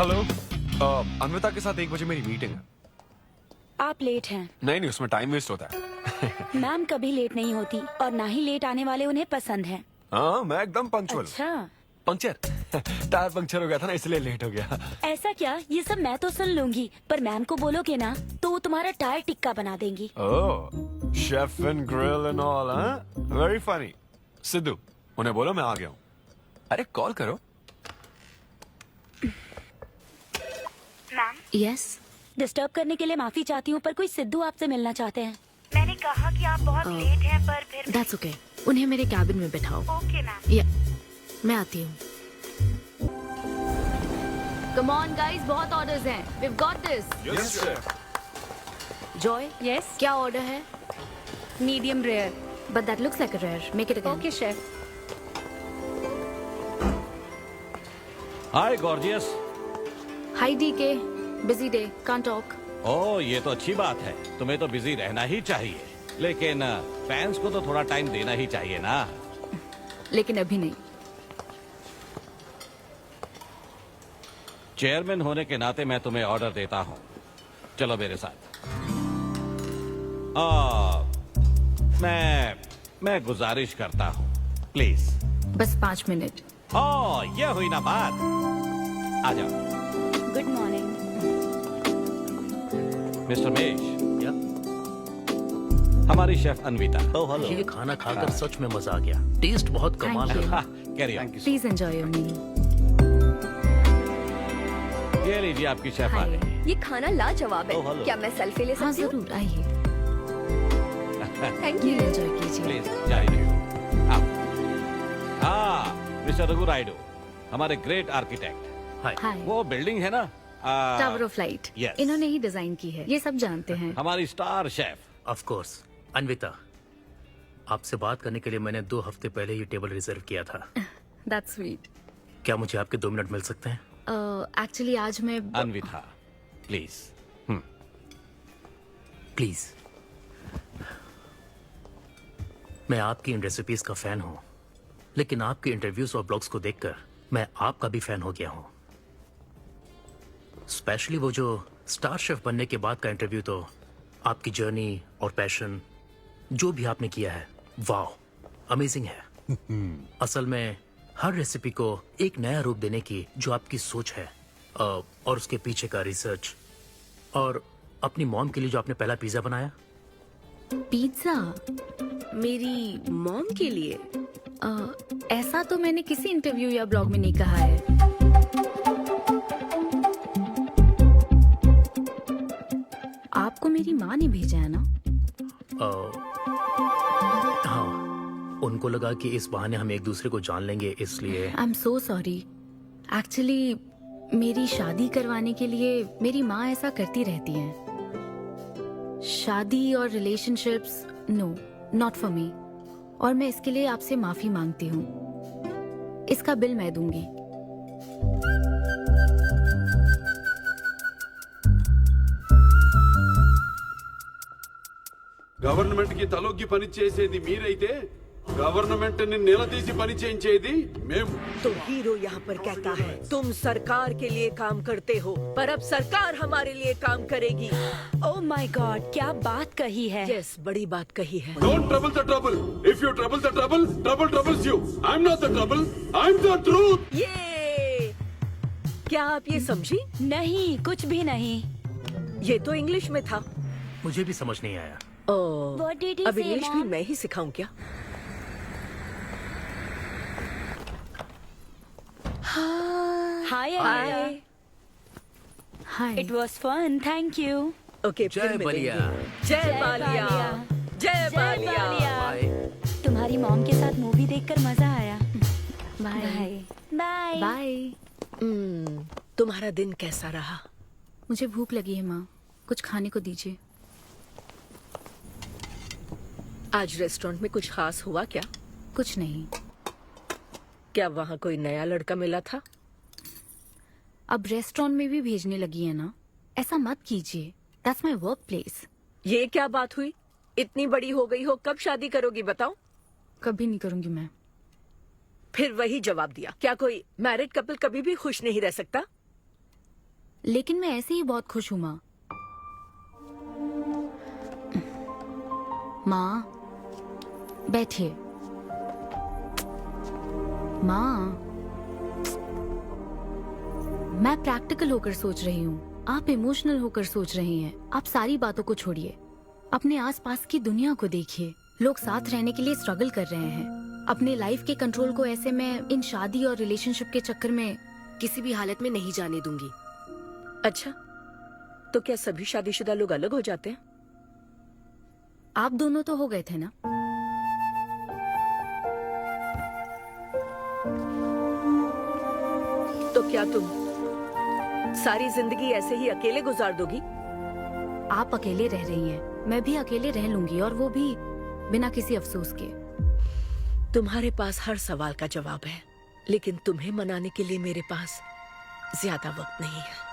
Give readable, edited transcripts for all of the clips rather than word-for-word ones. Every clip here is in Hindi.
हेलो। अन्विता के साथ 1 बजे मेरी मीटिंग है। आप लेट हैं। नहीं, उसमें टाइम वेस्ट होता है। मैम कभी लेट नहीं होती और ना ही लेट आने वाले उन्हें पसंद हैं। हाँ, मैं एकदम पंक्चुअल। अच्छा, पंक्चर टायर पंक्चर हो गया था ना, इसलिए लेट हो गया। ऐसा क्या? ये सब मैं तो सुन लूंगी, पर मैम को बोलोगे ना तो वो तुम्हारा टायर टिक्का बना देंगी। Oh, chef and grill and all, हाँ? Very funny. सिद्धू, उन्हें बोलो मैं आ गया हूँ। अरे कॉल करो। मैम, यस, डिस्टर्ब करने के लिए माफी चाहती हूँ, पर कोई सिद्धू आपसे मिलना चाहते हैं। मैंने कहा कि आप बहुत लेट हैं, पर फिर दैट्स ओके। उन्हें मेरे कैबिन में बैठाओ। Okay ma'am. या मैं आती हूँ। कम ऑन गाइस, बहुत ऑर्डर्स हैं। We have got this. Yes chef. Joy, yes, क्या ऑर्डर है? Medium rare. But that looks like a rare. Make it again. Okay chef. Hi gorgeous. Hi DK, busy day, can't talk. Oh, ये तो अच्छी बात है। तुम्हें तो बिजी रहना ही चाहिए, लेकिन फैंस को तो थोड़ा टाइम देना ही चाहिए ना। लेकिन अभी नहीं। चेयरमैन होने के नाते मैं तुम्हें ऑर्डर देता हूँ। चलो मेरे साथ। मैं गुजारिश करता हूँ, प्लीज। बस 5 मिनट। ओह, ये हुई ना बात। आ जाओ। Good morning. मिस्टर मेश, या? हमारी शेफ अन्विता। Oh hello. ये खाना खाकर सच में मजा आ गया। टेस्ट बहुत कमाल Thank you. है। Carry on. Please enjoy your meal. ये लीजिए, आपकी शेफ आ हाय। गई। ये खाना लाजवाब Oh, है। hello. क्या मैं सेल्फी ले हाँ सकती हूँ? जरूर, आइए। थैंक मील यू। एंजॉय कीजिए। प्लीज जाइए। मिस्टर रघु राइडू, हमारे ग्रेट आर्किटेक्ट। हाय। हाय। वो बिल्डिंग है ना, टावर ऑफ लाइट Yes. इन्होंने ही डिजाइन की है, ये सब जानते हैं। हमारी star chef. Of course. Anvita, आपसे बात करने के लिए मैंने 2 हफ्ते पहले ये टेबल रिजर्व किया था। That's sweet. क्या मुझे आपके 2 मिनट मिल सकते हैं? एक्चुअली आज मैं अन्विता, प्लीज। प्लीज। मैं आपकी इन रेसिपीज का फैन हूँ, लेकिन आपके इंटरव्यूज और ब्लॉग्स को देखकर मैं आपका भी फैन हो गया हूँ। स्पेशली वो जो स्टार शेफ बनने के बाद का इंटरव्यू, तो आपकी जर्नी और पैशन जो भी आपने किया है, वाह, अमेजिंग है। असल में हर रेसिपी को एक नया रूप देने की जो आपकी सोच है, और उसके पीछे का रिसर्च, और अपनी मॉम के लिए जो आपने पहला पिज्जा बनाया। पिज्जा मेरी मॉम के लिए? ऐसा तो मैंने किसी इंटरव्यू या ब्लॉग में नहीं कहा है। आपको मेरी माँ ने भेजा है ना? हाँ, उनको लगा कि इस बहाने हम एक दूसरे को जान लेंगे, इसलिए। आई एम सो सॉरी। एक्चुअली मेरी शादी करवाने के लिए मेरी माँ ऐसा करती रहती हैं। शादी और relationships, no, not for me. और मैं इसके लिए आपसे माफी मांगती हूँ। इसका बिल मैं दूंगी। గవర్నమెంట్ కి తలొగ్గి పని చేసేది మీరైతే గవర్నమెంట్ ని నిలదీసి పని చేయించేది మేము। तो हीरो यहाँ पर कहता है तुम सरकार के लिए काम करते हो, पर अब सरकार हमारे लिए काम करेगी। ओह माय गॉड, क्या बात कही है। यस, बड़ी बात कही है। Don't trouble the trouble. If you trouble the trouble, trouble troubles you. I am not the trouble, I am the truth. ये क्या आप ये समझी? नहीं, कुछ भी नहीं। ये तो इंग्लिश में था। मुझे भी समझ नहीं आया। ओह, What did he अब say, इंग्लिश भी Mom? मैं ही सिखाऊं क्या? Hi hi. Hi. It was fun, thank you. Okay, Jai फिर मिलेंगे। बलिया। जय बालिया। जय बालिया। बाय। तुम्हारी मॉम के साथ मूवी देखकर मजा आया। बाय। बाय। बाय। तुम्हारा दिन कैसा रहा? मुझे भूख लगी है माँ, कुछ खाने को दीजिए। आज रेस्टोरेंट में कुछ खास हुआ क्या? कुछ नहीं। क्या वहाँ कोई नया लड़का मिला था? अब रेस्टोरेंट में भी भेजने लगी है ना, ऐसा मत कीजिए। That's my work place. ये क्या बात हुई? इतनी बड़ी हो गई हो, कब शादी करोगी बताओ? कभी नहीं करूंगी मैं। फिर वही जवाब दिया। क्या कोई मैरिड कपल कभी भी खुश नहीं रह सकता? लेकिन मैं ऐसे ही बहुत खुश हूँ माँ। माँ बैठिए। माँ मैं प्रैक्टिकल होकर सोच रही हूँ, आप इमोशनल होकर सोच रही हैं। आप सारी बातों को छोड़िए, अपने आसपास की दुनिया को देखिए। लोग साथ रहने के लिए स्ट्रगल कर रहे हैं। अपने लाइफ के कंट्रोल को ऐसे में इन शादी और रिलेशनशिप के चक्कर में किसी भी हालत में नहीं जाने दूंगी। अच्छा, तो क्या सभी शादीशुदा लोग अलग हो जाते हैं? आप दोनों तो हो गए थे ना। तो क्या तुम सारी जिंदगी ऐसे ही अकेले गुजार दोगी? आप अकेले रह रही हैं, मैं भी अकेले रह लूंगी, और वो भी बिना किसी अफसोस के। तुम्हारे पास हर सवाल का जवाब है, लेकिन तुम्हें मनाने के लिए मेरे पास ज्यादा वक्त नहीं है।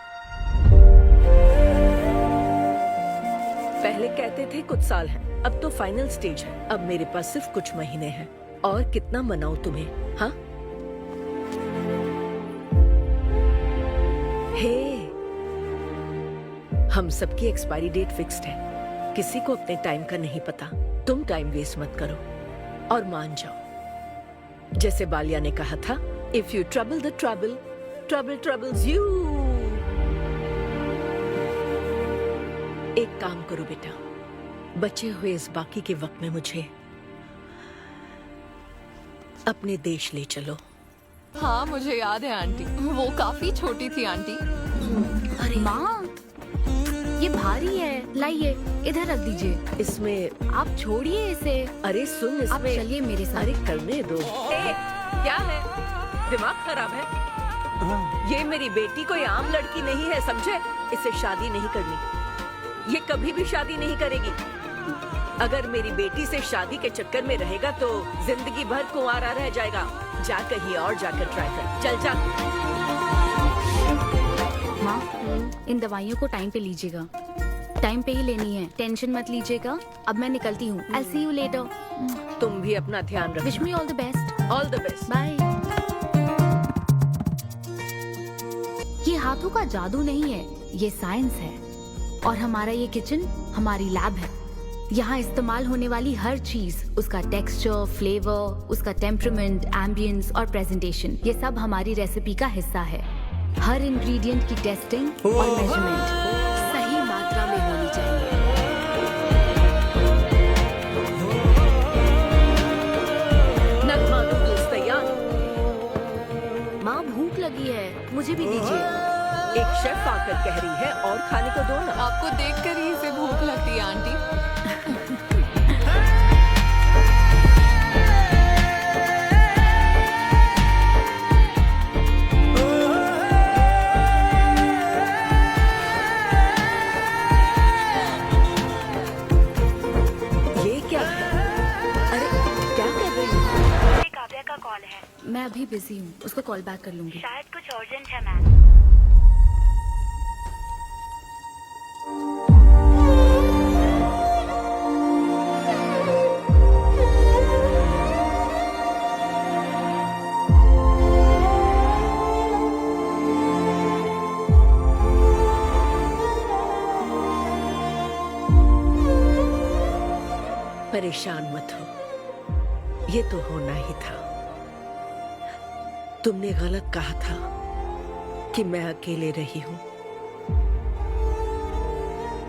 पहले कहते थे कुछ साल हैं, अब तो फाइनल स्टेज है। अब मेरे पास सिर्फ कुछ महीने हैं, और कितना मनाऊं तुम्हें? हाँ हे, हम सबकी एक्सपायरी डेट फिक्स्ड है। किसी को अपने टाइम का नहीं पता। तुम टाइम वेस्ट मत करो और मान जाओ। जैसे बालिया ने कहा था, if you trouble the trouble, trouble troubles you. एक काम करो बेटा, बचे हुए इस बाकी के वक्त में मुझे अपने देश ले चलो। हाँ मुझे याद है आंटी, वो काफी छोटी थी आंटी। अरे माँ ये भारी है, लाइए इधर रख दीजिए। इसमें आप छोड़िए इसे। अरे सुन, आप इसमें चलिए मेरे साथ। अरे करने दो। क्या है, दिमाग खराब है? ये मेरी बेटी कोई आम लड़की नहीं है, समझे? इसे शादी नहीं करनी, ये कभी भी शादी नहीं करेगी। अगर मेरी बेटी से शादी के चक्कर में रहेगा तो जिंदगी भर कुंवारा रह जाएगा। जा कहीं और जाकर ट्राई कर, चल जा। माँ इन दवाइयों को टाइम पे लीजिएगा, टाइम पे ही लेनी है, टेंशन मत लीजिएगा। अब मैं निकलती हूँ। I'll see you later. तुम भी अपना ध्यान रखो। Wish me all the best. All the best. Bye. ये हाथों का जादू नहीं है, ये साइंस है। और हमारा ये किचन हमारी लैब है। यहाँ इस्तेमाल होने वाली हर चीज, उसका टेक्सचर, फ्लेवर, उसका टेम्परामेंट, एम्बियंस और प्रेजेंटेशन, ये सब हमारी रेसिपी का हिस्सा है। हर इंग्रेडिएंट की टेस्टिंग और मेजरमेंट सही मात्रा में होनी चाहिए। नगमा नूडल्स तैयार। माँ भूख लगी है, मुझे भी दीजिए। एक शेफ आकर कह रही है और खाने को दो ना। आपको देखकर ही इसे भूख लगती है आंटी। ये क्या है? अरे क्या कर रही हो? काव्या का कॉल है, मैं अभी बिजी हूँ, उसको कॉल बैक कर लूंगी। शायद कुछ अर्जेंट है मैम। परेशान मत हो, ये तो होना ही था। तुमने गलत कहा था कि मैं अकेले रही हूं।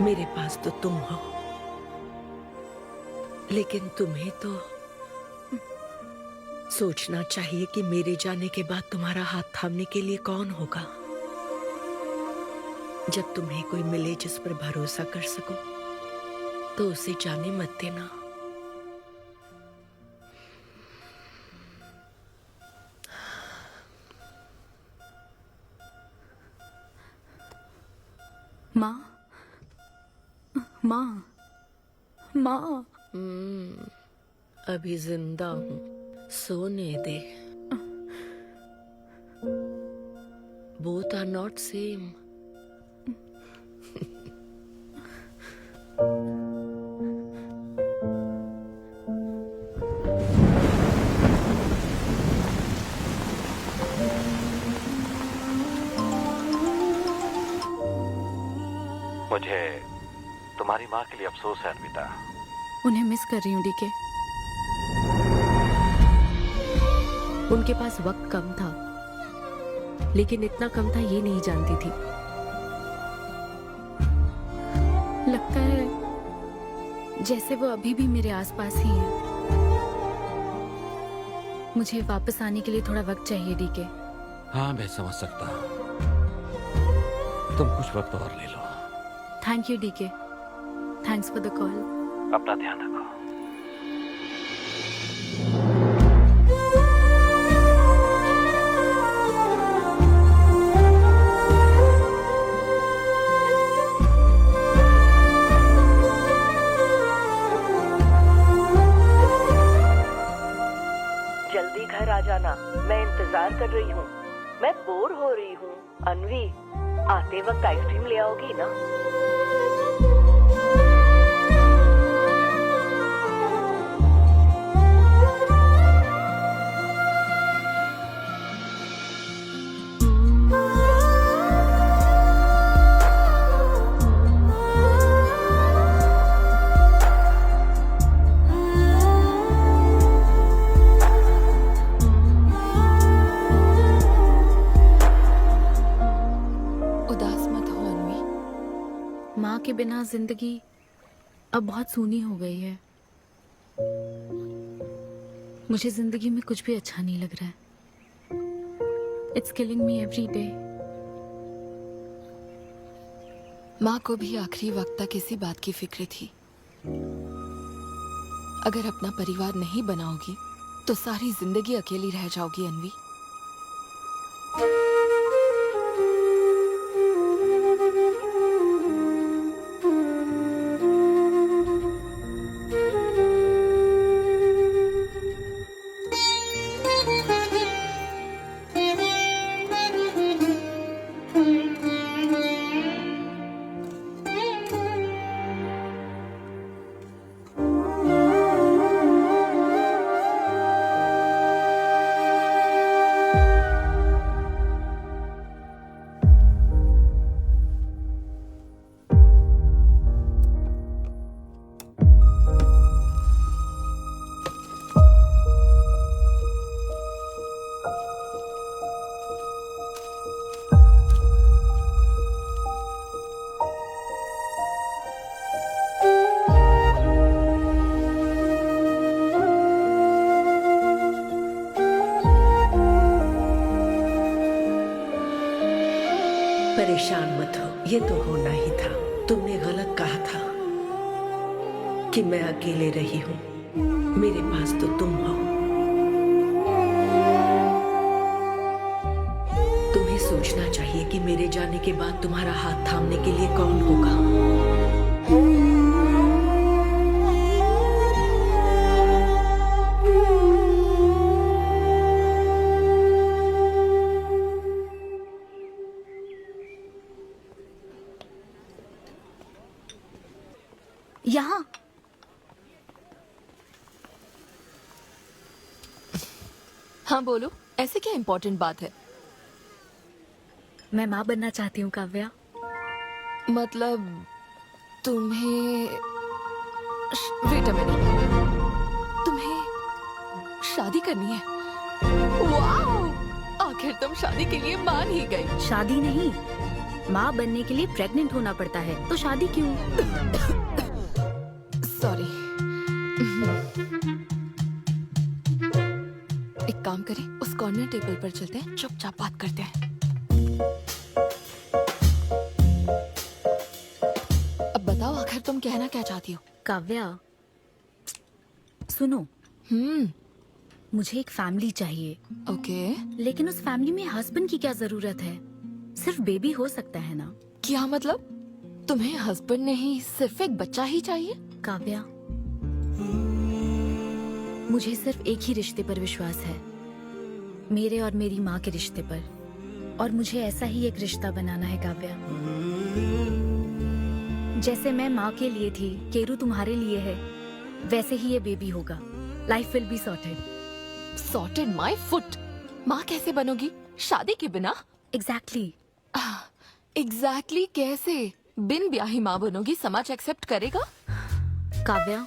मेरे पास तो तुम हो, लेकिन तुम्हें तो सोचना चाहिए कि मेरे जाने के बाद तुम्हारा हाथ थामने के लिए कौन होगा। जब तुम्हें कोई मिले जिस पर भरोसा कर सको, तो उसे जाने मत देना। माँ, माँ, माँ। अभी जिंदा हूँ, सोने दे। Both are not same. मुझे तुम्हारी माँ के लिए अफसोस है अनविता। उन्हें मिस कर रही हूँ डीके। उनके पास वक्त कम था, लेकिन इतना कम था ये नहीं जानती थी। लगता है जैसे वो अभी भी मेरे आसपास ही है। मुझे वापस आने के लिए थोड़ा वक्त चाहिए डीके। हाँ, मैं समझ सकता हूँ। तुम कुछ वक्त और ले लो। Thank you DK. Thanks for the call. अपना ध्यान रखो। जल्दी घर आ जाना, मैं इंतजार कर रही हूँ। मैं बोर हो रही हूँ। अनवी, आते वक्त आइसक्रीम ले आओगी ना? उदास मत हो अनवी। माँ के बिना जिंदगी अब बहुत सूनी हो गई है। मुझे जिंदगी में कुछ भी अच्छा नहीं लग रहा है। It's killing me every day. माँ को भी आखिरी वक्त तक इसी बात की फिक्र थी। अगर अपना परिवार नहीं बनाओगी तो सारी जिंदगी अकेली रह जाओगी अनवी। परेशान मत हो, ये तो होना ही था। तुमने गलत कहा था कि मैं अकेले रही हूँ। मेरे पास तो तुम हो। तुम्हें सोचना चाहिए कि मेरे जाने के बाद तुम्हारा हाथ थामने के लिए कौन होगा। यहाँ हाँ बोलो, ऐसे क्या इम्पोर्टेंट बात है? मैं माँ बनना चाहती हूँ काव्या। मतलब तुम्हें वेट अ मिनट, तुम्हें शादी करनी है? वाओ! आखिर तुम शादी के लिए मान ही गई। शादी नहीं, माँ बनने के लिए प्रेग्नेंट होना पड़ता है, तो शादी क्यों? सॉरी। एक काम करें, उस कॉर्नर टेबल पर चलते हैं, चुपचाप बात करते हैं। अब बताओ आखिर तुम कहना क्या चाहती हो? काव्या सुनो, मुझे एक फैमिली चाहिए। ओके। लेकिन उस फैमिली में हस्बैंड की क्या जरूरत है? सिर्फ बेबी हो सकता है ना? क्या मतलब? तुम्हें हस्बैंड नहीं, सिर्फ एक बच्चा ही चाहिए? काव्या, मुझे सिर्फ एक ही रिश्ते पर विश्वास है, मेरे और मेरी माँ के रिश्ते पर, और मुझे ऐसा ही एक रिश्ता बनाना है काव्या। जैसे मैं माँ के लिए थी, केरू तुम्हारे लिए है, वैसे ही ये बेबी होगा। Life will be sorted. Sorted my foot. माँ कैसे बनोगी शादी के बिना? एग्जैक्टली। एग्जैक्टली कैसे? बिन ब्याही माँ बनोगी, समाज एक्सेप्ट करेगा? Kavya,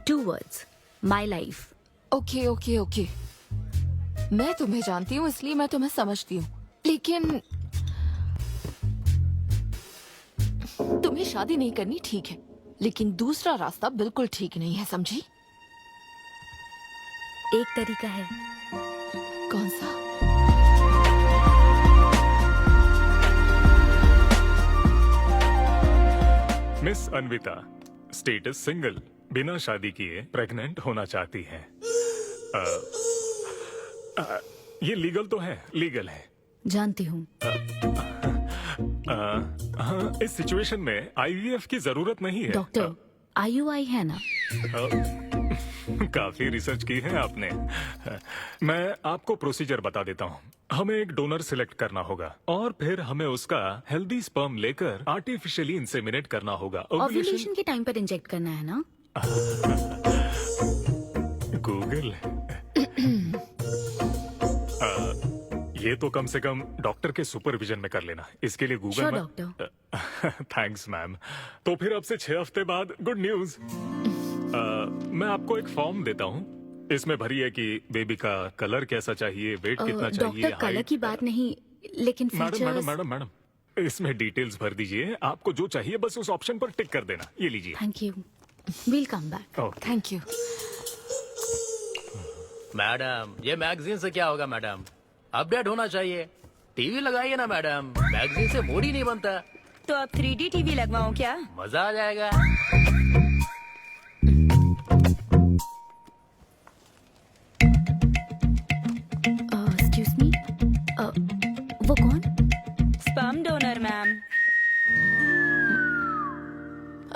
2 words, my life. Okay okay okay, मैं तुम्हें जानती हूँ इसलिए मैं तुम्हें समझती हूँ, लेकिन तुम्हें शादी नहीं करनी ठीक है, लेकिन दूसरा रास्ता बिल्कुल ठीक नहीं है, समझी? एक तरीका है। कौन सा? मिस अन्विता, स्टेटस सिंगल, बिना शादी किए प्रेग्नेंट होना चाहती हैं। ये लीगल तो है, लीगल है। जानती हूँ। हाँ, इस सिचुएशन में आईवीएफ की जरूरत नहीं है। डॉक्टर, IUI है ना? काफी रिसर्च की है आपने। मैं आपको प्रोसीजर बता देता हूँ। हमें एक डोनर सिलेक्ट करना होगा और फिर हमें उसका हेल्दी स्पर्म लेकर आर्टिफिशियली इंसेमिनेट करना होगा। ओव्यूलेशन के टाइम पर इंजेक्ट करना है ना? गूगल। ये तो कम से कम डॉक्टर के सुपरविजन में कर लेना, इसके लिए गूगल Sure, में। डॉक्टर। Thanks ma'am. तो फिर अब से 6 हफ्ते बाद गुड न्यूज। मैं आपको एक फॉर्म देता हूँ, इसमें भरिए कि बेबी का कलर कैसा चाहिए, वेट कितना चाहिए, डॉक्टर, कलर की बात नहीं, लेकिन madam features. Madam madam madam, इसमें डिटेल्स भर दीजिए। आपको जो चाहिए बस उस ऑप्शन पर टिक कर देना। ये लीजिए। Thank you, will come back. Okay. Thank you. Madam, ये मैगजीन से क्या होगा मैडम? अपडेट होना चाहिए। टीवी लगाइए ना मैडम, मैगजीन से मूड ही नहीं बनता। तो अब 3D TV लगवाऊं क्या? मजा आ जाएगा। एक्सक्यूज मी, वो कौन? Sperm donor ma'am.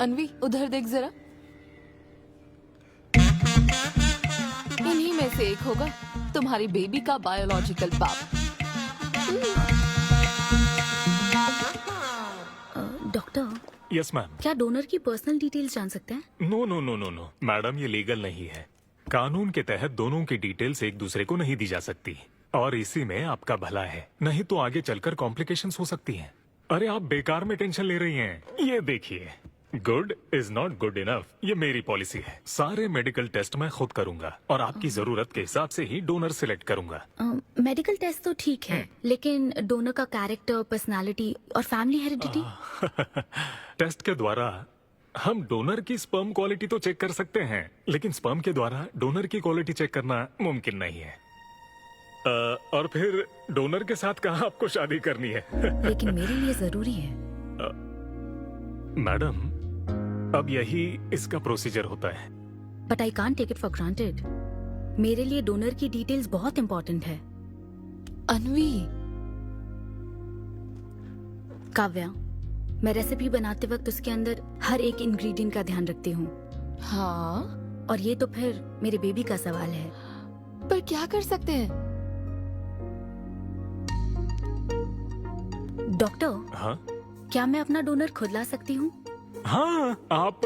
अनवी, उधर देख जरा। इन्हीं में से एक होगा तुम्हारी बेबी का बायोलॉजिकल बाप। Doctor, yes ma'am. क्या डोनर की पर्सनल डिटेल्स जान सकते हैं? No no no no no madam, ये लीगल नहीं है। कानून के तहत दोनों की डिटेल्स एक दूसरे को नहीं दी जा सकती, और इसी में आपका भला है, नहीं तो आगे चलकर कॉम्प्लिकेशंस हो सकती हैं। अरे आप बेकार में टेंशन ले रही हैं। ये देखिए, good is not good enough, ये मेरी पॉलिसी है। सारे मेडिकल टेस्ट मैं खुद करूंगा और आपकी जरूरत के हिसाब से ही डोनर सिलेक्ट करूंगा। मेडिकल टेस्ट तो ठीक है, लेकिन डोनर का कैरेक्टर, पर्सनालिटी और फैमिली हेरिडिटी? टेस्ट के द्वारा हम डोनर की स्पर्म क्वालिटी तो चेक कर सकते हैं, लेकिन स्पर्म के द्वारा डोनर की क्वालिटी चेक करना मुमकिन नहीं है। और फिर डोनर के साथ कहाँ आपको शादी करनी है? लेकिन मेरे लिए जरूरी है। मैडम, अब यही इसका प्रोसीजर होता है। But I can't take it for granted. मेरे लिए डोनर की डिटेल्स बहुत इंपॉर्टेंट है। अनवी, काव्या, मैं रेसिपी बनाते वक्त उसके अंदर हर एक इंग्रेडिएंट का ध्यान रखती हूँ। हाँ, और ये तो फिर मेरे बेबी का सवाल है। पर क्या कर सकते हैं? हाँ डॉक्टर, क्या मैं अपना डोनर खुद ला सकती हूँ? हाँ, आप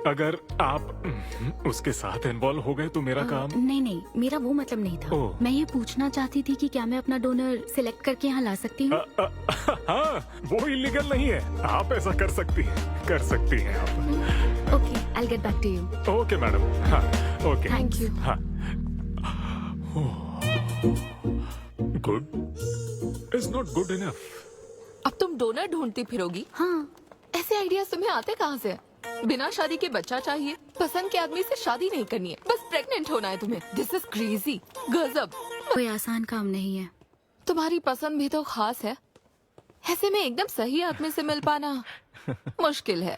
अगर आप उसके साथ इन्वॉल्व हो गए तो मेरा काम। नहीं नहीं, मेरा वो मतलब नहीं था। ओह। मैं ये पूछना चाहती थी कि क्या मैं अपना डोनर सिलेक्ट करके यहाँ ला सकती हूँ? हाँ, वो इलीगल नहीं है, आप ऐसा कर सकती हैं आप। Okay, I get back to you. Okay madam. हाँ ओके, थैंक यू। हाँ। Good is not good enough. अब तुम डोनर ढूंढती फिरोगी? हाँ, ऐसे आइडियाज तुम्हें आते कहाँ से? बिना शादी के बच्चा चाहिए, पसंद के आदमी से शादी नहीं करनी है, बस प्रेग्नेंट होना है तुम्हें। दिस इज क्रेजी, गजब। कोई आसान काम नहीं है। तुम्हारी पसंद भी तो खास है, ऐसे में एकदम सही आदमी से मिल पाना मुश्किल है।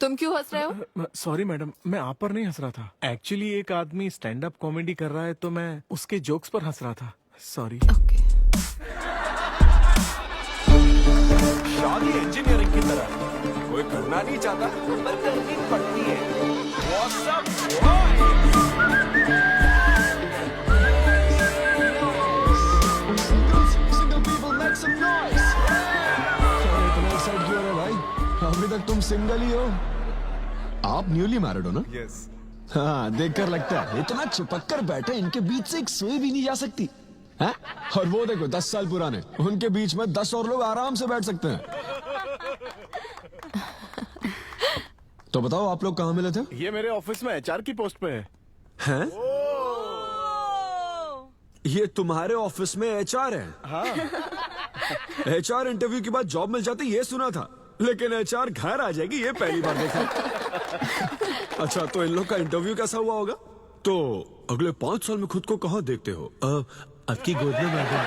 तुम क्यों हंस रहे हो? सॉरी मैडम, मैं आप पर नहीं हंस रहा था। एक्चुअली एक आदमी स्टैंड अप कॉमेडी कर रहा है तो मैं उसके जोक्स पर हंस रहा था। सॉरी। ओके। शादी इंजीनियरिंग की तरह है। कोई करना नहीं चाहता पर करनी पड़ती है। What's up, boys? Single people make some noise. इतना एक्साइट क्यों हो रहे भाई? अभी तक तुम सिंगल ही हो। आप न्यूली मैरिड हो ना? Yes. हाँ, देखकर लगता है इतना चिपक कर बैठे, इनके बीच से एक सुई भी नहीं जा सकती। हैं? और वो देखो 10 साल पुराने, उनके बीच में 10 और लोग आराम से बैठ सकते हैं। तो बताओ आप लोग कहाँ मिले थे? ये मेरे ऑफिस में एचआर की पोस्ट पे है। हैं? ये तुम्हारे ऑफिस में एचआर है? हाँ। एचआर इंटरव्यू के बाद जॉब मिल जाती ये सुना था, लेकिन एचआर घर आ जाएगी ये पहली बार देखा। अच्छा, तो इन लोग का इंटरव्यू कैसा हुआ होगा? तो अगले 5 साल में खुद को कहाँ देखते हो? आपकी गोद में मैडम।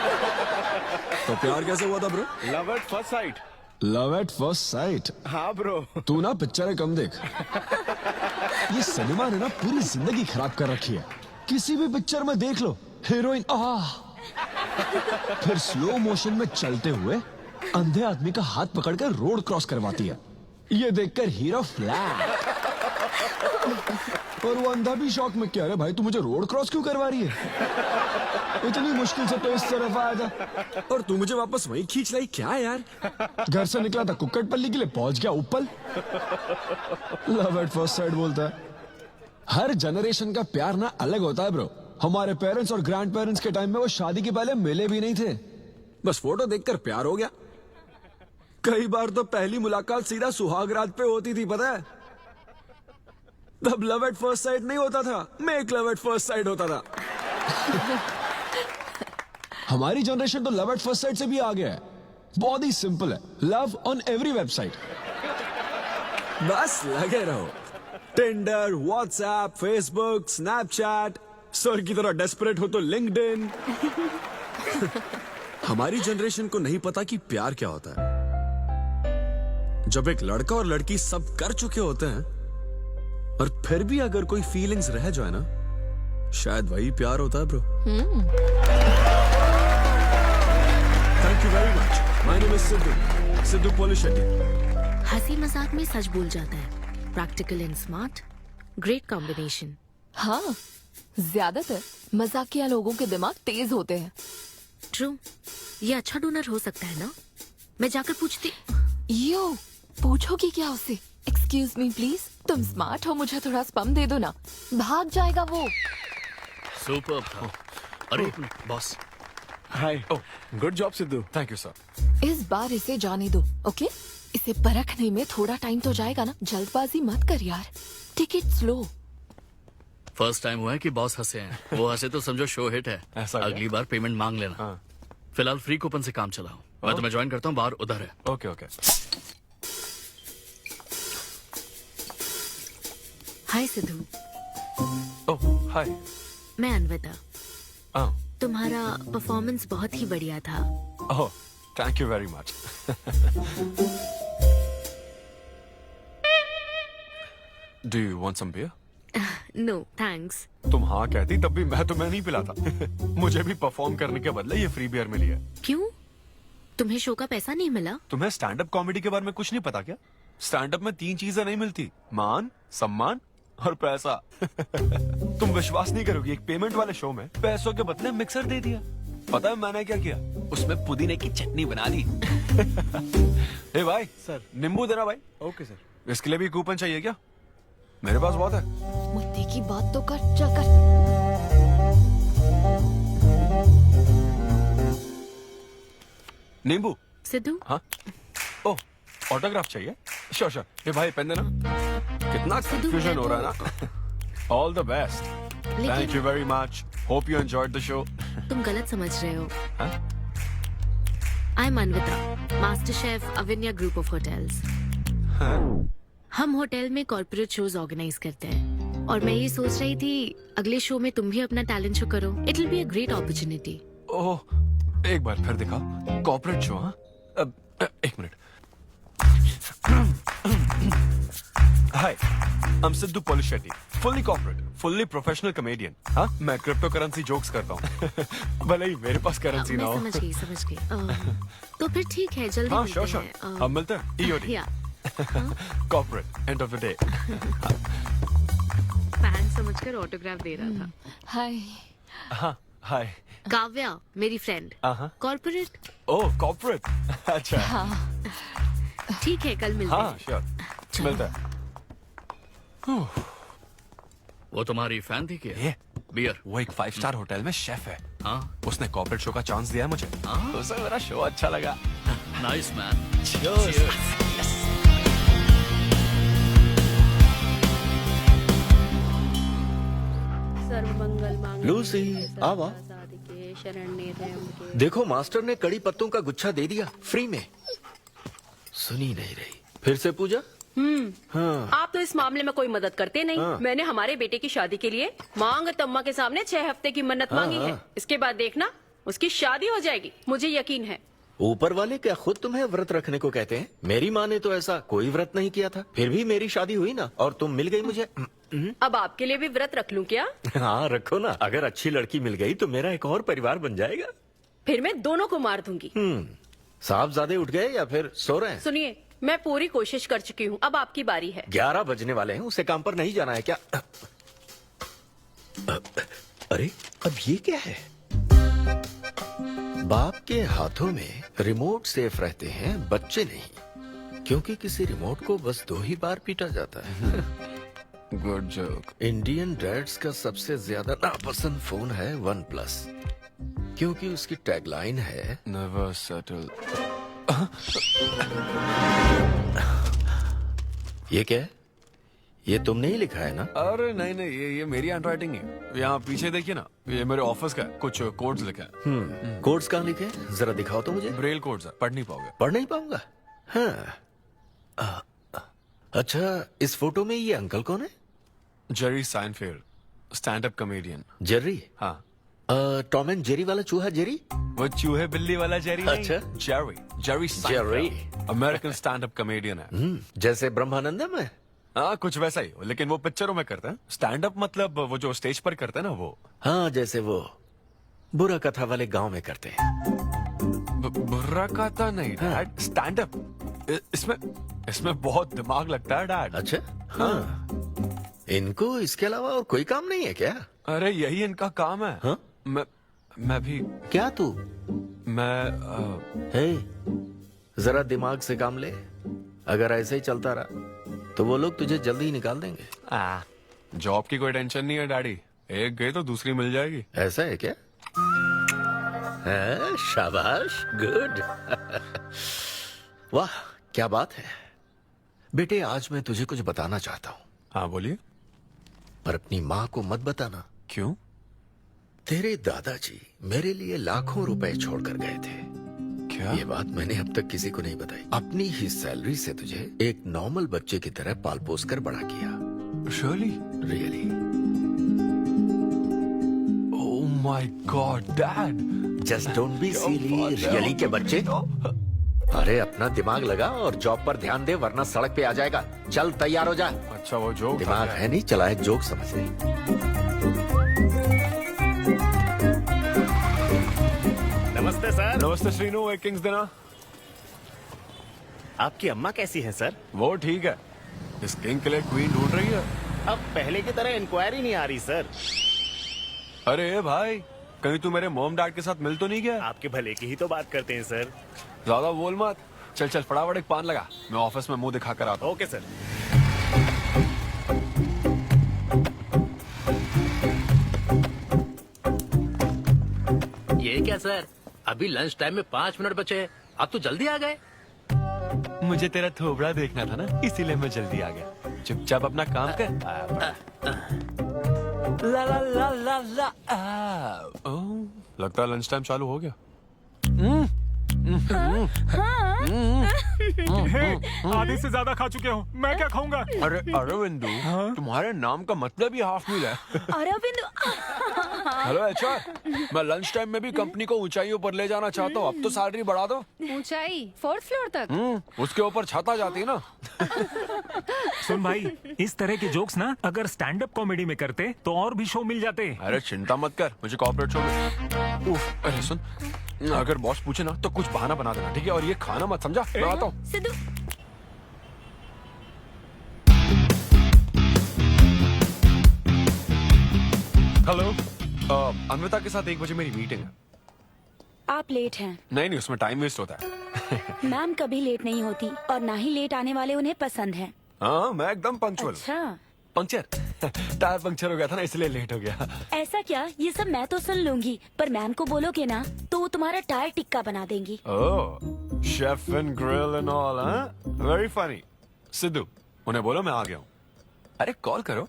तो प्यार कैसे हुआ था bro? Love at first sight. Love at first sight? हाँ ब्रो। तू ना पिक्चरें कम देख। ये सिनेमा ने ना पूरी जिंदगी खराब कर रखी है। किसी भी पिक्चर में देख लो, हीरोइन फिर स्लो मोशन में चलते हुए अंधे आदमी का हाथ पकड़कर रोड क्रॉस करवाती है। ये देखकर हीरो फ्लैट, और वो अंधा भी शौक में, क्या रे भाई तू मुझे रोड क्रॉस क्यों करवा रही है? इतनी मुश्किल से तो इस तरफ आया था और तू मुझे वापस वहीं खींच लाई, क्या यार? घर से निकला था कुक्कटपल्ली के लिए, पहुंच गया ऊपर। लव एट फर्स्ट साइट बोलता है। हर जनरेशन का प्यार ना अलग होता है ब्रो। हमारे पेरेंट्स और ग्रैंड पेरेंट्स के टाइम में वो शादी के पहले मिले भी नहीं थे, बस फोटो देखकर प्यार हो गया। कई बार तो पहली मुलाकात सीधा सुहाग रात पे होती थी, पता है? तब लव एट फर्स्ट साइट नहीं होता था, make love at first sight होता था। हमारी जनरेशन तो लव एट फर्स्ट साइट से भी आ गया है। बहुत ही सिंपल है, लव ऑन एवरी वेबसाइट। बस लगे रहो, Tinder, WhatsApp, Facebook, Snapchat, sir की तरह डेस्परेट हो तो लिंक्डइन। हमारी जनरेशन को नहीं पता कि प्यार क्या होता है। जब एक लड़का और लड़की सब कर चुके होते हैं और फिर भी अगर कोई फीलिंग्स रह जाए ना, शायद वही प्यार होता है bro. Thank you very much. My name is Siddhu Polishetty. हंसी मजाक में सच बोल जाता है। Practical and smart, great combination. हाँ, ज्यादातर मजाकिया लोगों के दिमाग तेज होते हैं। ट्रू, ये अच्छा डोनर हो सकता है ना? मैं जाकर पूछती। यो, पूछोगी क्या उससे? एक्सक्यूज मी प्लीज, तुम स्मार्ट हो, मुझे थोड़ा स्पम दे दो ना। भाग जाएगा वो। सुपर था। अरे boss. Hi. Good job Sidhu. Thank you sir. इस बार इसे जाने दो, ओके? इसे परखने में थोड़ा टाइम तो जाएगा ना, जल्दबाजी मत कर यार। Take it slow. First time हुआ है कि बॉस हंसे हैं। वो हंसे तो समझो शो हिट है। ऐसा क्या? अगली बार पेमेंट मांग लेना। हाँ। फिलहाल फ्री कूपन से काम चलाओ। मैं तुम्हें ज्वाइन करता हूँ, बाहर उधर है। Okay okay. Hi Siddhu. Oh hi. मैं अनविता। ओह तुम्हारा परफॉर्मेंस बहुत ही बढ़िया था। Oh, thank you very much. Do you want some beer? No thanks. तुम हाँ कहती तब भी मैं तुम्हें नहीं पिलाता। मुझे भी परफॉर्म करने के बदले ये फ्री बियर मिली है। क्यों? तुम्हें शो का पैसा नहीं मिला? तुम्हें स्टैंड अप कॉमेडी के बारे में कुछ नहीं पता क्या? स्टैंड अप में 3 चीजें नहीं मिलती, मान, सम्मान और पैसा। तुम विश्वास नहीं करोगी, एक पेमेंट वाले शो में पैसों के बदले मिक्सर दे दिया। पता है मैंने क्या किया? उसमें पुदीने की चटनी बना दी। ए भाई सर, नींबू देना भाई। Okay sir. इसके लिए भी कूपन चाहिए क्या? मेरे पास बहुत है। मुद्दे की बात तो कर, चल कर। नींबू। सिद्धू। हाँ। ओह, ऑटोग्राफ चाहिए? Sure sure. ये भाई पेन देना। कितना कंफ्यूजन हो रहा है ना। All the best. Thank you very much. Hope you enjoyed the show. तुम गलत समझ रहे हो। I am Anvita, master chef Avinya group of hotels. हम होटल में कॉर्पोरेट शोज ऑर्गेनाइज करते हैं और मैं ये सोच रही थी अगले शो में तुम भी अपना टैलेंट शो करो। It will be a great opportunity. Oh, एक बार फिर दिखा। Corporate show? हाँ, एक minute. Hi, I am Siddhu Polishetty, fully corporate, fully professional comedian. हाँ, मैं क्रिप्टो करेंसी जोक्स करता हूँ। भले ही मेरे पास करेंसी ना हो। समझ गई। तो फिर ठीक है, जल्दी हाँ, मिलते श्योर श्योर। हैं। हम मिलते हैं। EOD। Corporate, end of the day. Fan समझकर ऑटोग्राफ दे रहा था। हाय। हाँ, हाय। काव्या, मेरी फ्रेंड। कॉर्पोरेट। ओह, कॉर्पोरेट। अच्छा। हाँ। ठीक है, कल मिलते हैं। हाँ, श्योर। मिलते हैं। वो तुम्हारी फैन थी क्या? ये बियर। वो एक 5 स्टार होटल में शेफ है। हाँ उसने कॉर्पोरेट शो का चांस दिया है मुझे। उसे मेरा शो अच्छा लगा। Nice man. लूसी आवा। देखो मास्टर ने कड़ी पत्तों का गुच्छा दे दिया फ्री में। सुनी नहीं रही। फिर से पूजा। हाँ। आप तो इस मामले में कोई मदद करते नहीं। हाँ। मैंने हमारे बेटे की शादी के लिए मांग तम्मा के सामने 6 हफ्ते की मन्नत मांगी है। इसके बाद देखना उसकी शादी हो जाएगी, मुझे यकीन है। ऊपर वाले क्या खुद तुम्हें व्रत रखने को कहते हैं? मेरी माँ ने तो ऐसा कोई व्रत नहीं किया था, फिर भी मेरी शादी हुई ना, और तुम मिल गई मुझे। अब आपके लिए भी व्रत रख लूं क्या? हाँ रखो ना, अगर अच्छी लड़की मिल गई तो मेरा एक और परिवार बन जाएगा। फिर मैं दोनों को मार दूंगी। साहबजादे उठ गए या फिर सो रहे हैं? सुनिए, मैं पूरी कोशिश कर चुकी हूँ, अब आपकी बारी है। 11 बजने वाले हैं, उसे काम पर नहीं जाना है क्या? अरे अब ये क्या है? बाप के हाथों में रिमोट सेफ रहते हैं, बच्चे नहीं, क्योंकि किसी रिमोट को बस 2 ही बार पीटा जाता है। Good joke. इंडियन डैड्स का सबसे ज्यादा नापसंद फोन है OnePlus, क्योंकि उसकी टैगलाइन है नेवर सेटल। ये क्या है? ये तुमने ही लिखा है ना? अरे नहीं नहीं, ये मेरी हैंडराइटिंग है। यहाँ पीछे देखिए ना, ये मेरे ऑफिस का है। कुछ कोड्स लिखा है। कोड्स कहाँ लिखे? जरा दिखाओ तो मुझे। ब्रेल कोड्स है, पढ़ नहीं पाओगे। पढ़ नहीं पाऊंगा? हाँ। अच्छा, इस फोटो में ये अंकल कौन है? Jerry Seinfeld, stand up comedian. Jerry? हाँ। टॉम एंड जेरी वाला चूहा जेरी? वो चूहे बिल्ली वाला जेरी नहीं। अच्छा। Jerry Jerry American stand up comedian है। जैसे ब्रह्मानंदम है? हाँ कुछ वैसा ही, लेकिन वो पिक्चरों में करते हैं। स्टैंड अप मतलब वो जो स्टेज पर करते हैं ना, वो। हाँ, जैसे वो बुरा कथा वाले गांव में करते हैं। बुरा कथा नहीं डैड, स्टैंड अप। इसमें बहुत दिमाग लगता है डैड। अच्छा। हाँ। इनको इसके अलावा और कोई काम नहीं है क्या? अरे यही इनका काम है। हाँ? मैं भी। क्या तू? मैं हे, जरा दिमाग से काम ले। अगर ऐसे ही चलता रहा तो वो लोग तुझे जल्दी ही निकाल देंगे। जॉब की कोई टेंशन नहीं है डैडी, एक गई तो दूसरी मिल जाएगी। ऐसा है क्या? है, शाबाश, गुड। वाह क्या बात है बेटे। आज मैं तुझे कुछ बताना चाहता हूँ। हाँ बोलिए। पर अपनी माँ को मत बताना। क्यों? तेरे दादाजी मेरे लिए लाखों रुपए छोड़कर गए थे। क्या? ये बात मैंने अब तक किसी को नहीं बताई। अपनी ही सैलरी से तुझे एक नॉर्मल बच्चे की तरह पाल पोस कर बड़ा किया। Really? Oh my God dad. Just don't be silly. Really के बच्चे? अरे अपना दिमाग लगा और जॉब पर ध्यान दे, वरना सड़क पे आ जाएगा। चल तैयार हो जा। अच्छा वो जोक दिमाग है नहीं, चला है जोक समझ नहीं। नमस्ते सर। नमस्ते श्रीनु, एक किंग्स देना। आपकी अम्मा कैसी है सर? वो ठीक है, इस किंग के लिए क्वीन ढूंढ रही है। अब पहले की तरह इंक्वायरी नहीं आ रही सर। अरे भाई, कहीं तू मेरे मॉम डैड के साथ मिल तो नहीं गया? आपके भले की ही तो बात करते हैं सर। ज्यादा बोल मत। चल चल फटाफट एक पान लगा, मैं ऑफिस में मुंह दिखा कर आता हूँ। Okay sir. ये क्या सर, अभी लंच टाइम में 5 मिनट बचे हैं, आप तो जल्दी आ गए। मुझे तेरा थोबड़ा देखना था ना, इसीलिए मैं जल्दी आ गया। चुपचाप अपना काम कर। ला ला ला ला ला। लगता है लंच टाइम चालू हो गया। आधे से ज्यादा खा चुके हो, मैं क्या खाऊंगा? अरे अरविंदु, तुम्हारे नाम का मतलब ही हाफ मील है। अरविंद। हेलो एचआर, मैं लंच टाइम में भी कंपनी को ऊंचाइयों पर ले जाना चाहता हूँ। अब तो सैलरी बढ़ा दो। ऊंचाई 4th फ्लोर तक? उसके ऊपर छत आ जाती है ना। सुन भाई, इस तरह के जोक्स ना अगर स्टैंड अप कॉमेडी में करते तो और भी शो मिल जाते। अरे चिंता मत कर, मुझे कॉर्पोरेट शो में। अरे सुन, अगर बॉस पूछे ना तो कुछ बहाना बना देना, ठीक है? और ये खाना मत, समझा? मैं आता हूँ। सिद्धू। हेलो, अन्विता के साथ 1 बजे मेरी मीटिंग है। आप लेट हैं। नहीं नहीं, उसमें टाइम वेस्ट होता है। मैम कभी लेट नहीं होती और ना ही लेट आने वाले उन्हें पसंद है। हाँ, मैं एकदम पंक्चुअल। अच्छा। पंक्चर। टायर पंक्चर हो गया था ना, इसलिए लेट हो गया। ऐसा क्या, ये सब मैं तो सुन लूंगी, पर मैम को बोलोगे ना तो वो तुम्हारा टायर टिक्का बना देंगी। Oh, chef and grill and all, very funny. Siddhu, उन्हें बोलो मैं आ गया हूँ। अरे कॉल करो।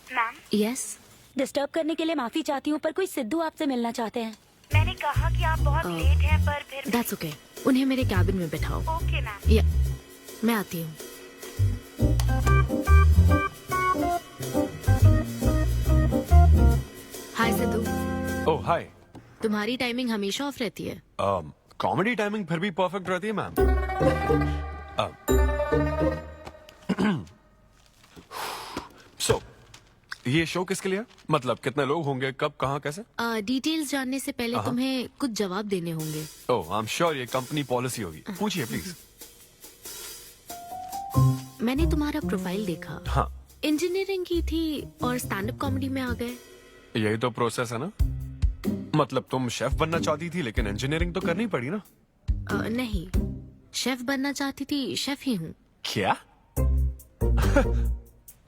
मैम, यस, डिस्टर्ब करने के लिए माफी चाहती हूँ, पर कोई सिद्धू आपसे मिलना चाहते हैं। मैंने कहा कि आप बहुत लेट हैं, पर फिर दैट्स ओके। उन्हें मेरे कैबिन में बैठाओ। Okay ma'am. या, मैं आती हूँ। हाय सिद्धू। ओह हाय। तुम्हारी टाइमिंग हमेशा ऑफ रहती है? कॉमेडी टाइमिंग फिर भी परफेक्ट रहती है मैम। सो ये शो किसके लिए है? मतलब कितने लोग होंगे, कब, कहाँ, कैसे? डिटेल्स जानने से पहले तुम्हें कुछ जवाब देने होंगे। ओह आई एम श्योर ये कंपनी पॉलिसी होगी। पूछिए प्लीज। मैंने तुम्हारा प्रोफाइल देखा। हाँ, इंजीनियरिंग की थी और स्टैंड अप कॉमेडी में आ गए। यही तो प्रोसेस है ना। मतलब तुम शेफ बनना चाहती थी, लेकिन इंजीनियरिंग तो करनी पड़ी ना। नहीं, शेफ बनना चाहती थी, शेफ ही हूँ। क्या?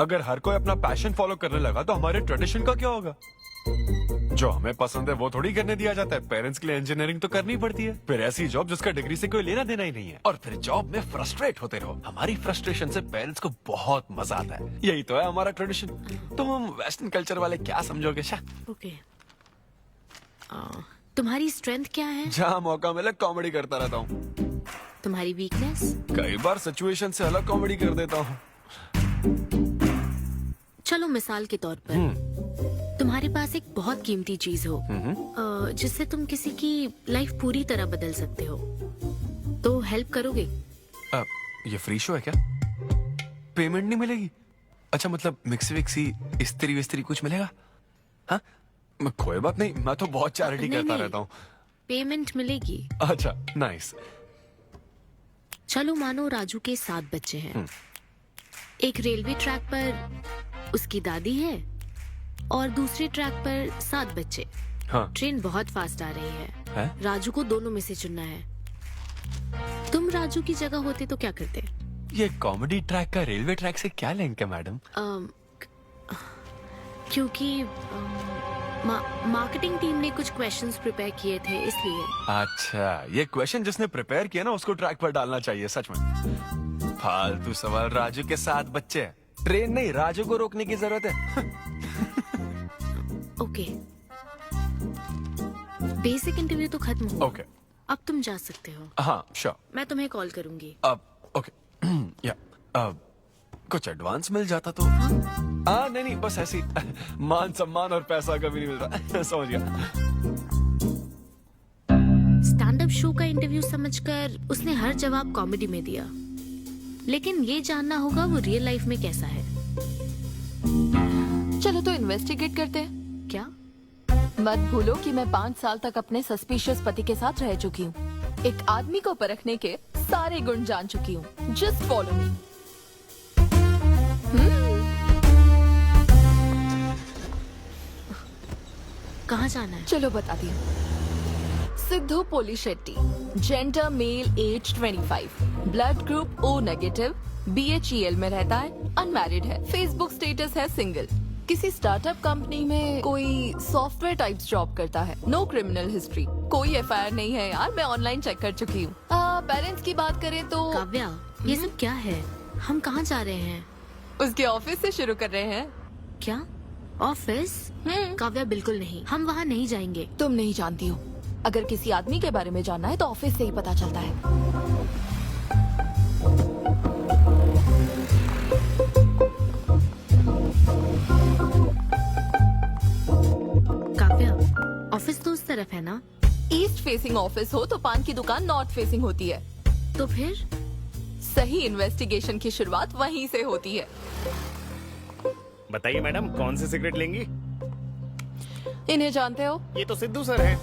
अगर हर कोई अपना पैशन फॉलो करने लगा तो हमारे ट्रेडिशन का क्या होगा? जो हमें पसंद है वो थोड़ी करने दिया जाता है। पेरेंट्स के लिए इंजीनियरिंग तो करनी पड़ती है, फिर ऐसी जॉब जिसका डिग्री से कोई लेना देना ही नहीं है, और फिर जॉब में फ्रस्ट्रेट होते रहो। हमारी फ्रस्ट्रेशन से पेरेंट्स को बहुत मजा आता है। यही तो है हमारा ट्रेडिशन। तुम वेस्टर्न कल्चर वाले क्या समझोगे? ओके, तुम्हारी स्ट्रेंथ क्या है? जहाँ मौका मिले कॉमेडी करता रहता हूँ। तुम्हारी वीकनेस? कई बार सिचुएशन से अलग कॉमेडी कर देता हूँ। चलो मिसाल के तौर पर तुम्हारे पास एक बहुत कीमती चीज हो जिससे तुम किसी की लाइफ पूरी तरह बदल सकते हो, तो हेल्प करोगे? ये फ्री शो है क्या? पेमेंट नहीं मिलेगी? अच्छा, मतलब मिक्सी विक्सी इस्त्री विस्त्री कुछ मिलेगा? हाँ, कोई बात नहीं, मैं तो बहुत चैरिटी करता रहता हूँ। पेमेंट मिलेगी। अच्छा, नाइस। चलो मानो राजू के 7 बच्चे हैं। एक रेलवे ट्रैक पर उसकी दादी है और दूसरे ट्रैक पर 7 बच्चे। हाँ। ट्रेन बहुत फास्ट आ रही है। राजू को दोनों में से चुनना है। तुम राजू की जगह होते तो क्या करते? ये कॉमेडी ट्रैक का रेलवे ट्रैक से क्या लिंक है मैडम? क्योंकि मार्केटिंग टीम ने कुछ क्वेश्चंस प्रिपेयर किए थे, इसलिए। अच्छा, ये क्वेश्चन जिसने प्रिपेयर किया ना उसको ट्रैक पर डालना चाहिए। सच में फालतू सवाल। राजू के 7 बच्चे हैं, ट्रेन नहीं, राजू को रोकने की जरूरत है। ओके, बेसिक इंटरव्यू तो खत्म हो। ओके, अब तुम जा सकते हो। हाँ श्योर। मैं तुम्हें कॉल करूंगी। अब ओके। या कुछ एडवांस मिल जाता तो। हाँ नहीं, बस ऐसी मान सम्मान और पैसा कभी नहीं मिलता। समझ गया। स्टैंड अप शो का इंटरव्यू समझकर उसने हर जवाब कॉमेडी में दिया, लेकिन ये जानना होगा वो रियल लाइफ में कैसा है। चलो तो इन्वेस्टिगेट करते हैं। क्या? मत भूलो कि मैं 5 साल तक अपने सस्पिशियस पति के साथ रह चुकी हूँ। एक आदमी को परखने के सारे गुण जान चुकी हूँ। Just follow me. कहाँ जाना है? चलो बताती हूँ। Siddhu Polishetty, gender male, age 25, blood group O negative, BHEL में रहता है, अनमैरिड है, फेसबुक स्टेटस है सिंगल, किसी स्टार्टअप कंपनी में कोई सॉफ्टवेयर टाइप्स जॉब करता है, नो क्रिमिनल हिस्ट्री, कोई FIR नहीं है यार, मैं ऑनलाइन चेक कर चुकी हूँ। पेरेंट्स की बात करें तो। काव्या, ये सब क्या है? हम कहाँ जा रहे हैं? उसके ऑफिस से शुरू कर रहे हैं। क्या ऑफिस? काव्या बिल्कुल नहीं, हम वहाँ नहीं जाएंगे। तुम नहीं जानती हो, अगर किसी आदमी के बारे में जानना है तो ऑफिस से ही पता चलता है। काव्या, ऑफिस तो उस तरफ है ना? ईस्ट फेसिंग ऑफिस हो तो पान की दुकान नॉर्थ फेसिंग होती है। तो फिर सही इन्वेस्टिगेशन की शुरुआत वहीं से होती है। बताइए मैडम, कौन सी सिगरेट लेंगी? इन्हें जानते हो? ये तो सिद्धू सर हैं।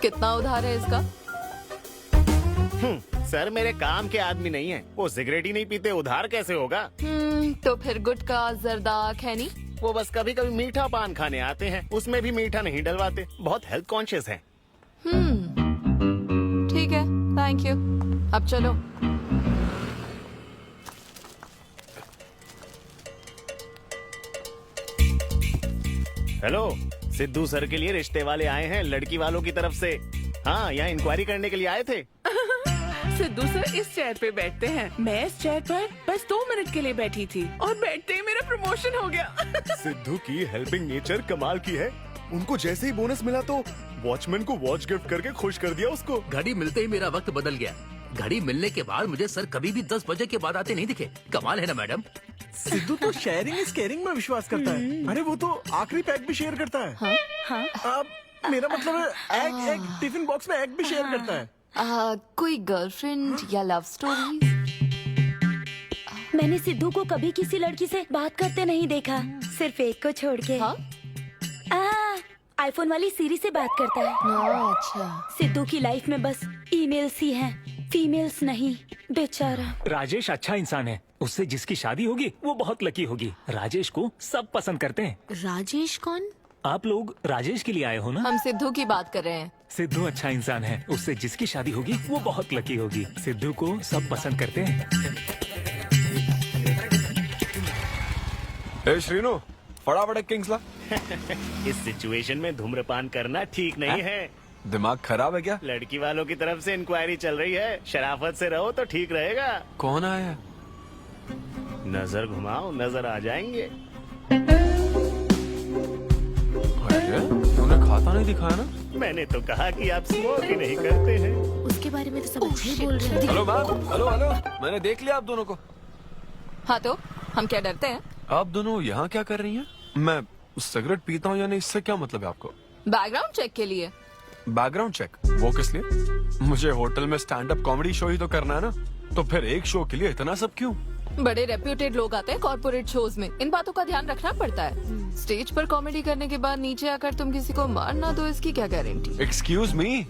कितना उधार है इसका? सर मेरे काम के आदमी नहीं है, वो सिगरेट ही नहीं पीते, उधार कैसे होगा? तो फिर गुटखा, जर्दा, खैनी? वो बस कभी कभी मीठा पान खाने आते हैं, उसमें भी मीठा नहीं डलवाते, बहुत हेल्थ कॉन्शियस हैं। ठीक है, थैंक यू। अब चलो। हेलो, सिद्धू सर के लिए रिश्ते वाले आए हैं लड़की वालों की तरफ से। हाँ, यहाँ इंक्वायरी करने के लिए आए थे। सिद्धू सर इस चेयर पे बैठते हैं, मैं इस चेयर पर बस 2 मिनट के लिए बैठी थी और बैठते ही मेरा प्रमोशन हो गया। सिद्धू की हेल्पिंग नेचर कमाल की है। उनको जैसे ही बोनस मिला तो वॉचमैन को वॉच गिफ्ट करके खुश कर दिया उसको। घड़ी मिलते ही मेरा वक्त बदल गया। घड़ी मिलने के बाद मुझे सर कभी भी 10 बजे के बाद आते नहीं दिखे। कमाल है ना मैडम। सिद्धू तो शेयरिंग इज केयरिंग में विश्वास करता है। अरे वो तो आखिरी पैक भी शेयर करता है। हाँ? मेरा मतलब है एग टिफिन बॉक्स में एग भी शेयर करता है। कोई गर्लफ्रेंड या लव स्टोरी? मैंने सिद्धू को कभी किसी लड़की से बात करते नहीं देखा, सिर्फ एक को छोड़ के। आईफोन वाली सीरी से बात करता है। अच्छा। सिद्धू की लाइफ में बस ईमेल्स ही हैं, फीमेल्स नहीं, बेचारा। राजेश अच्छा इंसान है, उससे जिसकी शादी होगी वो बहुत लकी होगी। राजेश को सब पसंद करते हैं। राजेश कौन? आप लोग राजेश के लिए आए हो ना? हम सिद्धू की बात कर रहे हैं। सिद्धू अच्छा इंसान है, उससे जिसकी शादी होगी वो बहुत लकी होगी। सिद्धू को सब पसंद करते हैं। ए श्रीनो, फटाफट एक किंग्स ला। इस सिचुएशन में धूम्रपान करना ठीक नहीं है। दिमाग खराब है क्या? लड़की वालों की तरफ से इंक्वायरी चल रही है, शराफत से रहो तो ठीक रहेगा। कौन आया? नजर घुमाओ, नजर आ जाएंगे। तूने खाता नहीं दिखाया ना? मैंने तो कहा कि आप स्मोक ही नहीं करते हैं। उसके बारे में तो सब अच्छे ही बोल रहे हैं। हेलो मैम, हेलो हेलो, मैंने देख लिया आप दोनों को। हाँ तो हम क्या डरते हैं? आप दोनों यहाँ क्या कर रही हैं? मैं सिगरेट पीता हूँ या नहीं, इससे क्या मतलब है आपको? बैकग्राउंड चेक के लिए। Background check? वो किस लिए? मुझे होटल में स्टैंड अप कॉमेडी शो ही तो करना है ना, तो फिर एक शो के लिए इतना सब क्यों? बड़े रेप्यूटेड लोग आते हैं कॉर्पोरेट शोज में, इन बातों का ध्यान रखना पड़ता है। स्टेज पर कॉमेडी करने के बाद नीचे आकर तुम किसी को मार ना दो, इसकी क्या गारंटी? एक्सक्यूज मी,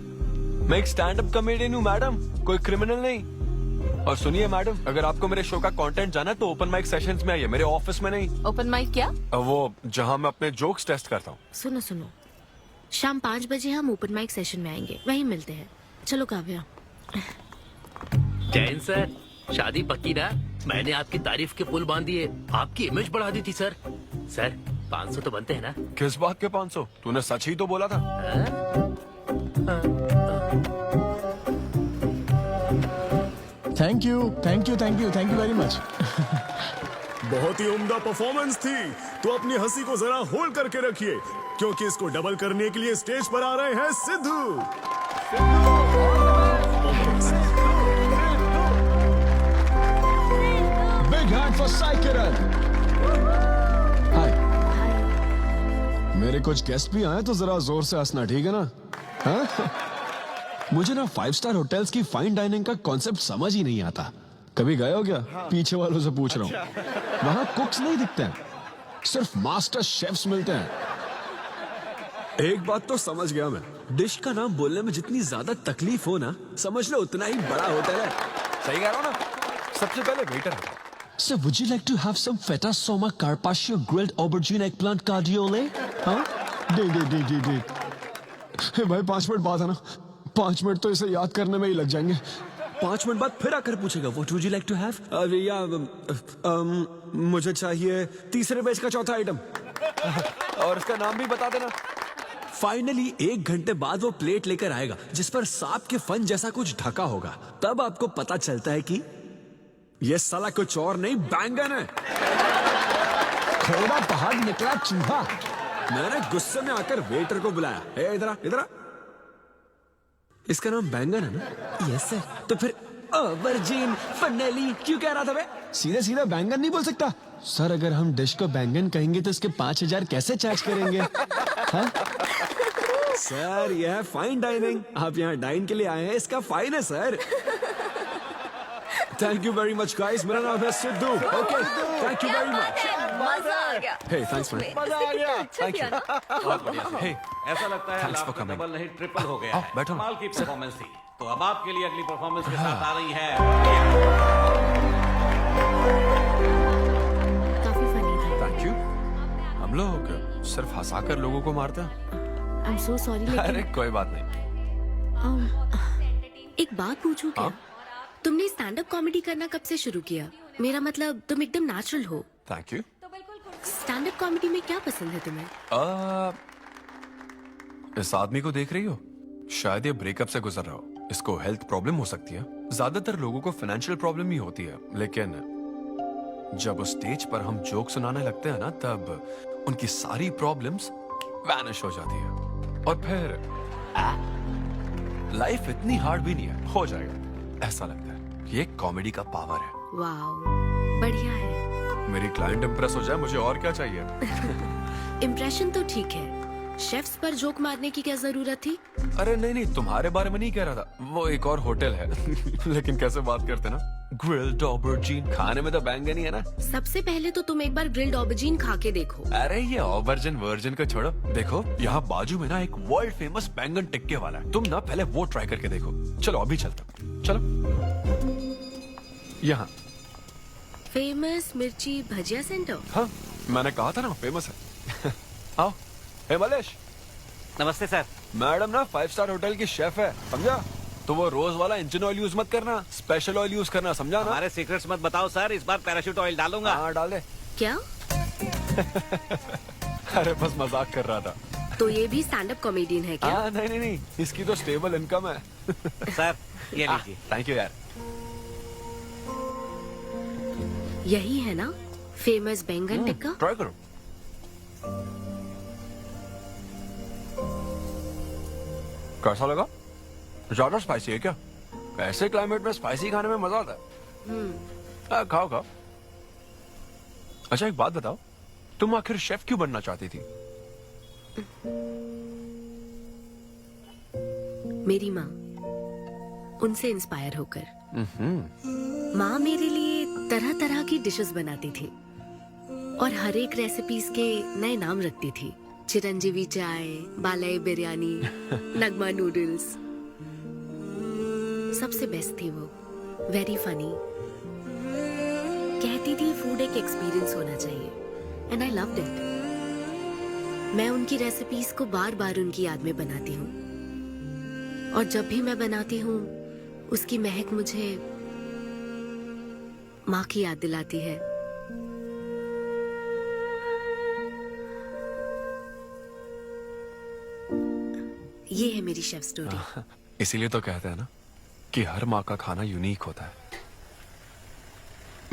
मैं एक स्टैंड अप कॉमेडियन हूँ मैडम, कोई क्रिमिनल नहीं। और सुनिए मैडम, अगर आपको मेरे शो का कंटेंट जाना है तो ओपन माइक सेशंस में आइए, मेरे ऑफिस में नहीं। ओपन माइक क्या? वो जहाँ मैं अपने जोक्स टेस्ट करता हूँ। सुनो सुनो, शाम 5 बजे हम ओपन माइक सेशन में आएंगे, वहीं मिलते हैं। चलो काव्या। जैन सर, शादी पक्की ना? मैंने आपकी तारीफ के पुल बांध दिए, आपकी इमेज बढ़ा दी थी सर। सर 500 तो बनते हैं ना? किस बात के 500? तूने सच ही तो बोला था। Thank you thank you thank you thank you very much. बहुत ही उम्दा परफॉर्मेंस थी, तो अपनी हंसी को जरा होल्ड करके रखिए, क्योंकि इसको डबल करने के लिए स्टेज पर आ रहे हैं Siddhu. Big hand for Sai Kiran. Hi. मेरे कुछ गेस्ट भी आए तो जरा जोर से हंसना, ठीक है ना? हाँ? मुझे ना 5 स्टार होटल्स की फाइन डाइनिंग का कॉन्सेप्ट समझ ही नहीं आता। कभी गए हो क्या? पीछे वालों से पूछ रहा हूँ। वहाँ कुक्स नहीं दिखते हैं, सिर्फ मास्टर शेफ्स मिलते हैं। एक बात तो समझ गया मैं, डिश का नाम बोलने में जितनी ज्यादा तकलीफ हो ना, समझ लो उतना ही बड़ा होटल है। सही कह रहा हूँ ना? सबसे पहले वेटर है। So would you like to have some feta soma carpaccio grilled aubergine eggplant cardiole? हाँ? दे। भाई 5 मिनट बाद है ना, 5 मिनट तो इसे याद करने में ही लग जाएंगे। 5 मिनट बाद फिर आकर पूछेगा What would you like to have? मुझे चाहिए तीसरे पेज का चौथा आइटम। और इसका नाम भी बता देना। फाइनली 1 घंटे बाद वो प्लेट लेकर आएगा जिस पर सांप के फन जैसा कुछ ढका होगा। तब आपको पता चलता है कि ये साला कुछ और नहीं, बैंगन है। थोड़ा बाहर निकला चूहा। मैंने गुस्से में आकर वेटर को बुलाया, ए इधर आ, इधर आ। इसका नाम बैंगन है ना? Yes sir. तो फिर ऑबरजीन फनेली क्यों कह रहा था बे? सीधे सीधे बैंगन नहीं बोल सकता? सर अगर हम डिश को बैंगन कहेंगे तो इसके 5000 कैसे चार्ज करेंगे? हाँ? सर यह है फाइन डाइनिंग, आप यहाँ डाइन के लिए आए हैं, इसका फाइन है sir. Thank you very much guys, मेरा नाम है Sidhu. Okay, thank you very much. मजा आ गया। हे थैंक्स मैन। मजा आ गया। Thank you. बहुत बढ़िया। हे, ऐसा लगता है Thanks for लाभ coming. डबल नहीं ट्रिपल हो गया है। बैठो। कमाल की परफॉर्मेंस थी। तो अब आपके लिए अगली परफॉर्मेंस के साथ आ रही है। काफी फनी था। Thank you. हम लोग सिर्फ हंसाकर लोगों को मारते हैं। आई एम सो सॉरी अरे लेकिन कोई बात नहीं। एक बात पूछूं क्या? तुमने स्टैंड अप कॉमेडी करना कब से शुरू किया? मेरा मतलब तुम एकदम नेचुरल हो। Thank you. Stand up comedy में क्या पसंद है तुम्हें? इस आदमी को देख रही हो? शायद ये ब्रेकअप से गुजर रहा हो। इसको हेल्थ प्रॉब्लम हो सकती है। ज्यादातर लोगों को फाइनेंशियल प्रॉब्लम ही होती है, लेकिन जब उस स्टेज पर हम जोक सुनाने लगते हैं ना, तब उनकी सारी प्रॉब्लम्स वैनिश हो जाती है। और फिर लाइफ इतनी हार्ड भी नहीं है, हो जाएगा ऐसा लगता है। ये कॉमेडी का पावर है। वाओ, बढ़िया है। मेरी क्लाइंट इंप्रेस हो जाए, मुझे और क्या चाहिए? इम्प्रेशन तो ठीक है, शेफ्स पर जोक मारने की क्या जरूरत थी? अरे नहीं, तुम्हारे बारे में नहीं कह रहा था। वो एक और होटल है। लेकिन कैसे बात करते ना, ग्रिल्ड ऑबरजीन खाने में तो बैंगन ही है ना। सबसे पहले तो तुम एक बार ग्रिल्ड ऑबरजीन खा के देखो। अरे ये ऑबरजीन वर्जिन को छोड़ो, देखो यहाँ बाजू में ना एक वर्ल्ड फेमस बैंगन टिक्के वाला है। तुम ना पहले वो ट्राई करके देखो। चलो अभी चलता हूँ, चलो। यहाँ फेमस मिर्ची भजिया सेंटर। हाँ, मैंने कहा था ना फेमस है। आओ। हे मलेश। नमस्ते सर। मैडम ना 5 स्टार होटल की शेफ है, समझा? तो वो रोज वाला इंजन ऑयल यूज मत करना, स्पेशल ऑयल यूज करना, समझा ना? हमारे सीक्रेट्स मत बताओ सर, इस बार पैराशूट ऑयल डालूंगा। हाँ डाल दे। क्या? अरे बस मजाक कर रहा था। तो ये भी स्टैंड अप कॉमेडियन है क्या? हाँ नहीं, इसकी तो स्टेबल इनकम है। सर ये लीजिए। थैंक यू यार। यही है ना फेमस बैंगन टिक्का? ट्राई करो। कैसा लगा? ज्यादा स्पाइसी है क्या? ऐसे क्लाइमेट में स्पाइसी खाने में मजा आता है। खाओ खाओ। अच्छा एक बात बताओ, तुम आखिर शेफ क्यों बनना चाहती थी? मेरी माँ, उनसे इंस्पायर होकर। माँ मेरे लिए तरह तरह की डिशेस बनाती थी और हर एक रेसिपीज के नए नाम रखती थी। चिरंजीवी चाय, बालाई बिरयानी, नगमा नूडल्स। सबसे बेस्ट थी वो, वेरी फनी। कहती थी फूड एक एक्सपीरियंस होना चाहिए, एंड आई लव्ड इट। मैं उनकी रेसिपीज को बार बार उनकी याद में बनाती हूँ, और जब भी मैं बनाती हूँ उसकी महक मुझे माँ की याद दिलाती है। ये है मेरी शेफ स्टोरी। इसीलिए तो कहते हैं ना कि हर माँ का खाना यूनिक होता है।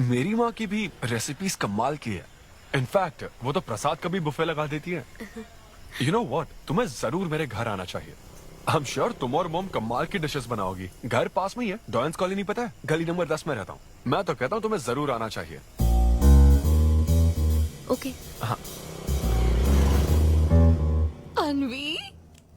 मेरी माँ की भी रेसिपीज कमाल की है। इनफैक्ट वो तो प्रसाद का भी बुफे लगा देती है। यू नो व्हाट, तुम्हें जरूर मेरे घर आना चाहिए। आई एम श्योर तुम और मॉम कमाल की डिशेस बनाओगी। घर पास में ही है, डॉयंस कॉलोनी पता है? गली नंबर 10 में रहता हूँ। मैं तो कहता हूँ तुम्हें जरूर आना चाहिए। ओके। हाँ। अनवी,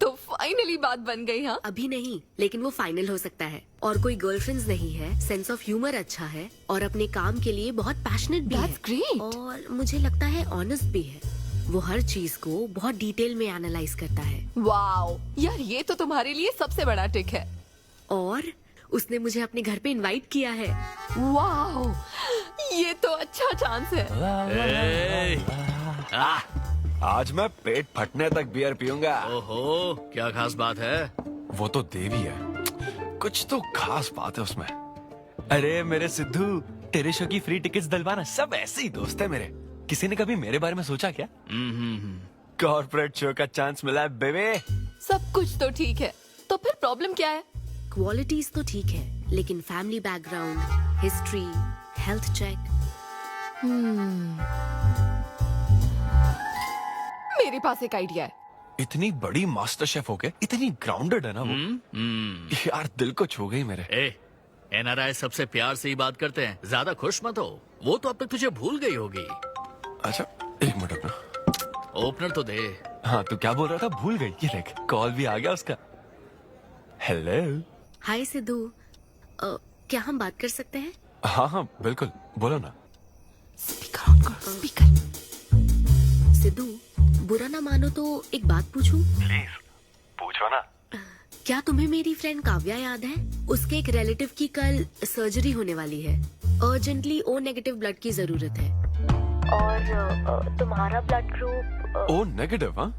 तो फाइनली बात बन गई। हाँ, अभी नहीं, लेकिन वो फाइनल हो सकता है। और कोई गर्लफ्रेंड्स नहीं है, सेंस ऑफ ह्यूमर अच्छा है, और अपने काम के लिए बहुत पैशनेट भी है। ग्रेट। और मुझे लगता है ऑनेस्ट भी है। वो हर चीज को बहुत डिटेल में एनालाइज करता है। वाओ यार, ये तो तुम्हारे लिए सबसे बड़ा टिक है। और उसने मुझे अपने घर पे इनवाइट किया है। वाओ, ये तो अच्छा चांस है। आज मैं पेट फटने तक बियर पीऊंगा। ओहो, क्या खास बात है? वो तो देवी है, कुछ तो खास बात है उसमें। अरे मेरे सिद्धू, तेरे शो की फ्री टिकट्स दिलवाना, सब ऐसे ही दोस्त है मेरे। किसी ने कभी मेरे बारे में सोचा क्या? कॉर्पोरेट शो का चांस मिला है बेबे। सब कुछ तो ठीक है, तो फिर प्रॉब्लम क्या है? क्वालिटीज तो ठीक है, लेकिन family background, history, health check. मेरे पास एक आइडिया है। इतनी बड़ी मास्टर शेफ होके इतनी ग्राउंडेड है ना वो। यार दिल को छू गई मेरे। एनआरआई सबसे प्यार से ही बात करते हैं, ज्यादा खुश मत हो। वो तो अब तक तुझे भूल गई होगी। अच्छा एक मिनट अपना ओपनर तो दे। हाँ तू क्या बोल रहा था? भूल गई? ये देख, कॉल भी आ गया उसका। हेलो। हाय सिद्धू, क्या हम बात कर सकते हैं? हाँ बिल्कुल, बोलो ना। स्पीकर ऑन करो, स्पीकर। सिद्धू, बुरा ना मानो तो एक बात पूछूं? प्लीज पूछो ना। क्या तुम्हें मेरी फ्रेंड काव्या याद है? उसके एक रिलेटिव की कल सर्जरी होने वाली है। अर्जेंटली O नेगेटिव ब्लड की जरूरत है। और तुम्हारा ब्लड ग्रुप O नेगेटिव? हाँ।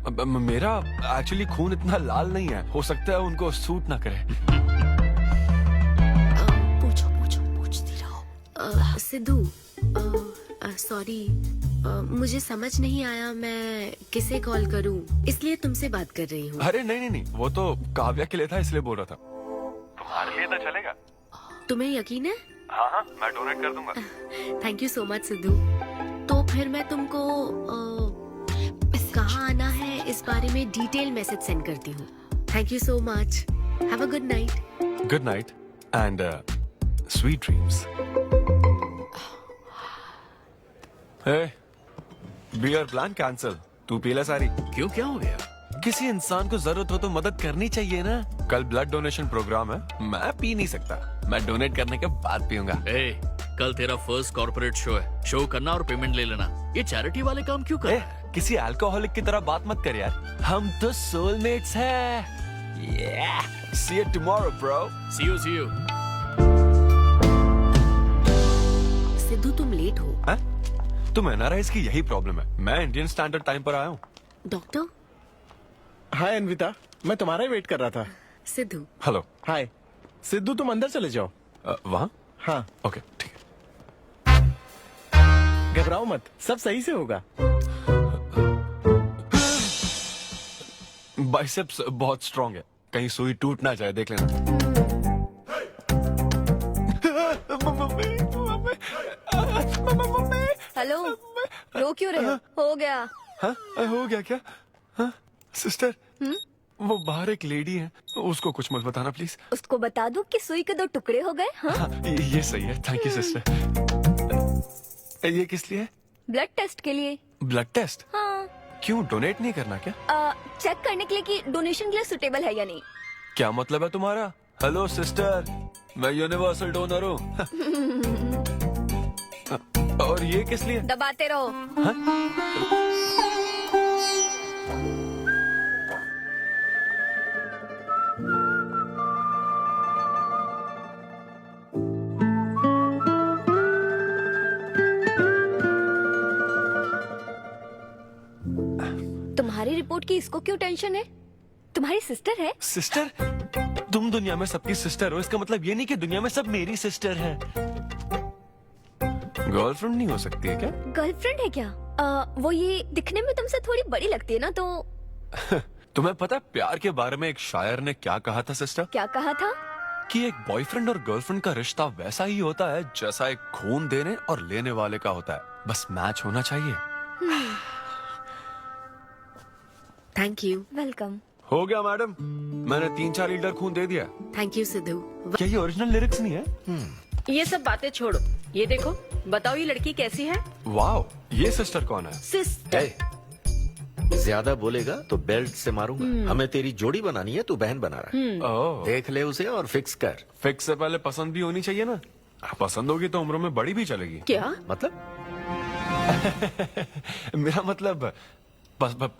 मेरा एक्चुअली खून इतना लाल नहीं है, हो सकता है उनको सूट ना करे। पूछती रहो। सिद्धू, सॉरी, मुझे समझ नहीं आया मैं किसे कॉल करूं, इसलिए तुमसे बात कर रही हूँ। अरे नहीं, वो तो काव्या के लिए था, इसलिए बोल रहा था। तुम्हारे लिए तो चलेगा? तुम्हें यकीन है? हाँ, मैं डोनेट कर दूंगा। Thank you so much Sidhu. तो फिर मैं तुमको कहाँ आना है इस बारे में डिटेल मैसेज सेंड करती हूँ। Thank you so much. Have a good night. Good night and sweet dreams. Beer plan cancel. तू पी ले सारी। क्यों, क्या हो गया? किसी इंसान को जरूरत हो तो मदद करनी चाहिए ना। कल ब्लड डोनेशन प्रोग्राम है, मैं पी नहीं सकता। मैं डोनेट करने के बाद पीऊंगा। कल तेरा फर्स्ट कॉर्पोरेट शो है, शो करना और पेमेंट ले लेना। ये चैरिटी वाले काम क्यों कर रहा है? किसी अल्कोहलिक की तरह बात मत कर यार, हम तो सोलमेट्स हैं। See you tomorrow, bro. See you. Sidhu तुम लेट हो। हाँ? तुम एनआरआईज की यही प्रॉब्लम है। मैं इंडियन स्टैंडर्ड टाइम पर आया हूँ। डॉक्टर। हाय अन्विता, मैं तुम्हारा ही वेट कर रहा था। सिद्धू। हेलो। हाय सिद्धू, तुम अंदर चले जाओ। वहाँ? हाँ। ओके, ठीक है। घबराओ मत, सब सही से होगा। बाइसेप्स बहुत स्ट्रांग है, कहीं सुई टूट ना जाए, देख लेना। हेलो, रो क्यों रहे हो? हो गया। हाँ, हो गया क्या? हाँ, सिस्टर, वो बाहर एक लेडी है, उसको कुछ मत बताना प्लीज। उसको बता दूं कि सुई के 2 टुकड़े हो गए। हाँ? ये सही है, थैंक यू सिस्टर। ये किस लिए है? ब्लड टेस्ट के लिए। Blood test? हाँ। क्यों, डोनेट नहीं करना क्या? चेक करने के लिए कि डोनेशन के लिए सुटेबल है या नहीं। क्या मतलब है तुम्हारा? हेलो सिस्टर, मैं यूनिवर्सल डोनर हूँ। और ये किस लिए? दबाते रहो। तुम्हारी रिपोर्ट की इसको क्यों टेंशन है? तुम्हारी सिस्टर है। सिस्टर? तुम दुनिया में सबकी सिस्टर हो, इसका मतलब ये नहीं कि दुनिया में सब मेरी सिस्टर है। गर्लफ्रेंड नहीं हो सकती है क्या? गर्लफ्रेंड है क्या? वो ये दिखने में तुमसे थोड़ी बड़ी लगती है ना, तो तुम्हें पता है प्यार के बारे में एक शायर ने क्या कहा था सिस्टर? क्या कहा था? कि एक बॉयफ्रेंड और गर्लफ्रेंड का रिश्ता वैसा ही होता है जैसा एक खून देने और लेने वाले का होता है, बस मैच होना चाहिए। Thank you. वेलकम। हो गया मैडम, मैंने 3-4 लीटर खून दे दिया। Thank you Sidhu. क्या ये ओरिजिनल लिरिक्स नहीं है? ये सब बातें छोड़ो, ये देखो, बताओ ये लड़की कैसी है? वाओ, ये सिस्टर कौन है? सिस्टर। ज्यादा बोलेगा तो बेल्ट से मारूंगा। हमें तेरी जोड़ी बनानी है, तू बहन बना रहा है। ओह। देख ले उसे और फिक्स कर। फिक्स से पहले पसंद भी होनी चाहिए ना। पसंद होगी तो उम्र में बड़ी भी चलेगी। क्या मतलब? मेरा मतलब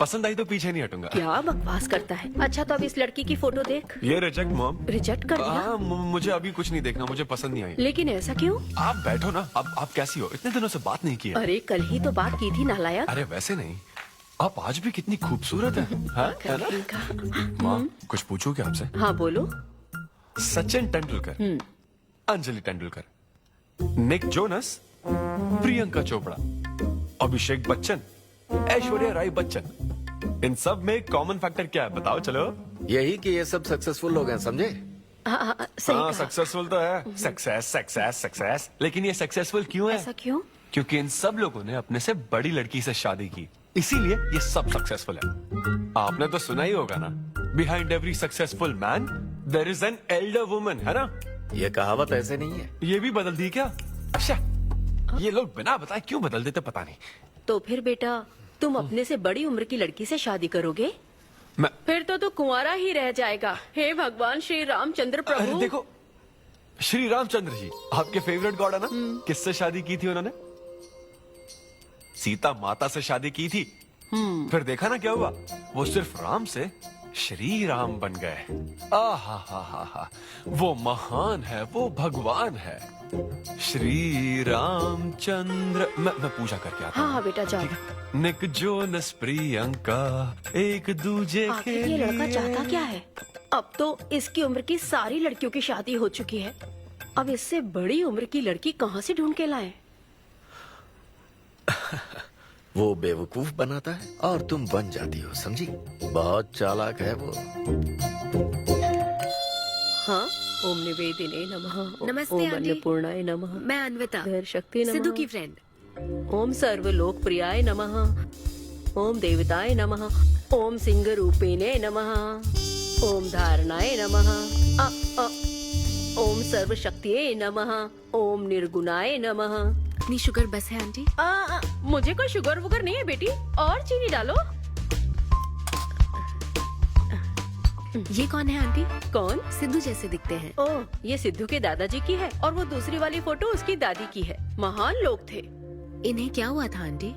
पसंद आई तो पीछे नहीं हटूंगा। क्या बकवास करता है। अच्छा तो अब इस लड़की की फोटो देख। ये रिजेक्ट मॉम। रिजेक्ट कर दिया? हाँ, मुझे अभी कुछ नहीं देखना, मुझे पसंद नहीं आई। लेकिन ऐसा क्यों? आप बैठो ना। अब आप कैसी हो? इतने दिनों से बात नहीं की है। अरे कल ही तो बात की थी नालायक। अरे वैसे नहीं, आप आज भी कितनी खूबसूरत है, हाँ? है ना? माँ, कुछ पूछूं क्या आपसे? हाँ बोलो। सचिन तेंदुलकर, अंजलि तेंदुलकर, निक जोनस, प्रियंका चोपड़ा, अभिषेक बच्चन, ऐश्वर्या राय बच्चन, इन सब में कॉमन फैक्टर क्या है बताओ? चलो। यही कि ये सब सक्सेसफुल लोग हैं, समझे? हाँ, सक्सेसफुल तो है। सक्सेस, लेकिन ये सक्सेसफुल क्यों है? ऐसा क्यों? क्योंकि इन सब लोगों ने अपने से बड़ी लड़की से शादी की, इसीलिए ये सब सक्सेसफुल है। आपने तो सुना ही होगा ना, behind every successful man there is an elder woman, है ना? ये कहावत ऐसे नहीं है। ये भी बदल दी क्या? अच्छा, ये लोग बिना बताए क्यों बदल देते पता नहीं। तो फिर बेटा तुम अपने से बड़ी उम्र की लड़की से शादी करोगे? फिर तो तू कुंवारा ही रह जाएगा। हे भगवान श्री रामचंद्र प्रभु। अरे देखो, श्री रामचंद्र जी आपके फेवरेट गॉड है ना? किससे शादी की थी उन्होंने? सीता माता से शादी की थी। फिर देखा ना क्या हुआ? वो सिर्फ राम से श्री राम बन गए। हा, वो महान है, वो भगवान है। श्री रामचंद्र। मैं पूजा करके आता हूँ। हाँ बेटा जाओ। निक जोनस प्रियंका एक दूजे के आखिर ये लड़का लिए। चाहता क्या है? अब तो इसकी उम्र की सारी लड़कियों की शादी हो चुकी है, अब इससे बड़ी उम्र की लड़की कहाँ से ढूंढ के लाए? वो बेवकूफ बनाता है और तुम बन जाती हो, समझी? बहुत चालाक है वो। हाँ, ओम निवेदिने नमः। नमस्ते, ओम आंटी। अन्नपूर्णाय नमः। मैं अन्विता, धैर्य शक्ति नमः। सिद्धू की फ्रेंड। ओम सर्वलोकप्रियाय नमः। ओम देवताय नमः। ओम सिंह रूपेणे नमः। ओम धारणाय नमः। ओम सर्वशक्तिये नमः। ओम निर्गुणाय नमः। इतनी शुगर बस है आंटी? मुझे कोई शुगर वुगर नहीं है बेटी, और चीनी डालो। ये कौन है आंटी? कौन? सिद्धू जैसे दिखते हैं। ओह, ये सिद्धू के दादाजी की है और वो दूसरी वाली फोटो उसकी दादी की है। महान लोग थे। इन्हें क्या हुआ था आंटी?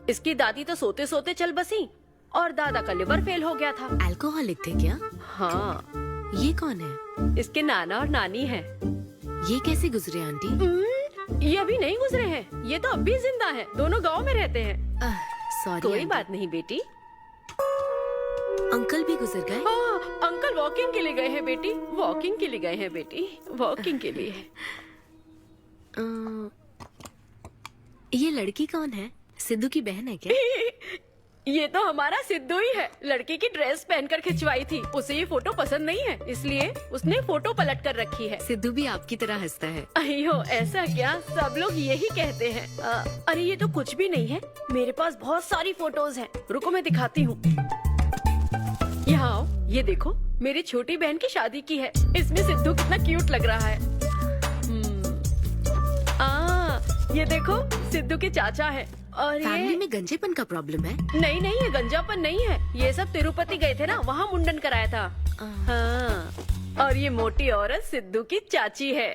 इसकी दादी तो सोते सोते चल बसी और दादा का लिवर फेल हो गया था। अल्कोहलिक थे क्या? हाँ। ये कौन है? इसके नाना और नानी है। ये कैसे गुजरे आंटी? ये अभी नहीं गुजरे हैं, ये तो अब भी जिंदा है। दोनों गांव में रहते हैं। सॉरी कोई आंटी। बात नहीं बेटी। अंकल भी गुजर गए? हाँ, अंकल वॉकिंग के लिए गए हैं बेटी, वॉकिंग के लिए गए हैं बेटी, वॉकिंग के लिए। ये लड़की कौन है? सिद्धू की बहन है क्या? ये तो हमारा सिद्धू ही है। लड़की की ड्रेस पहनकर खिंचवाई थी, उसे ये फोटो पसंद नहीं है, इसलिए उसने फोटो पलट कर रखी है। सिद्धू भी आपकी तरह हंसता है। अयो ऐसा क्या, सब लोग यही कहते हैं। अरे ये तो कुछ भी नहीं है, मेरे पास बहुत सारी फोटोज हैं। रुको मैं दिखाती हूँ। यहाँ आओ, ये देखो मेरी छोटी बहन की शादी की है। इसमें सिद्धू कितना क्यूट लग रहा है। ये देखो सिद्धू के चाचा है। और फैमिली ये में गंजेपन का प्रॉब्लम है? नहीं नहीं, ये गंजापन नहीं है। ये सब तिरुपति गए थे ना, वहाँ मुंडन कराया था। हाँ। और ये मोटी औरत सिद्धू की चाची है।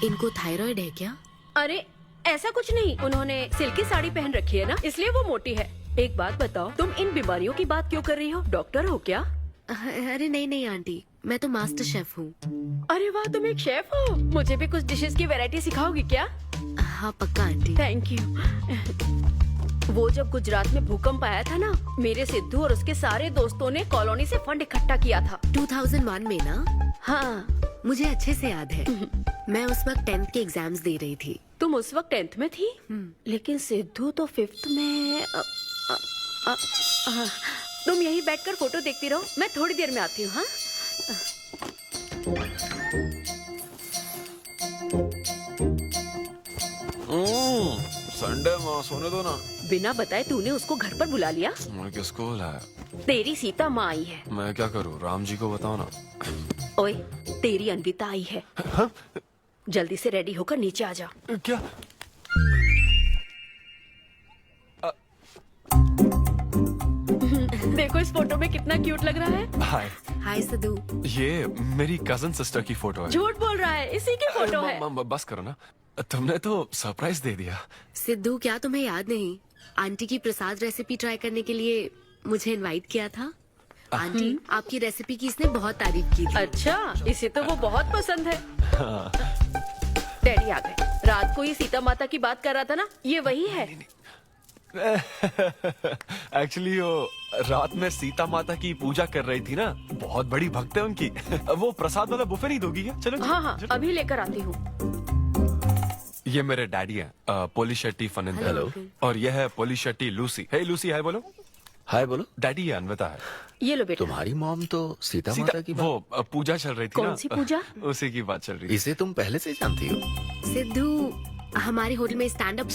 इनको थायराइड है क्या? अरे ऐसा कुछ नहीं, उन्होंने सिल्की साड़ी पहन रखी है ना, इसलिए वो मोटी है। एक बात बताओ, तुम इन बीमारियों की बात क्यों कर रही हो? डॉक्टर हो क्या? अरे नहीं नहीं आंटी, मैं तो मास्टर शेफ हूँ। अरे वाह, तुम एक शेफ हो। मुझे भी कुछ डिशेस की वैरायटी सिखाओगी क्या? हाँ पक्का आंटी। Thank you. वो जब गुजरात में भूकंप आया था ना, मेरे सिद्धू और उसके सारे दोस्तों ने कॉलोनी से फंड इकट्ठा किया था। 2001 में ना? हाँ मुझे अच्छे से याद है। मैं उस वक्त 10th के एग्जाम्स दे रही थी। तुम उस वक्त 10th में थी? लेकिन सिद्धू तो 5th में। तुम यहीं बैठकर फोटो देखती रहो, मैं थोड़ी देर में आती हूँ। हाँ संडे माँ सोने दो ना। बिना बताए तूने उसको घर पर बुला लिया? मैं किसको बुलाया? तेरी सीता माँ आई है। मैं क्या करूँ, राम जी को बताओ ना। ओए, तेरी अन्विता आई है। जल्दी से रेडी होकर नीचे आ जा। क्या? देखो इस फोटो में कितना क्यूट लग रहा है। हाय। हाय सिद्धू। ये मेरी कजन सिस्टर की फोटो है। झूठ बोल रहा है, इसी की फोटो है। बस करो ना, तुमने तो सरप्राइज दे दिया। सिद्धू क्या तुम्हें याद नहीं, आंटी की प्रसाद रेसिपी ट्राई करने के लिए मुझे इनवाइट किया था। आंटी आपकी रेसिपी की इसने बहुत तारीफ की थी। अच्छा, इसे तो वो बहुत पसंद है। डैडी आ गए। रात को ये सीता माता की बात कर रहा था ना, ये वही है। एक्चुअली वो रात में सीता माता की पूजा कर रही थी ना, बहुत बड़ी भक्त है उनकी। वो प्रसाद वाला बुफे नहीं दोगी क्या? चलो हाँ हाँ, अभी लेकर आती हूँ। ये मेरे डैडी हैं, पोली शेट्टी फनिंदर। हेलो। और ये है पोली शेट्टी लूसी। हे लूसी, हाय बोलो। हाय बोलो। डैडी ये अन्विता है। ये लो बेटा। तुम्हारी मॉम तो सीता माता की बात। वो पूजा चल रही थी ना। कौन सी पूजा? उसी की बात चल रही थी। इसे तुम पहले से जानती हो? सिद्धू हमारे होटल में स्टैंड अप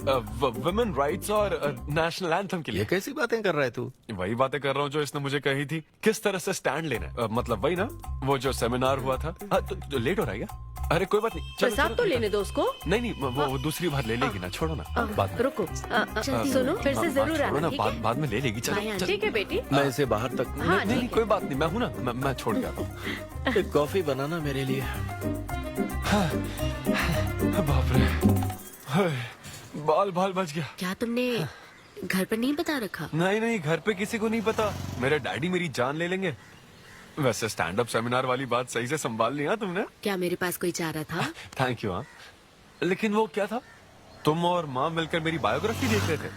वो वुमेन राइट्स और नेशनल एंथम के लिए। ये कैसी बातें कर रहा है तू? वही बातें कर रहा हूँ जो इसने मुझे कही थी, किस तरह से स्टैंड लेना है। मतलब वही ना, वो जो सेमिनार हुआ था। तो लेट हो रहा है क्या? अरे कोई बात नहीं, चलो, प्रसाद चलो, तो लेने दो उसको। नहीं नहीं, वो दूसरी बार ले लेगी ना, छोड़ो ना। बात में। रुको, सुनो, फिर से जरूर छोड़ो आना, ना, ठीक है? बाद में ले लेगी। चलो ठीक है बेटी। मैं इसे बाहर तक हाँ, नहीं, कोई बात नहीं, मैं हूँ ना, मैं छोड़ के आता हूँ। एक कॉफी बनाना मेरे लिए। बाप रे, बाल बच गया। क्या तुमने घर पर नहीं बता रखा? नहीं नहीं, घर पे किसी को नहीं पता। मेरे डैडी मेरी जान ले लेंगे। वैसे स्टैंड अप सेमिनार वाली बात सही से संभाल लिया तुमने। क्या मेरे पास कोई चारा था? Thank you. हाँ, लेकिन वो क्या था? तुम और माँ मिलकर मेरी बायोग्राफी देख रहे थे।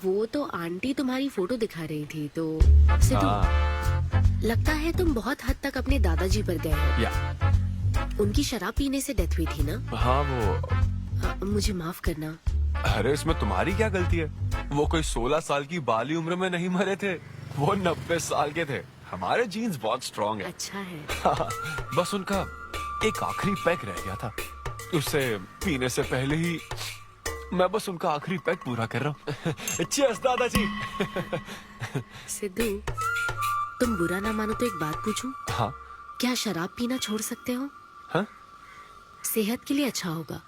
वो तो आंटी तुम्हारी फोटो दिखा रही थी तो सिद्धू, लगता है तुम बहुत हद तक अपने दादाजी पर गए हो। या उनकी शराब पीने से डेथ हुई थी ना? हाँ वो। मुझे माफ करना। अरे इसमें तुम्हारी क्या गलती है? वो कोई 16 साल की बाली उम्र में नहीं मरे थे, वो 90 साल के थे। हमारे जीन्स बहुत स्ट्रॉन्ग है। अच्छा है। बस उनका एक आखिरी पैक रह गया था, उसे पीने से पहले ही मैं बस उनका आखिरी पैक पूरा कर रहा हूँ। चीयर्स दादाजी। सिद्धू, तुम बुरा ना मानो तो एक बात पूछूं? हाँ। क्या शराब पीना छोड़ सकते हो? हाँ? सेहत के लिए अच्छा होगा।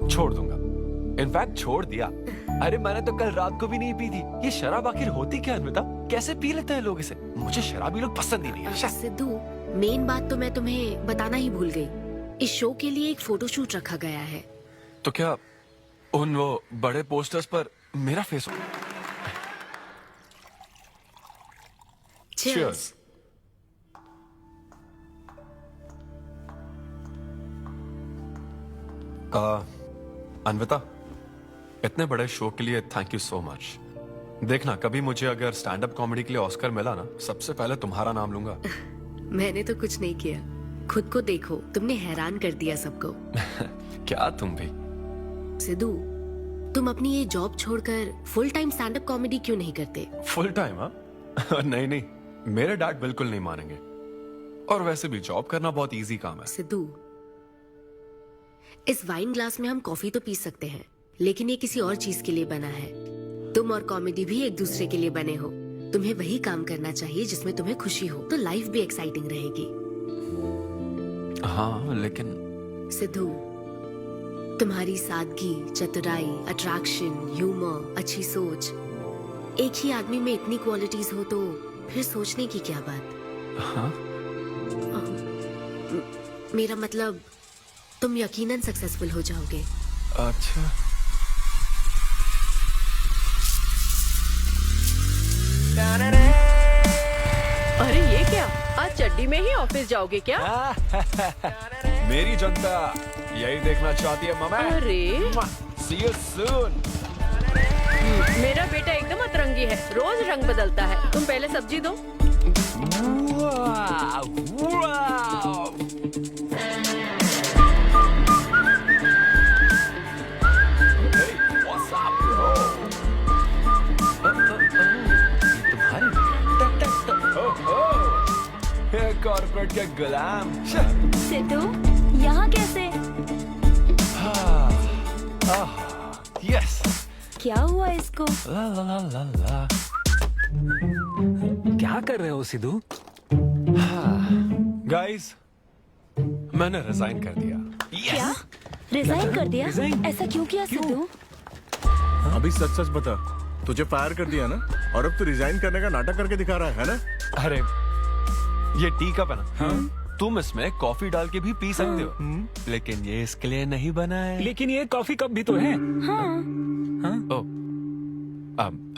छोड़ दूंगा, इनफैक्ट छोड़ दिया। अरे मैंने तो कल रात को भी नहीं पी थी। ये शराब आखिर होती क्या है अन्विता? कैसे पी लेते हैं लोग इसे? मुझे शराबी लोग पसंद ही नहीं है। सिद्धू, मेन बात तो मैं तुम्हें बताना ही भूल गई। इस शो के लिए एक फोटोशूट रखा गया है। तो क्या उन वो बड़े पोस्टर्स पर मेरा फेस हो? Cheers. अन्विता, इतने बड़े शो के लिए थैंक यू सो मच। देखना, कभी मुझे अगर स्टैंड अप कॉमेडी के लिए ऑस्कर मिला ना, सबसे पहले तुम्हारा नाम लूंगा। मैंने तो कुछ नहीं किया, खुद को देखो, तुमने हैरान कर दिया सबको। क्या तुम भी? सिद्धू, तुम अपनी ये जॉब छोड़कर full time stand up comedy क्यों नहीं करते? Full time? हाँ नहीं नहीं, मेरे डैड बिल्कुल नहीं मानेंगे। और वैसे भी जॉब करना बहुत इजी काम है। सिद्धू, इस वाइन ग्लास में हम कॉफी तो पी सकते हैं, लेकिन ये किसी और चीज के लिए बना है। तुम और कॉमेडी भी एक दूसरे के लिए बने हो। तुम्हें वही काम करना चाहिए जिसमें तुम्हें खुशी हो, तो लाइफ भी एक्साइटिंग रहेगी। हाँ लेकिन सिद्धू, तुम्हारी सादगी, चतुराई, अट्रैक्शन, ह्यूमर, अच्छी सोच, एक ही आदमी में इतनी क्वालिटीज हो तो फिर सोचने की क्या बात? हाँ? मेरा मतलब, तुम यकीनन सक्सेसफुल हो जाओगे। अच्छा। अरे ये क्या, आज चड्डी में ही ऑफिस जाओगे क्या? मेरी जनता यही देखना चाहती है मम्मी। अरे See you soon। मेरा बेटा एकदम अतरंगी है, रोज रंग बदलता है। तुम पहले सब्जी दो। कॉर्पोरेट के गुलाम। सिद्धू, यहाँ कैसे? यस। क्या हुआ इसको? ला ला ला ला ला। क्या कर रहे हो सिद्धू? गाइस, मैंने रिजाइन कर दिया। क्या? रिजाइन कर दिया? ऐसा क्यों किया सिद्धू? अभी सच सच बता, तुझे फायर कर दिया ना, और अब तू रिजाइन करने का नाटक करके दिखा रहा है ना? अरे ये टी कप है ना? हाँ? तुम इसमें कॉफी डाल के भी पी सकते हो, लेकिन ये इसके लिए नहीं बना है। लेकिन ये कॉफी कप भी तो है। हाँ।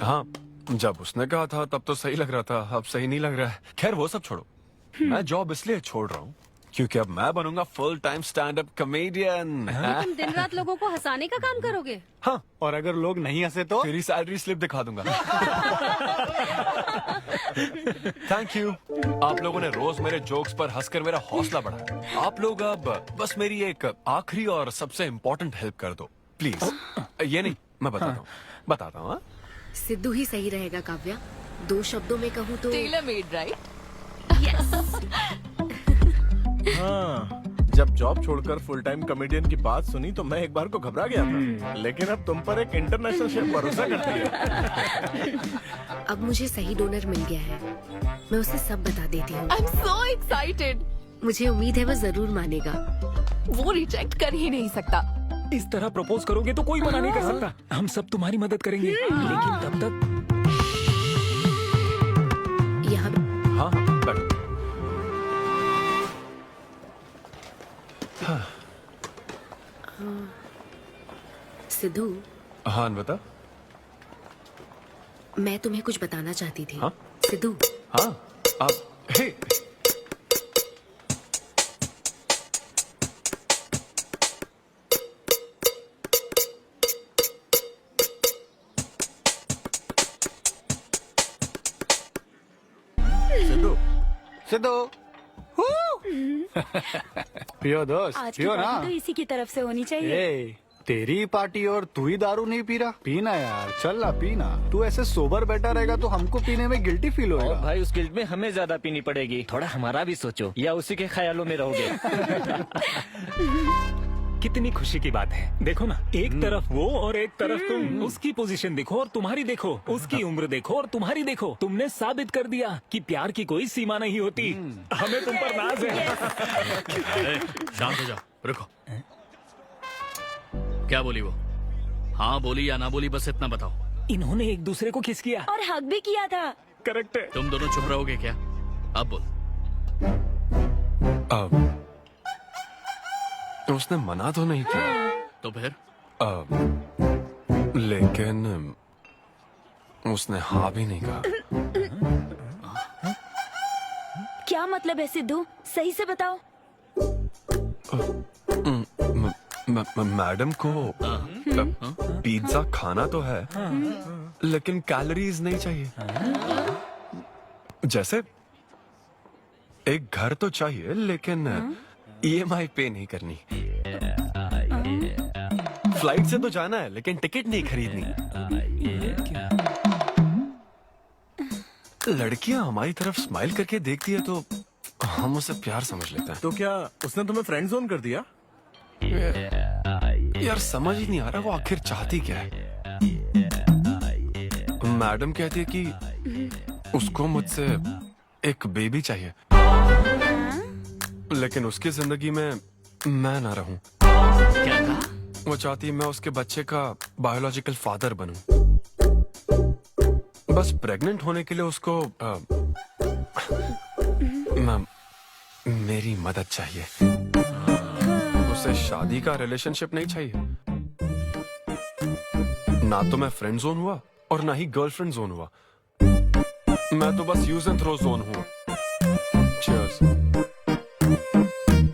हाँ, जब उसने कहा था तब तो सही लग रहा था, अब सही नहीं लग रहा है। खैर वो सब छोड़ो, मैं जॉब इसलिए छोड़ रहा हूँ क्योंकि अब मैं बनूंगा full time stand up comedian. तुम दिन रात लोगों को हंसाने का काम करोगे? हाँ, और अगर लोग नहीं हंसे तो तेरी सैलरी स्लिप दिखा दूंगा। थैंक यू, आप लोगों ने रोज मेरे जोक्स पर हंसकर मेरा हौसला बढ़ाया। आप लोग अब बस मेरी एक आखिरी और सबसे इम्पोर्टेंट हेल्प कर दो प्लीज। ये नहीं, मैं बताता हूँ। सिद्धू ही सही रहेगा काव्या। 2 शब्दों में कहूँ तो टेलर मेड, राइट? हाँ, जब जॉब छोड़कर फुल टाइम कॉमेडियन की बात सुनी तो मैं एक बार को घबरा गया था, लेकिन अब तुम पर एक इंटरनेशनल शेफ भरोसा करती है। अब मुझे सही डोनर मिल गया है, मैं उसे सब बता देती हूँ। आई एम सो एक्साइटेड। मुझे उम्मीद है वो जरूर मानेगा। वो रिजेक्ट कर ही नहीं सकता। इस तरह प्रपोज करोगे तो कोई मना नहीं कर सकता। हम सब तुम्हारी मदद करेंगे, लेकिन तब तक यहाँ। हाँ बैठो। सिद्धू, हाँ बता। मैं तुम्हें कुछ बताना चाहती थी। हाँ? सिद्धू। हाँ आप हे सिद्धू सिद्धू पियो दोस्त, आज की पियो ना। पार्टी तो इसी की तरफ से होनी चाहिए। ए, तेरी पार्टी और तू ही दारू नहीं पी रहा। पीना यार, चल ना पीना। तू ऐसे सोबर बैठा रहेगा तो हमको पीने में गिल्टी फील होगा। और भाई उस गिल्ट में हमें ज्यादा पीनी पड़ेगी। थोड़ा हमारा भी सोचो, या उसी के ख्यालों में रहोगे। कितनी खुशी की बात है। देखो ना, एक तरफ वो और एक तरफ तुम। उसकी पोजीशन देखो और तुम्हारी देखो, उसकी उम्र देखो और तुम्हारी देखो। तुमने साबित कर दिया कि प्यार की कोई सीमा नहीं होती। हमें तुम पर नाज है। शांत हो जाओ, रुको। क्या बोली वो? हाँ बोली या ना बोली, बस इतना बताओ। इन्होंने एक दूसरे को किस किया और हक भी किया था। करेक्ट है। तुम दोनों चुप रहोगे क्या? अब बोल। उसने मना तो नहीं किया। तो फिर? लेकिन उसने हाँ भी नहीं कहा। क्या मतलब है सिद्धू, सही से बताओ। मैडम को पिज्जा खाना तो है, लेकिन कैलोरीज नहीं चाहिए। जैसे एक घर तो चाहिए, लेकिन EMI पे नहीं करनी। फ्लाइट से तो जाना है, लेकिन टिकट नहीं खरीदनी। लड़कियां हमारी तरफ स्माइल करके देखती है तो हम उसे प्यार समझ लेते हैं। तो क्या उसने तुम्हें फ्रेंड जोन कर दिया? यार समझ ही नहीं आ रहा वो आखिर चाहती क्या है। मैडम कहती है कि उसको मुझसे एक बेबी चाहिए, लेकिन उसकी जिंदगी में मैं ना रहूं। क्या कहा? वो चाहती है मैं उसके बच्चे का बायोलॉजिकल फादर बनूं। बस प्रेग्नेंट होने के लिए उसको मेरी मदद चाहिए। उसे शादी का रिलेशनशिप नहीं चाहिए। ना तो मैं फ्रेंड जोन हुआ और ना ही गर्लफ्रेंड जोन हुआ। मैं तो बस यूज एंड थ्रो जोन हुआ। Cheers.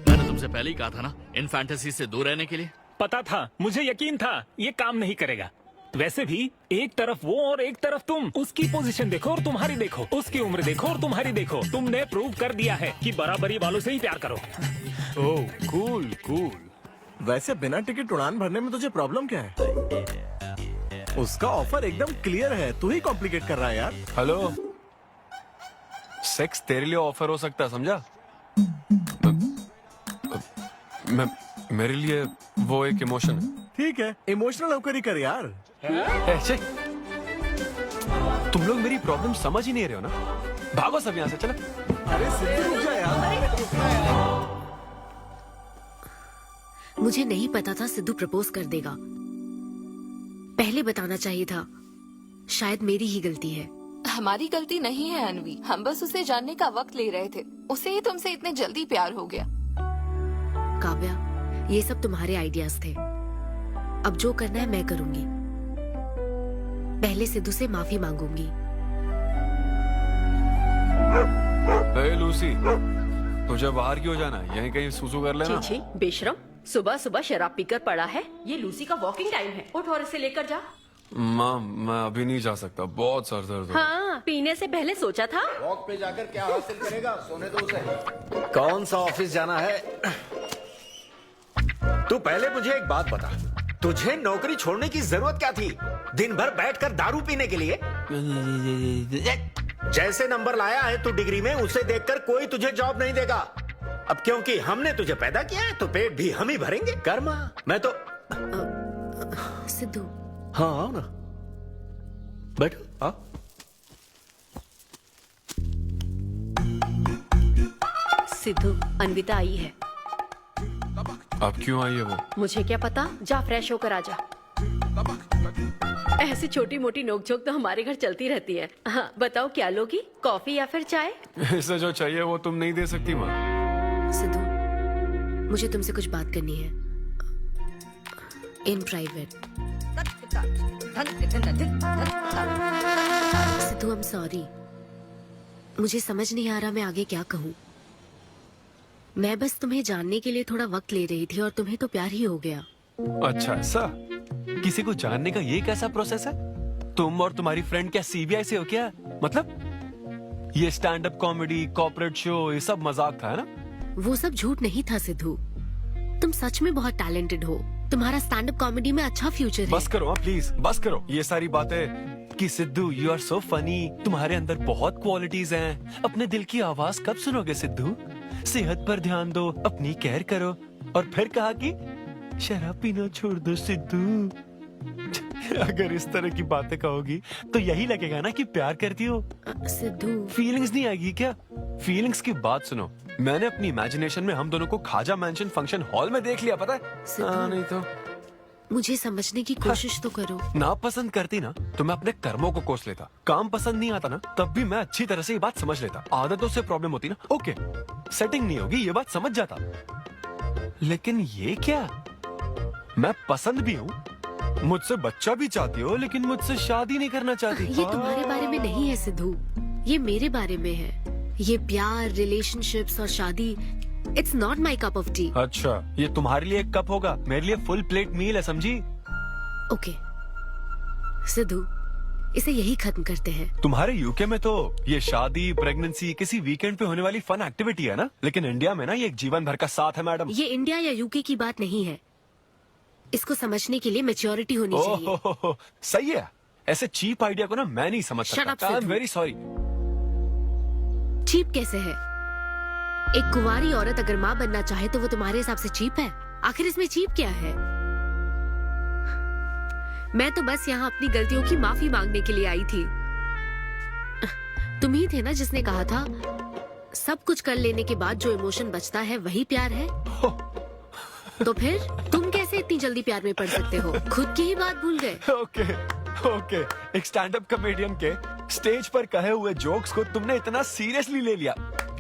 मैंने तुमसे पहले ही कहा था ना, इन फैंटेसी से दूर रहने के लिए। पता था, मुझे यकीन था ये काम नहीं करेगा। वैसे भी एक तरफ वो और एक तरफ तुम। उसकी पोजीशन देखो और तुम्हारी देखो, उसकी उम्र देखो और तुम्हारी देखो। तुमने प्रूव कर दिया है कि बराबरी वालों से ही प्यार करो। ओह कूल कूल। वैसे बिना टिकट उड़ान भरने में तुझे प्रॉब्लम क्या है? उसका ऑफर एकदम क्लियर है, तू ही कॉम्प्लिकेट कर रहा है यार। हेलो, सेक्स तेरे लिए ऑफर हो सकता है, समझा? मेरे लिए वो एक इमोशन है। ठीक है, इमोशनल होकर ही कर यार। ऐसे तुम लोग मेरी प्रॉब्लम समझ ही नहीं रहे हो ना। भागो सब यहाँ से, चलो। अरे सिद्धू रुक जा यार। मुझे नहीं पता था सिद्धू प्रपोज कर देगा। पहले बताना चाहिए था। शायद मेरी ही गलती है। हमारी गलती नहीं है अनवी, हम बस उसे जानने का वक्त ले रहे थे। उसे ही तुमसे इतने जल्दी प्यार हो गया। काव्या, ये सब तुम्हारे आइडियाज थे। अब जो करना है मैं करूंगी। पहले सिद्धू से माफी मांगूंगी। हे लूसी, तुझे बाहर क्यों जाना है? यहीं कहीं सुसु कर लेना। छी छी, बेशरम, सुबह सुबह शराब पीकर पड़ा है। ये लूसी का वॉकिंग टाइम है, उठ और इसे लेकर जा। माँ, मैं अभी नहीं जा सकता, बहुत सर दर्द हो। हाँ, पीने से पहले सोचा था। वॉक पे जाकर क्या हासिल करेगा? सोने दो उसे। कौन सा ऑफिस जाना है? तू पहले मुझे एक बात बता, तुझे नौकरी छोड़ने की जरूरत क्या थी? दिन भर बैठकर दारू पीने के लिए? जैसे नंबर लाया है तू डिग्री में, उसे देखकर कोई तुझे जॉब नहीं देगा। अब क्योंकि हमने तुझे पैदा किया है तो पेट भी हम ही भरेंगे। कर्मा, मैं तो सिद्धू। हाँ आओ ना, बैठो। सिद्धू, अन्विता आई है। अब क्यों आई है वो? मुझे क्या पता, जा फ्रेश होकर आ जा। ऐसी छोटी मोटी नोकझोंक तो हमारे घर चलती रहती है। हाँ, बताओ क्या लोगी, कॉफी या फिर चाय? इसे जो चाहिए वो तुम नहीं दे सकती माँ। सिद्धू, मुझे तुमसे कुछ बात करनी है, in private. Sidhu, I am sorry. मुझे समझ नहीं आ रहा मैं आगे क्या कहूँ। मैं बस तुम्हें जानने के लिए थोड़ा वक्त ले रही थी और तुम्हें तो प्यार ही हो गया। अच्छा ऐसा? किसी को जानने का ये कैसा प्रोसेस है? तुम और तुम्हारी फ्रेंड क्या सीबीआई से हो क्या? मतलब ये stand up comedy, corporate show, ये सब मजाक था, है ना? वो सब झूठ नहीं था सिद्धू। तुम सच में बहुत टैलेंटेड हो। तुम्हारा स्टैंड अप कॉमेडी में अच्छा फ्यूचर है। बस करो प्लीज, बस करो ये सारी बातें कि Sidhu you are so funny, तुम्हारे अंदर बहुत क्वालिटीज हैं। अपने दिल की आवाज कब सुनोगे सिद्धू? सेहत पर ध्यान दो, अपनी केयर करो। और फिर कहा कि शराब पीना छोड़ दो सिद्धू। अगर इस तरह की बातें कहोगी तो यही लगेगा ना कि प्यार करती हो। सिद्धू, फीलिंग्स नहीं आएगी क्या? फीलिंग्स की बात सुनो। मैंने अपनी इमेजिनेशन में हम दोनों को खाजा मैंशन फंक्शन हॉल में देख लिया, पता है? नहीं तो मुझे समझने की कोशिश तो करो। ना पसंद करती ना तो मैं अपने कर्मों को कोस लेता। काम पसंद नहीं आता ना तब भी मैं अच्छी तरह से ये बात समझ लेता। आदतों से प्रॉब्लम होती ना, ओके सेटिंग नहीं होगी, ये बात समझ जाता। लेकिन ये क्या? मैं पसंद भी हूँ, मुझसे बच्चा भी चाहती हो, लेकिन मुझसे शादी नहीं करना चाहती। ये तुम्हारे बारे में नहीं है सिद्धू, ये मेरे बारे में है। ये प्यार, रिलेशनशिप्स और शादी, it's not my cup of T. अच्छा, ये तुम्हारे लिए एक कप होगा, मेरे लिए फुल प्लेट मील है, समझी? ओके सिद्धू, इसे यही खत्म करते हैं। तुम्हारे यूके में तो ये शादी, प्रेगनेंसी किसी वीकेंड पे होने वाली फन एक्टिविटी है ना, लेकिन इंडिया में ना ये एक जीवन भर का साथ है मैडम। ये इंडिया या यूके की बात नहीं है। इसको समझने के लिए मैच्योरिटी होनी चाहिए। सही है। ऐसे चीप आइडिया को ना मैं नहीं समझ सकता। I am very sorry. Cheap कैसे है? एक कुंवारी औरत अगर माँ बनना चाहे तो वो तुम्हारे हिसाब से चीप है? आखिर इसमें चीप क्या है? मैं तो बस यहाँ अपनी गलतियों की माफी मांगने के लिए आई थी। तुम ही थे ना जिसने कहा था सब कुछ कर लेने के बाद जो इमोशन बचता है वही प्यार है। तो फिर तुम कैसे इतनी जल्दी प्यार में पड़ सकते हो? खुद की ही बात भूल गए। ओके, एक स्टैंड अप कॉमेडियन के स्टेज पर कहे हुए जोक्स को तुमने इतना सीरियसली ले लिया।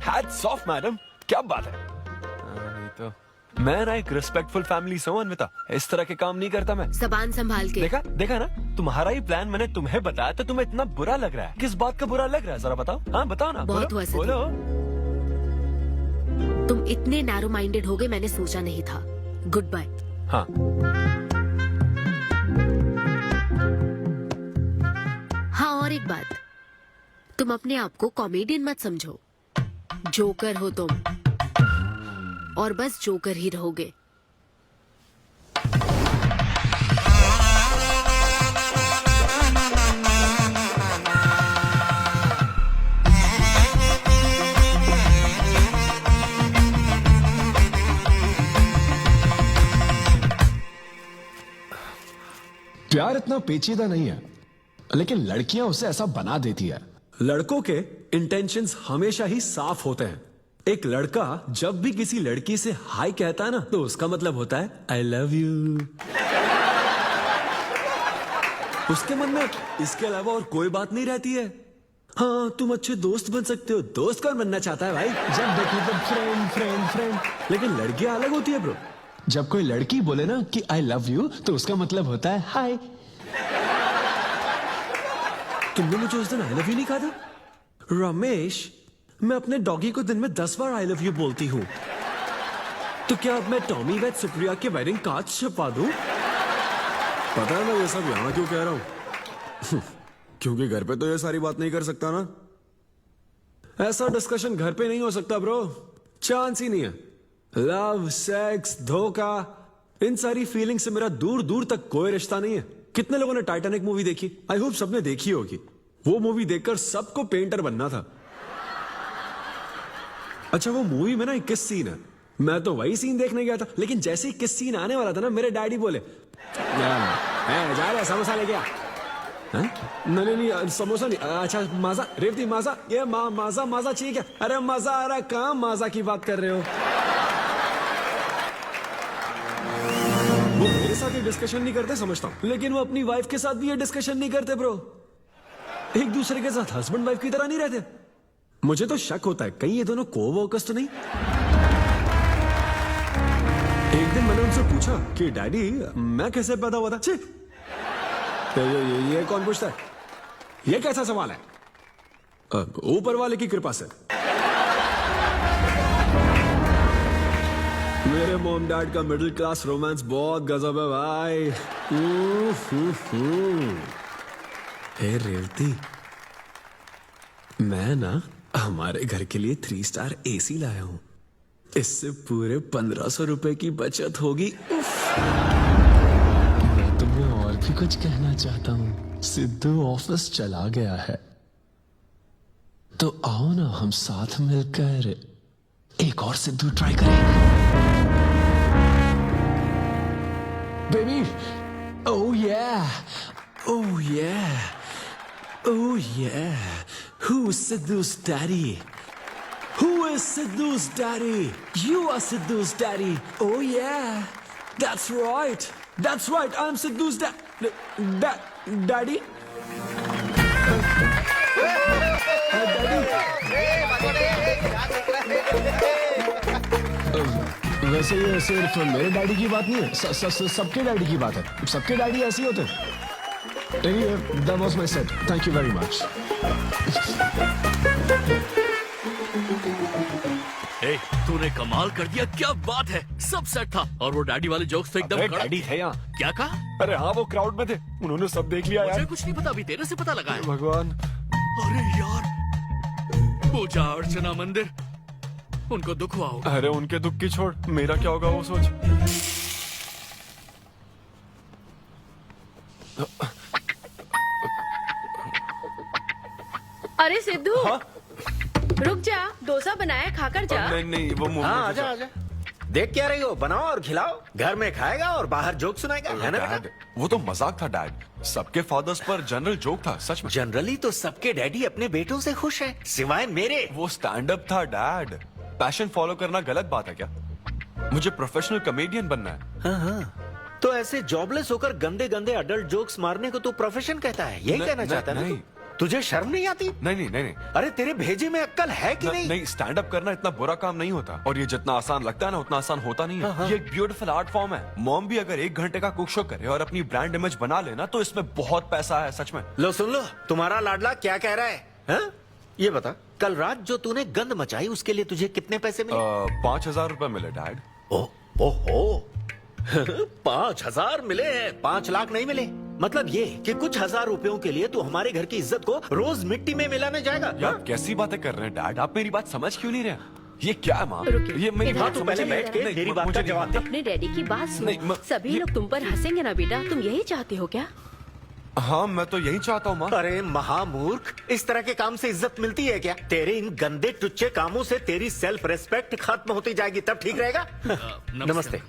हैट्स ऑफ मैडम, क्या बात है। नहीं तो मैं ना एक रिस्पेक्टफुल फैमिली से हूं अन्विता, इस तरह के काम नहीं करता मैं। जबान संभाल के। देखा ना, तुम्हारा ही प्लान मैंने तुम्हें बताया तो तुम्हें इतना बुरा लग रहा है। किस बात का बुरा लग रहा है जरा बताओ। हाँ बताओ ना। बहुत हुआ सिद्धू। बोलो। तुम इतने नैरो माइंडेड हो गए मैंने सोचा नहीं था। Goodbye. हाँ हाँ, और एक बात, तुम अपने आप को कॉमेडियन मत समझो। जोकर हो तुम, और बस जोकर ही रहोगे। प्यार इतना पेचीदा नहीं है, लेकिन लड़कियां उसे ऐसा बना देती है। लड़कों के इंटेंशंस हमेशा ही साफ होते हैं। एक लड़का जब भी किसी लड़की से हाय कहता है ना, तो उसका मतलब होता है आई लव यू। उसके मन में इसके अलावा और कोई बात नहीं रहती है। हाँ, तुम अच्छे दोस्त बन सकते हो। दोस्त कौन बनना चाहता है भाई? जब देखो तो फ्रेंड फ्रेंड फ्रेंड। लेकिन लड़कियां अलग होती है ब्रो। जब कोई लड़की बोले ना कि आई लव यू, तो उसका मतलब होता है हाय। तुमने मुझे उस दिन आई लव यू नहीं कहा था? रमेश, मैं अपने डॉगी को दिन में 10 बार आई लव यू बोलती हूँ। तो क्या अब मैं टॉमी वेद सुप्रिया के वेडिंग कार्ड छपवा दूं? पता है मैं ये सब यहाँ क्यों कह रहा हूँ? क्योंकि घर पे तो ये सारी बात नहीं कर सकता ना। ऐसा डिस्कशन घर पे नहीं हो सकता ब्रो, चांस ही नहीं है। लव, सेक्स, धोखा, इन सारी फीलिंग से मेरा दूर दूर तक कोई रिश्ता नहीं है। कितने लोगों ने टाइटैनिक मूवी देखी? आई होप सबने देखी होगी। वो मूवी देखकर सबको पेंटर बनना था। अच्छा, वो मूवी में ना 21 सीन है। मैं तो वही सीन देखने गया था, लेकिन जैसे ही 21 सीन आने वाला था ना, मेरे डैडी बोले जा रहे समोसा लेके आ। नहीं, समोसा नहीं। अच्छा, माजा, रेवती माजा, ये माजा चाहिए क्या? अरे मजा आ रहा, कहाँ माजा की बात कर रहे हो? वो मेरे साथ ये डिस्कशन नहीं करते समझता हूँ, लेकिन वो अपनी वाइफ के साथ भी ये डिस्कशन नहीं करते ब्रो। एक दूसरे के साथ हस्बैंड वाइफ की तरह नहीं रहते। मुझे तो शक होता है कहीं ये दोनों कोवर्कर्स तो नहीं। एक दिन मैंने उनसे पूछा कि डैडी, मैं कैसे पैदा हुआ था? तो ये कौन पूछता है? ये कैसा सवाल है? ऊपर वाले की कृपा से। मेरे मॉम डैड का मिडिल क्लास रोमांस बहुत गजब है भाई। हे रेवती, मैं ना हमारे घर के लिए 3 स्टार एसी लाया हूं। इससे पूरे 1500 रुपए की बचत होगी। मैं तुम्हें और भी कुछ कहना चाहता हूं। सिद्धू ऑफिस चला गया है, तो आओ ना हम साथ मिलकर एक और सिद्धू ट्राई करें। Baby, oh yeah, oh yeah, oh yeah. Who is Sidhu's daddy? Who is Sidhu's daddy? You are Sidhu's daddy. Oh yeah, that's right. That's right. I'm Sidhu's daddy. वैसे ये सिर्फ मेरे डैडी की बात नहीं है, सबके डैडी की बात है। सबके डैडी ऐसे ही होते हैं। Anyway, that was my set. Thank you very much. तूने कमाल कर दिया, क्या बात है। सब सेट था और वो डैडी वाले जोक्स तो एकदम कड़क। डैडी थे यहाँ। क्या कहा? अरे हाँ, वो क्राउड में थे, उन्होंने सब देख लिया यार। मुझे कुछ नहीं पता, अभी तेरे से पता लगा है। भगवान। अरे यार, पूजा अर्चना मंदिर, उनको दुख हुआ होगा। अरे उनके दुख की छोड़, मेरा क्या होगा वो सोच। अरे सिद्धू, रुक जा, डोसा बनाया, खाकर जा। नहीं वो मुंह हाँ, आजा आजा। देख क्या रही हो, बनाओ और खिलाओ। घर में खाएगा और बाहर जोक सुनाएगा, है ना बेटा? वो तो मजाक था डैड। सबके फादर्स पर जनरल जोक था, सच में। जनरली तो सबके डैडी अपने बेटों से खुश हैं, सिवाय मेरे। वो स्टैंड अप था डैड। पैशन फॉलो करना गलत बात है क्या? मुझे प्रोफेशनल कॉमेडियन बनना है। हाँ हाँ, तो ऐसे जॉबलेस होकर गंदे गंदे अडल्ट जोक्स मारने को तू प्रोफेशन कहता है, यही कहना चाहता है ना? तुझे शर्म नहीं आती? नहीं। अरे तेरे भेजे में अक्ल है कि नहीं? नहीं, स्टैंड अप करना इतना बुरा काम नहीं होता, और ये जितना आसान लगता है ना उतना आसान होता नहीं है। ये एक ब्यूटीफुल आर्ट फॉर्म है। मॉम भी अगर 1 घंटे का कुक शो करे और अपनी ब्रांड इमेज बना लेना, तो इसमें बहुत पैसा है, सच में। लो सुन लो, तुम्हारा लाडला क्या कह रहा है, हा? ये बता, कल रात जो तूने गंद मचाई उसके लिए तुझे कितने पैसे मिले? 5000 रुपए मिले डैड। ओहो 5000 मिले हैं, 5 लाख नहीं मिले। मतलब ये कि कुछ हजार रुपयों के लिए तू हमारे घर की इज्जत को रोज मिट्टी में मिलाने जाएगा? यार कैसी बातें कर रहे हैं डैड, आप मेरी बात समझ क्यों नहीं रहे? ये क्या है माँ? ये मेरी बात पहले बैठ के मेरी बात का जवाब दे। अपने डैडी की बात सुनो। सभी लोग तुम पर हंसेंगे ना बेटा, तुम यही चाहते हो क्या? हाँ, मैं तो यही चाहता हूँ माँ। अरे महामूर्ख, इस तरह के काम से इज्जत मिलती है क्या? तेरे इन गंदे टुच्चे कामों से तेरी सेल्फ रेस्पेक्ट खत्म होती जाएगी, तब ठीक रहेगा। नमस्ते।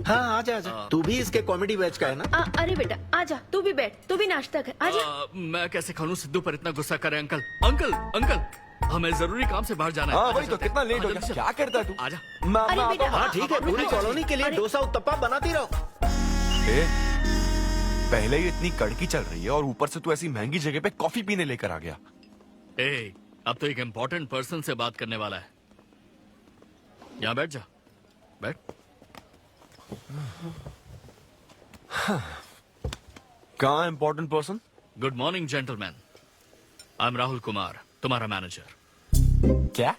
हाँ आजा आजा, तू भी इसके कॉमेडी बैच का है ना? अरे बेटा आजा, तू भी बैठ, तू भी नाश्ता कर, आजा। मैं कैसे खा लूं, सिद्धू पर इतना गुस्सा करे। अंकल अंकल अंकल, हमें जरूरी काम से बाहर जाना है। हाँ, वही तो, कितना लेट हो गया, क्या करता है तू? आजा। हाँ ठीक है, पूरी कॉलोनी के लिए डोसा उत्तपा बनाती रहो। पहले ही इतनी कड़की चल रही है और ऊपर से तू ऐसी महंगी जगह पे कॉफी पीने लेकर आ गया। अब तो एक इम्पोर्टेंट पर्सन से बात करने वाला है। यहाँ बैठ जा, बैठ। कहाँ important person? Good morning gentleman, I am Rahul Kumar, तुम्हारा मैनेजर। क्या?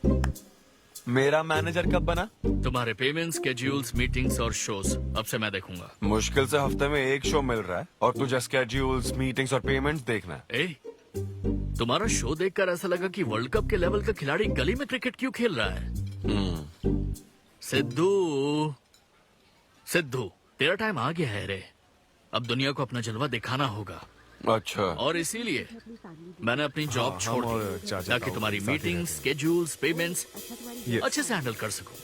मेरा मैनेजर कब बना? तुम्हारे पेमेंट्स, स्केड्यूल्स, मीटिंग्स और शोज अब से मैं देखूंगा। मुश्किल से हफ्ते में 1 शो मिल रहा है और तुझे स्केड्यूल्स, मीटिंग्स और पेमेंट्स देखना है। तुम्हारा शो देखकर ऐसा लगा कि वर्ल्ड कप के लेवल का खिलाड़ी गली में क्रिकेट क्यों खेल रहा है। सिद्धू तेरा टाइम आ गया है रे, अब दुनिया को अपना जलवा दिखाना होगा। अच्छा। और इसीलिए मैंने अपनी जॉब छोड़ दी ताकि तुम्हारी मीटिंग, स्केड्यूल्स, पेमेंट्स अच्छे से हैंडल कर सकूं।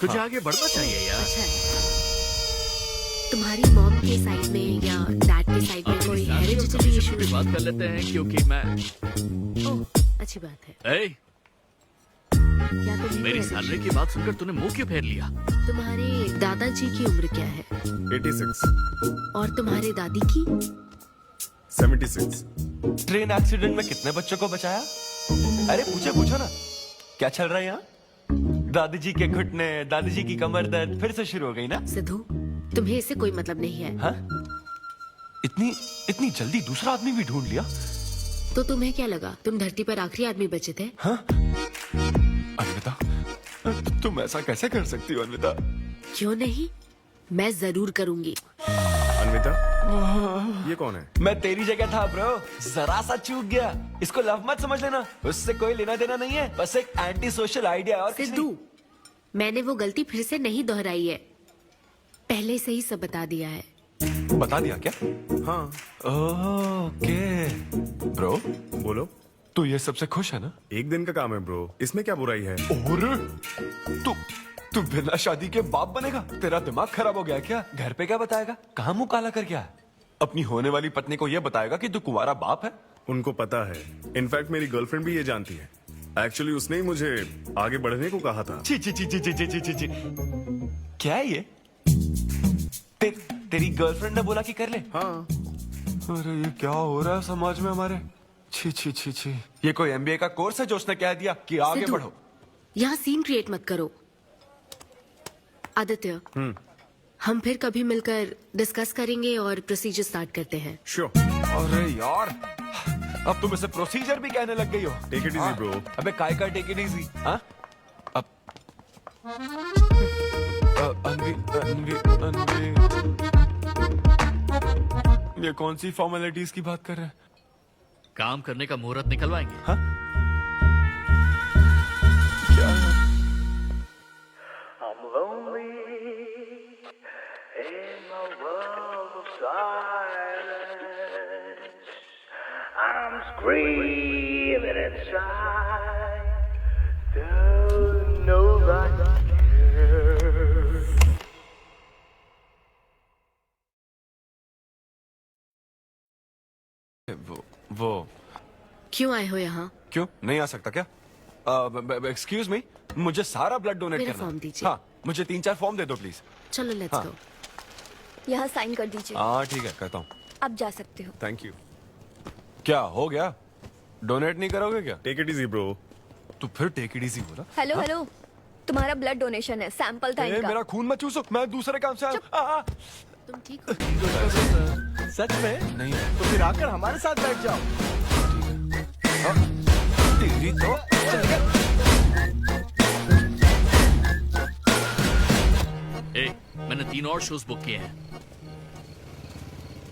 तुझे आगे बढ़ना चाहिए यार। तुम्हारी मॉम के साइड में या डैड के साइड में कोई हेरिडिटरी इशू? भी बात कर लेते हैं क्योंकि मैं अच्छी बात है। क्या मेरी सैलरी की बात सुनकर तूने मुंह क्यों फेर लिया? तुम्हारे दादाजी की उम्र क्या है? 86। और तुम्हारे दादी की? 76। ट्रेन एक्सीडेंट में कितने बच्चों को बचाया? अरे पूछो ना, क्या चल रहा है यहाँ? दादी जी के घुटने, दादी जी की कमर दर्द फिर से शुरू हो गई ना? सिद्धू, तुम्हें इससे कोई मतलब नहीं है। हाँ? इतनी जल्दी दूसरा आदमी भी ढूंढ लिया? तो तुम्हें क्या लगा तुम धरती पर आखिरी आदमी बचे थे? हाँ? अन्विता, तुम ऐसा कैसे कर सकती हो अन्विता? क्यों नहीं, मैं जरूर करूंगी। अन्विता, ये कौन है? मैं तेरी जगह था ब्रो, जरा सा चूक गया। इसको लव मत समझ लेना, उससे कोई लेना देना नहीं है, बस एक एंटी सोशल आइडिया और कुछ सिद्धू, मैंने वो गलती फिर से नहीं दोहराई है, पहले से ही सब बता दिया है। नहीं। बता दिया क्या? हाँ। ओके ब्रो, बोलो। तू ये सबसे खुश है ना? एक दिन का काम है ब्रो, इसमें क्या बुराई है? और तू बिना शादी के बाप बनेगा? तेरा दिमाग खराब हो गया क्या? घर पे क्या बताएगा? कहाँ मुंह काला कर क्या है? अपनी होने वाली पत्नी को ये बताएगा कि तू कुंवारा बाप है? उनको पता है, इनफैक्ट मेरी गर्लफ्रेंड भी ये जानती है। एक्चुअली उसने ही मुझे आगे बढ़ने को कहा था। ची ची ची ची ची ची ची ची ची। क्या है ये? तेरी गर्लफ्रेंड ने बोला कि कर ले? हाँ। अरे ये क्या हो रहा है समाज में हमारे? छी छी छी छी। ये कोई एमबीए का कोर्स है जो उसने कह दिया कि आगे सिद्धू, बढ़ो? यहाँ सीन क्रिएट मत करो। आदित्य, हम फिर कभी मिलकर डिस्कस करेंगे और प्रोसीजर स्टार्ट करते हैं। श्योर। अरे यार, अब तुम इसे प्रोसीजर भी कहने लग गई हो। Take it easy bro. अबे काय का टेक इट इजी? हाँ? अब अनवी ये कौन सी फॉर्मेलिटीज की बात कर रहे हैं? काम करने का मुहूर्त निकलवाएंगे। हाँ? क्या है? I'm screaming inside. Don't nobody care. वो क्यों आए हो यहाँ? क्यों नहीं आ सकता क्या? एक्सक्यूज मी, मुझे सारा ब्लड डोनेट मेरा करना। फॉर्म दीजिए। हाँ, मुझे 3-4 फॉर्म दे दो प्लीज। चलो लेट्स हाँ। गो। यहाँ साइन कर दीजिए। हाँ ठीक है, करता हूँ। आप जा सकते हो। Thank you. क्या हो गया? डोनेट नहीं करोगे क्या? Take it easy bro. तू फिर टेक इट इजी बोला? हेलो हेलो, तुम्हारा ब्लड डोनेशन है, सैंपल था इनका। मेरा खून मत चूसो, मैं दूसरे काम से आया। तुम ठीक हो? सच में? नहीं तो फिर आकर हमारे साथ बैठ जाओ। तेरी तो मैंने 3 और शोज बुक किए हैं।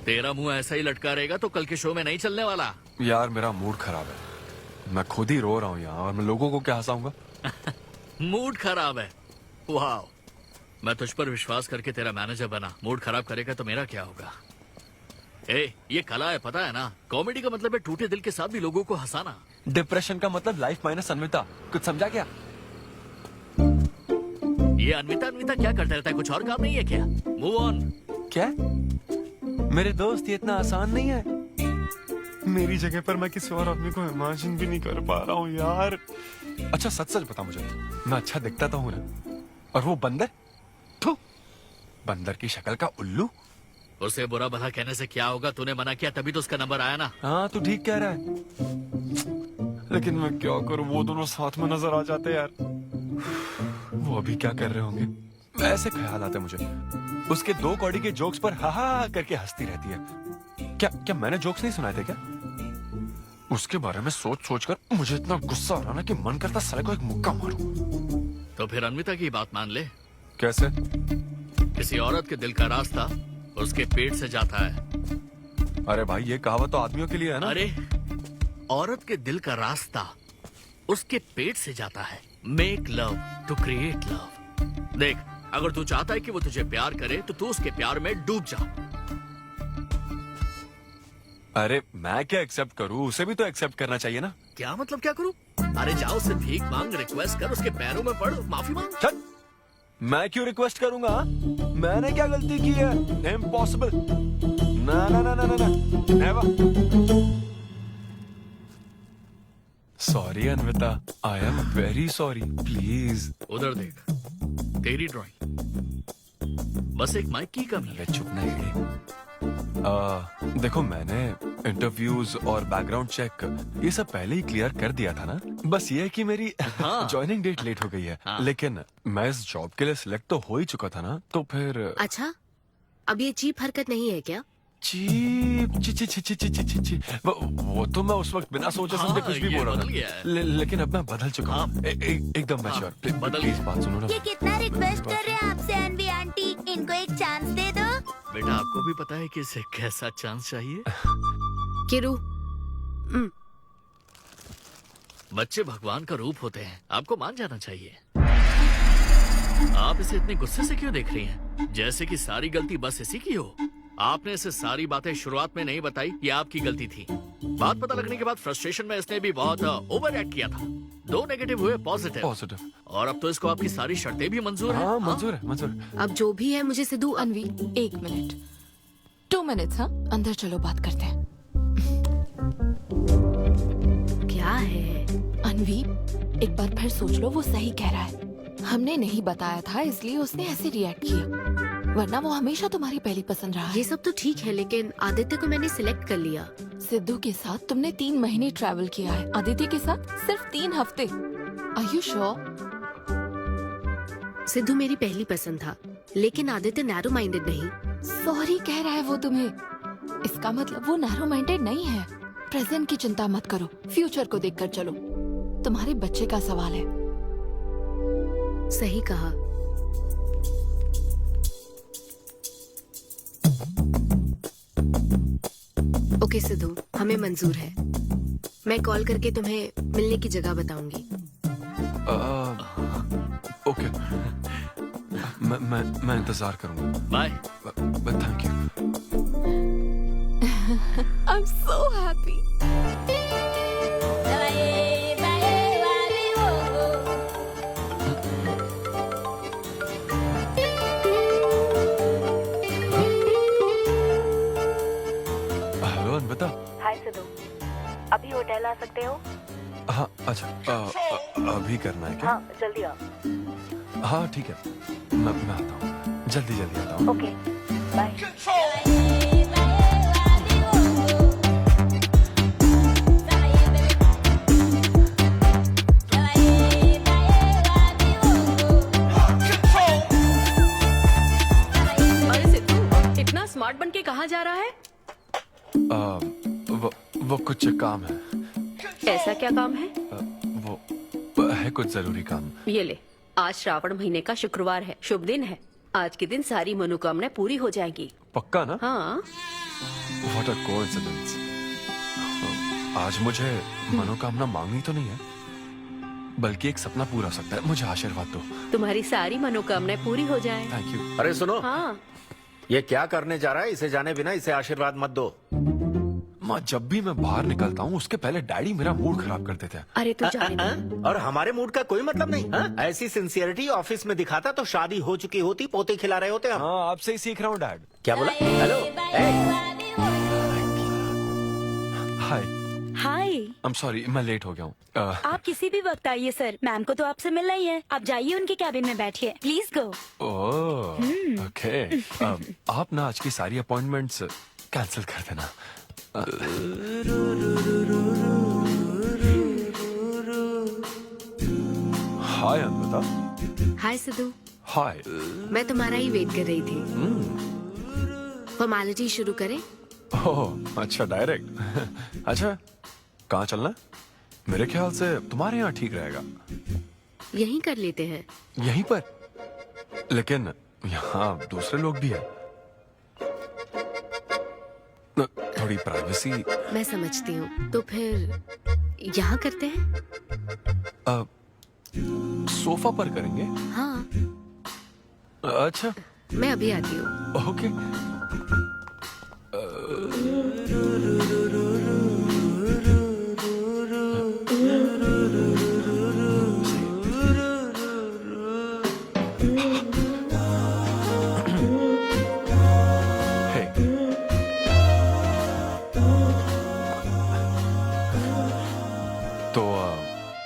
तेरा मुंह ऐसा ही लटका रहेगा तो कल के शो में नहीं चलने वाला। यार मेरा मूड खराब है, मैं खुद ही रो रहा हूँ यहाँ, और मैं लोगों को क्या हंसाऊंगा? मूड खराब है? वाह, मैं तुझ पर विश्वास करके तेरा मैनेजर बना, मूड खराब करेगा तो मेरा क्या होगा? ये कला है, पता है ना? कॉमेडी का मतलब है टूटे दिल के साथ भी लोगों को हंसाना। डिप्रेशन का मतलब लाइफ माइनस अन्विता, कुछ समझा क्या? ये अन्विता अन्विता क्या करता रहता है, कुछ और काम नहीं है क्या? Move on. क्या? मेरे दोस्त, ये इतना आसान नहीं है। मेरी जगह पर मैं किसी और आदमी को इमेजिन भी नहीं कर पा रहा हूँ यार। अच्छा सच सच बता मुझे, मैं अच्छा दिखता तो हूँ ना? और वो बंदर, थू, बंदर की शक्ल का उल्लू। उसे बुरा भला कहने से क्या होगा? तूने मना किया तभी तो उसका नंबर आया ना। हाँ तू ठीक कह रहा है, लेकिन मैं क्या करूँ, वो दोनों साथ में नजर आ जाते यार। वो अभी क्या कर रहे होंगे? ऐसे ख्याल आते मुझे, उसके 2 कौड़ी के जोक्स पर हा हा करके हंसती रहती है। क्या मैंने जोक्स नहीं सुनाए थे क्या? उसके बारे में सोच सोच कर मुझे इतना गुस्सा आ रहा ना कि मन करता साले को एक मुक्का मारूं। तो फिर अन्विता की बात मान ले। कैसे? किसी औरत के दिल का रास्ता उसके पेट से जाता है। अरे भाई ये कहावत तो आदमियों के लिए है ना? अरे औरत के दिल का रास्ता उसके पेट से जाता है। Make love to create love. देख, अगर तू चाहता है कि वो तुझे प्यार करे तो तू उसके प्यार में डूब जा। अरे मैं क्या एक्सेप्ट करूं, उसे भी तो एक्सेप्ट करना चाहिए ना? क्या मतलब क्या करूं? अरे जाओ उससे भीख मांग, रिक्वेस्ट कर, उसके पैरों में पड़, माफी मांग। चल, मैं क्यों रिक्वेस्ट करूंगा? मैंने क्या गलती की है? इम्पॉसिबल। ना ना ना ना ना, never. Sorry Anvita, I am very sorry, please. उधर देख, तेरी ड्राइंग, बस एक माइक की कमी है। चुप नहीं रे। देखो मैंने इंटरव्यूज और बैकग्राउंड चेक ये सब पहले ही क्लियर कर दिया था ना। बस ये है कि मेरी ज्वाइनिंग डेट लेट हो गई है। लेकिन मैं इस जॉब के लिए सिलेक्ट तो हो ही चुका था ना, तो फिर। अच्छा, अब ये चीप हरकत नहीं है क्या चीप ची ची ची ची ची ची ची ची वो तो मैं उस वक्त बिना सोचे समझे कुछ भी ये बोल रहा बदल गया था लेकिन अब मैं बदल चुका हूँ एकदम मैच्योर प्लीज बात सुनो ना ये कितना रिक्वेस्ट कर रहे हैं आपसे अनवी आंटी, इनको एक चांस दे दो। बेटा आपको भी पता है कि इसे कैसा चांस चाहिए। किरू बच्चे भगवान का रूप होते हैं, आपको मान जाना चाहिए। आप इसे इतने गुस्से से क्यों देख रही हैं? जैसे कि सारी गलती बस इसी की हो। आपने इसे सारी बातें शुरुआत में नहीं बताई, ये आपकी गलती थी। बात पता लगने के बाद फ्रस्ट्रेशन में इसने भी बहुत ओवर एक्ट किया था। 2 नेगेटिव हुए पॉजिटिव, और अब तो इसको आपकी सारी शर्तें भी मंजूर हैं। मंजूर है मंजूर। अब जो भी है मुझे सिद्धू। अनवी 1 मिनट, 2 मिनट्स। हाँ, अंदर चलो, बात करते हैं। क्या है अनवी, एक बार फिर सोच लो, वो सही कह रहा है। हमने नहीं बताया था इसलिए उसने ऐसे रिएक्ट किया, वरना वो हमेशा तुम्हारी पहली पसंद रहा है। ये सब तो ठीक है, लेकिन आदित्य को मैंने सिलेक्ट कर लिया। सिद्धू के साथ तुमने 3 महीने ट्रैवल किया है, आदित्य के साथ सिर्फ 3 हफ्ते। Are you sure? सिद्धू मेरी पहली पसंद था, लेकिन आदित्य नैरो माइंडेड नहीं। सॉरी कह रहा है वो तुम्हें, इसका मतलब वो नैरो माइंडेड नहीं है। प्रेजेंट की चिंता मत करो, फ्यूचर को देखकर चलो। तुम्हारे बच्चे का सवाल है। सही कहा। ओके सिद्धू, हमें मंजूर है। मैं कॉल करके तुम्हें मिलने की जगह बताऊंगी। ओके, मैं इंतजार करूंगा। Bye. Thank you. I am so happy. Hello Anvita. Hi Siddhu, अभी होटल आ सकते हो? हाँ अच्छा, अभी करना है क्या? हाँ जल्दी आओ। हाँ ठीक है, मैं आता हूँ, जल्दी आता हूँ। Okay bye. अरे सिद्धू, इतना स्मार्ट बन के कहाँ जा रहा है? वो कुछ काम है। ऐसा क्या काम है? वो है कुछ जरूरी काम। ये ले, आज श्रावण महीने का शुक्रवार है, शुभ दिन है। आज के दिन सारी मनोकामनाएं पूरी हो जाएंगी। पक्का ना? हाँ। What a coincidence। आज मुझे मनोकामना मांगनी तो नहीं है, बल्कि एक सपना पूरा हो सकता है। मुझे आशीर्वाद दो। तुम्हारी सारी मनोकामनाएं पूरी हो जाएं। Thank you. अरे सुनो, हाँ। ये क्या करने जा रहा है? इसे जाने बिना इसे आशीर्वाद मत दो। माँ, जब भी मैं बाहर निकलता हूँ उसके पहले डैडी मेरा मूड खराब कर देते हैं। अरे तू जाने दे। और हमारे मूड का कोई मतलब नहीं। हाँ? ऐसी सिंसियरिटी ऑफिस में दिखाता तो शादी हो चुकी होती, पोते खिला रहे होते हम। हाँ, आपसे ही सीख रहा हूँ डैड। क्या बोला? Hello. Hi. Hi. I am sorry, मैं लेट हो गया हूँ। आप किसी भी वक्त आइए सर, मैम को तो आपसे मिलना ही है। आप जाइए उनके कैबिन में बैठिए, प्लीज गो। Oh okay. आप ना आज की सारी अपॉइंटमेंट्स कैंसिल कर देना। हाय अनविता। हाय सिद्धू। हाय। मैं तुम्हारा ही वेट कर रही थी। फॉर्मेलिटी शुरू करें? ओह अच्छा, डायरेक्ट। अच्छा, कहाँ चलना है? मेरे ख्याल से तुम्हारे यहाँ ठीक रहेगा। यहीं कर लेते हैं। यहीं पर? लेकिन यहाँ दूसरे लोग भी हैं। थोड़ी प्राइवेसी। मैं समझती हूँ, तो फिर यहाँ करते हैं? सोफा पर करेंगे? हाँ। अच्छा, मैं अभी आती हूँ। ओके।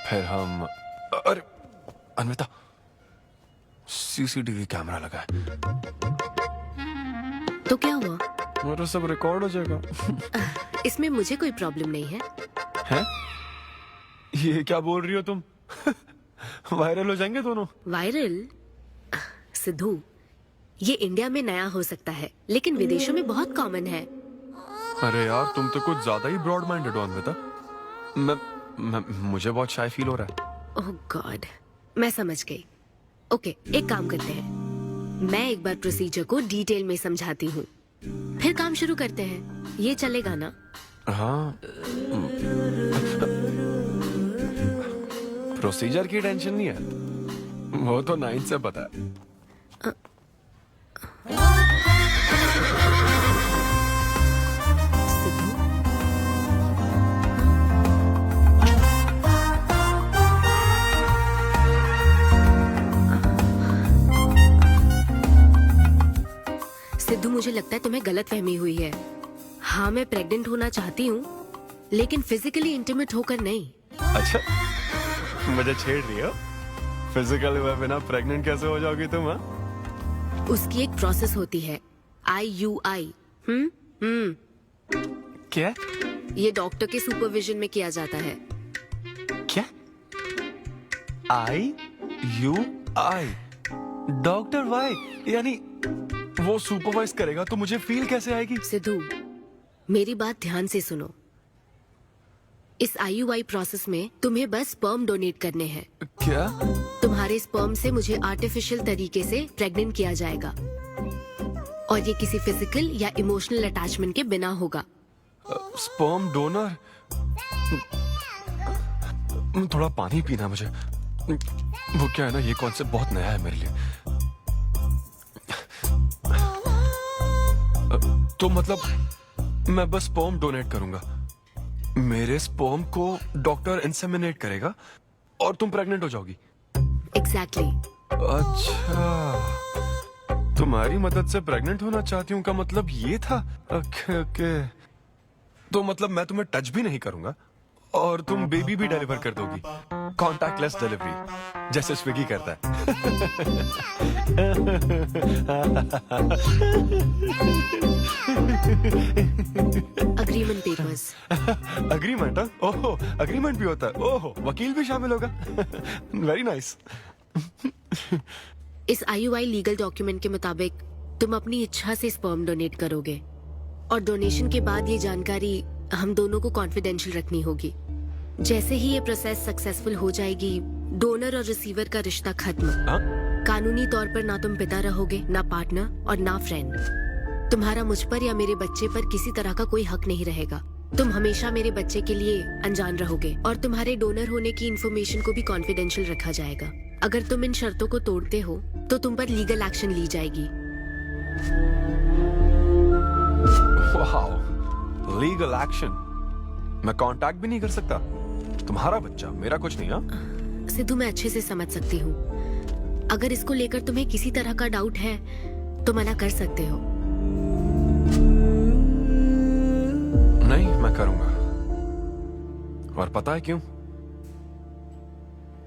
फिर हम, अरे अनविता, सीसीटीवी कैमरा लगा है। तो क्या हुआ? मेरा सब रिकॉर्ड हो जाएगा। इसमें मुझे कोई प्रॉब्लम नहीं है। हैं? ये क्या बोल रही हो तुम? वायरल हो जाएंगे दोनों। वायरल? सिद्धू, ये इंडिया में नया हो सकता है, लेकिन विदेशों में बहुत कॉमन है। अरे यार तुम तो कुछ ज्यादा ही ब्रॉड माइंडेड हो अन्विता। मुझे बहुत शाय फील हो रहा है। ओह गॉड, मैं समझ गई। ओके, एक काम करते हैं, मैं एक बार प्रोसीजर को डिटेल में समझाती हूँ, फिर काम शुरू करते हैं। ये चलेगा ना? हाँ, प्रोसीजर की टेंशन नहीं है, वो तो 9 से पता है। सिद्धू, मुझे लगता है तुम्हें गलतफहमी हुई है। हाँ, मैं प्रेग्नेंट होना चाहती हूँ, लेकिन फिजिकली इंटीमेट होकर नहीं। अच्छा, मुझे छेड़ रही हो? फिजिकल हुए बिना प्रेग्नेंट कैसे हो जाओगी तुम? हाँ, उसकी एक प्रोसेस होती है, IUI। क्या? ये डॉक्टर के सुपरविजन में किया जाता है। क्या? IUI? Doctor why? यानी वो सुपरवाइज करेगा तो मुझे फील कैसे आएगी? सिद्धू, मेरी बात ध्यान से सुनो। इस IUI प्रोसेस में तुम्हें बस स्पर्म डोनेट करने हैं। क्या? तुम्हारे स्पर्म से मुझे आर्टिफिशियल तरीके से प्रेग्नेंट किया जाएगा, और ये किसी फिजिकल या इमोशनल अटैचमेंट के बिना होगा। Sperm donor? थोड़ा पानी पीना मुझे। वो क्या है ना, ये कॉन्सेप्ट बहुत नया है मेरे लिए। तो मतलब मैं बस स्पर्म डोनेट करूंगा, मेरे स्पर्म को डॉक्टर इंसेमिनेट करेगा और तुम प्रेग्नेंट हो जाओगी? एग्जैक्टली। अच्छा, तुम्हारी मदद से प्रेग्नेंट होना चाहती हूँ का मतलब ये था? ओके। तो मतलब मैं तुम्हें टच भी नहीं करूंगा और तुम बेबी भी डिलीवर कर दोगी, कॉन्टैक्टलेस डिलीवरी, जैसे स्विगी करता है। Agreement papers. अग्रीमेंट? ओहो, अग्रीमेंट भी होता है? ओहो, वकील भी शामिल होगा। Very nice. इस IUI लीगल डॉक्यूमेंट के मुताबिक तुम अपनी इच्छा से स्पर्म डोनेट करोगे, और डोनेशन के बाद ये जानकारी हम दोनों को कॉन्फिडेंशियल रखनी होगी। जैसे ही ये प्रोसेस सक्सेसफुल हो जाएगी, डोनर और रिसीवर का रिश्ता खत्म। कानूनी तौर पर ना तुम पिता रहोगे, ना पार्टनर और ना फ्रेंड। तुम्हारा मुझ पर या मेरे बच्चे पर किसी तरह का कोई हक नहीं रहेगा। तुम हमेशा मेरे बच्चे के लिए अनजान रहोगे, और तुम्हारे डोनर होने की इन्फॉर्मेशन को भी कॉन्फिडेंशियल रखा जाएगा। अगर तुम इन शर्तों को तोड़ते हो तो तुम पर लीगल एक्शन ली जाएगी। Wow, legal action? मैं कांटेक्ट भी नहीं कर सकता? तुम्हारा बच्चा, मेरा कुछ नहीं। हाँ सिद्धू, मैं अच्छे से समझ सकती हूँ। अगर इसको लेकर तुम्हें किसी तरह का डाउट है तो मना कर सकते हो। नहीं, मैं करूंगा। और पता है क्यों?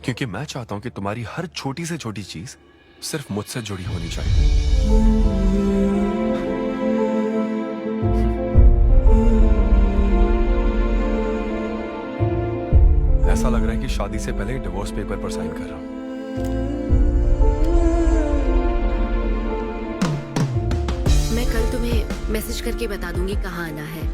क्योंकि मैं चाहता हूं कि तुम्हारी हर छोटी से छोटी चीज सिर्फ मुझसे जुड़ी होनी चाहिए। ऐसा लग रहा है कि शादी से पहले डिवोर्स पेपर पर साइन कर रहा हूं। मैं कल तुम्हें मैसेज करके बता दूंगी कहाँ आना है।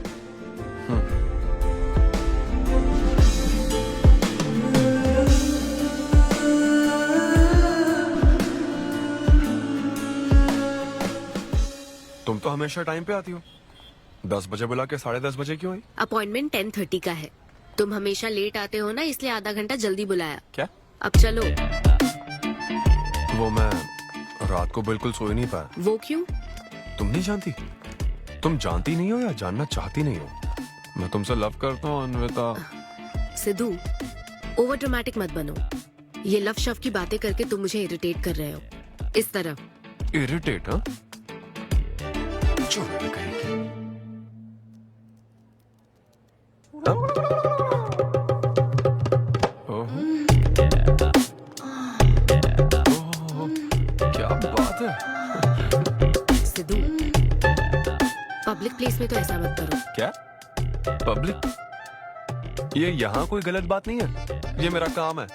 तुम तो हमेशा टाइम पे आती हो। 10 बजे बुला के 10:30 बजे क्यों आई? अपॉइंटमेंट 10:30 का है। तुम हमेशा लेट आते हो ना, इसलिए आधा घंटा जल्दी बुलाया। क्या? अब चलो। वो मैं रात को बिल्कुल सो ही नहीं पाया। वो क्यों? तुम नहीं जानती? तुम जानती नहीं हो या जानना चाहती नहीं हो? मैं तुमसे लव करता हूँ अन्विता। सिद्धू, ओवर ड्रामेटिक मत बनो। ये लव शव की बातें करके तुम मुझे इरिटेट कर रहे हो। इस तरह। इरिटेट? हाँ, क्या बात है। सिद्धू, पब्लिक प्लेस में तो ऐसा मत करो। क्या? पब्लिक? ये यहाँ कोई गलत बात नहीं है, ये मेरा काम है।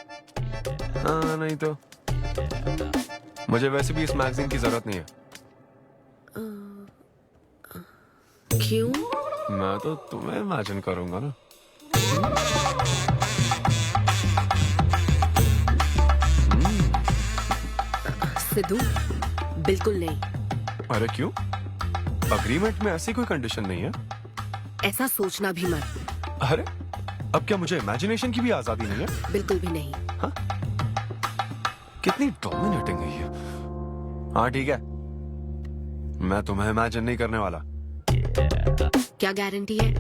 हाँ, नहीं तो मुझे वैसे भी इस मैगजीन की जरूरत नहीं है। क्यों? मैं तो तुम्हें इमेजिन करूंगा ना। सिद्धू, बिल्कुल नहीं। अरे क्यों? अग्रीमेंट में ऐसी कोई कंडीशन नहीं है। ऐसा सोचना भी मत। अरे अब क्या मुझे इमेजिनेशन की भी आजादी नहीं है? बिल्कुल भी नहीं। कितनी डोमिनेटिंग है ये। हाँ ठीक है, मैं तुम्हें इमेजिन नहीं करने वाला। क्या गारंटी है?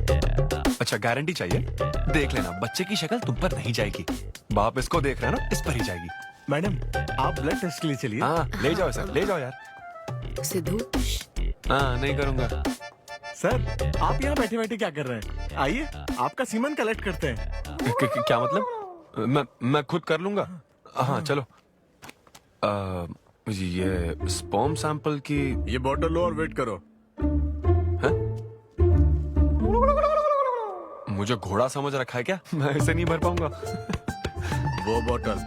अच्छा गारंटी चाहिए? देख लेना, बच्चे की शक्ल तुम पर नहीं जाएगी। बाप इसको देख रहा है ना, इस पर ही जाएगी। मैडम आप ब्लड टेस्ट के लिए चलिए। हाँ ले जाओ सर, ले जाओ यार। सिद्धू। हाँ नहीं करूंगा। सर आप यहाँ बैठे बैठे क्या कर रहे हैं? आइए आपका सीमन कलेक्ट करते हैं। क्या मतलब? मैं खुद कर लूंगा। हाँ चलो। ये स्पर्म सैंपल की ये बॉटल लो और वेट करो। मुझे घोड़ा समझ रखा है क्या? मैं इसे नहीं भर पाऊंगा। वो बॉटल।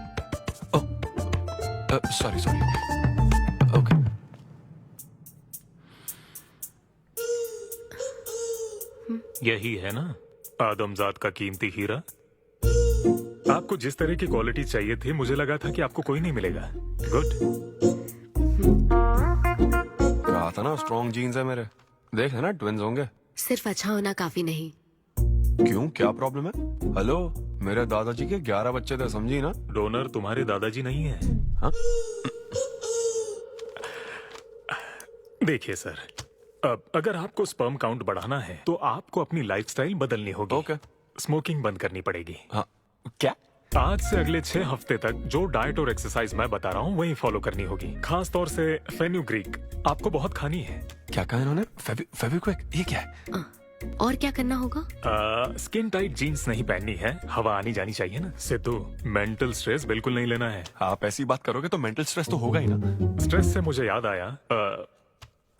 Sorry sorry. ओके। यही है ना आदमजात का कीमती हीरा। आपको जिस तरह की क्वालिटी चाहिए थी, मुझे लगा था कि आपको कोई नहीं मिलेगा। गुड। कहा था ना स्ट्रॉन्ग जीन्स है मेरे। देख लेना ट्विंस होंगे। सिर्फ अच्छा होना काफी नहीं। क्यों, क्या प्रॉब्लम है? हेलो, मेरे दादाजी के 11 बच्चे थे, समझी ना? डोनर तुम्हारे दादाजी नहीं है। हाँ? देखिए सर, अब अगर आपको स्पर्म काउंट बढ़ाना है तो आपको अपनी लाइफस्टाइल बदलनी होगी। ओके। स्मोकिंग बंद करनी पड़ेगी। हाँ। क्या? आज से अगले 6 हफ्ते तक जो डाइट और एक्सरसाइज मैं बता रहा हूँ वही फॉलो करनी होगी। खास तौर से फेन्यूग्रीक आपको बहुत खानी है। क्या कहा इन्होंने? फेविक्विक? ये क्या है? और क्या करना होगा? स्किन टाइट जीन्स नहीं पहननी है, हवा आनी जानी चाहिए ना। सिद्धू, मेंटल स्ट्रेस बिल्कुल नहीं लेना है। आप ऐसी बात करोगे तो मेंटल स्ट्रेस तो होगा ही ना। स्ट्रेस से मुझे याद आया,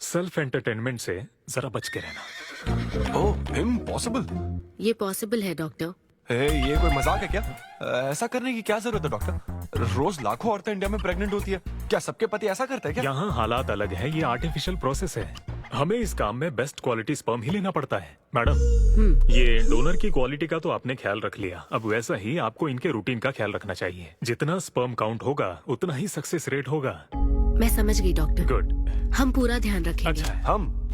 सेल्फ एंटरटेनमेंट से जरा बच के रहना। ओह, इम्पॉसिबल। ये पॉसिबल है डॉक्टर। ये कोई मजाक है क्या? ऐसा करने की क्या जरूरत है डॉक्टर? रोज लाखों औरतें इंडिया में प्रेग्नेंट होती है, क्या सबके पति ऐसा करते हैं क्या? यहाँ हालात अलग है, ये आर्टिफिशियल प्रोसेस है। हमें इस काम में बेस्ट क्वालिटी स्पर्म ही लेना पड़ता है। मैडम, ये डोनर की क्वालिटी का तो आपने ख्याल रख लिया, अब वैसा ही आपको इनके रूटीन का ख्याल रखना चाहिए। जितना स्पर्म काउंट होगा उतना ही सक्सेस रेट होगा। मैं समझ गई डॉक्टर। गुड। हम पूरा ध्यान रखेंगे। अच्छा,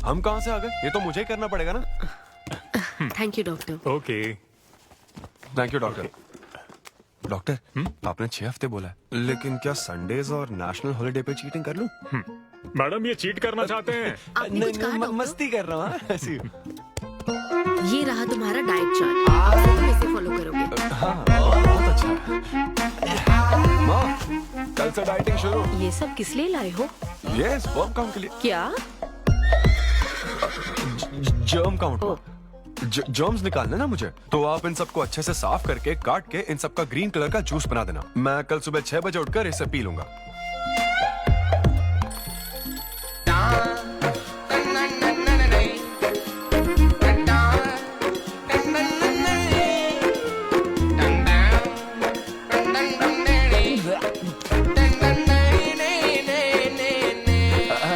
हम कहाँ से आ गए? ये तो मुझे ही करना पड़ेगा ना। Thank you doctor. Okay. Thank you doctor. Doctor, आपने 6 हफ्ते बोला है, लेकिन क्या संडेज और नेशनल हॉलिडे पे चीटिंग कर लूं? मैडम, ये चीट करना चाहते हैं? आपने कुछ कहा डॉक्टर? मस्ती कर रहा हूँ ऐसी। ये रहा तुम्हारा डाइट चार्ट, अब से तुम इसे फॉलो करोगे। हाँ, बहुत अच्छा। माँ, कल से डाइटिंग शुरू। ये सब किस लिए लाए हो? ये स्पर्म काउंट के लिए। क्या? Germ count. जर्म्स निकालने ना मुझे, तो आप इन सबको अच्छे से साफ करके काट के इन सबका ग्रीन कलर का जूस बना देना। मैं कल सुबह 6 बजे उठकर इसे पी लूंगा।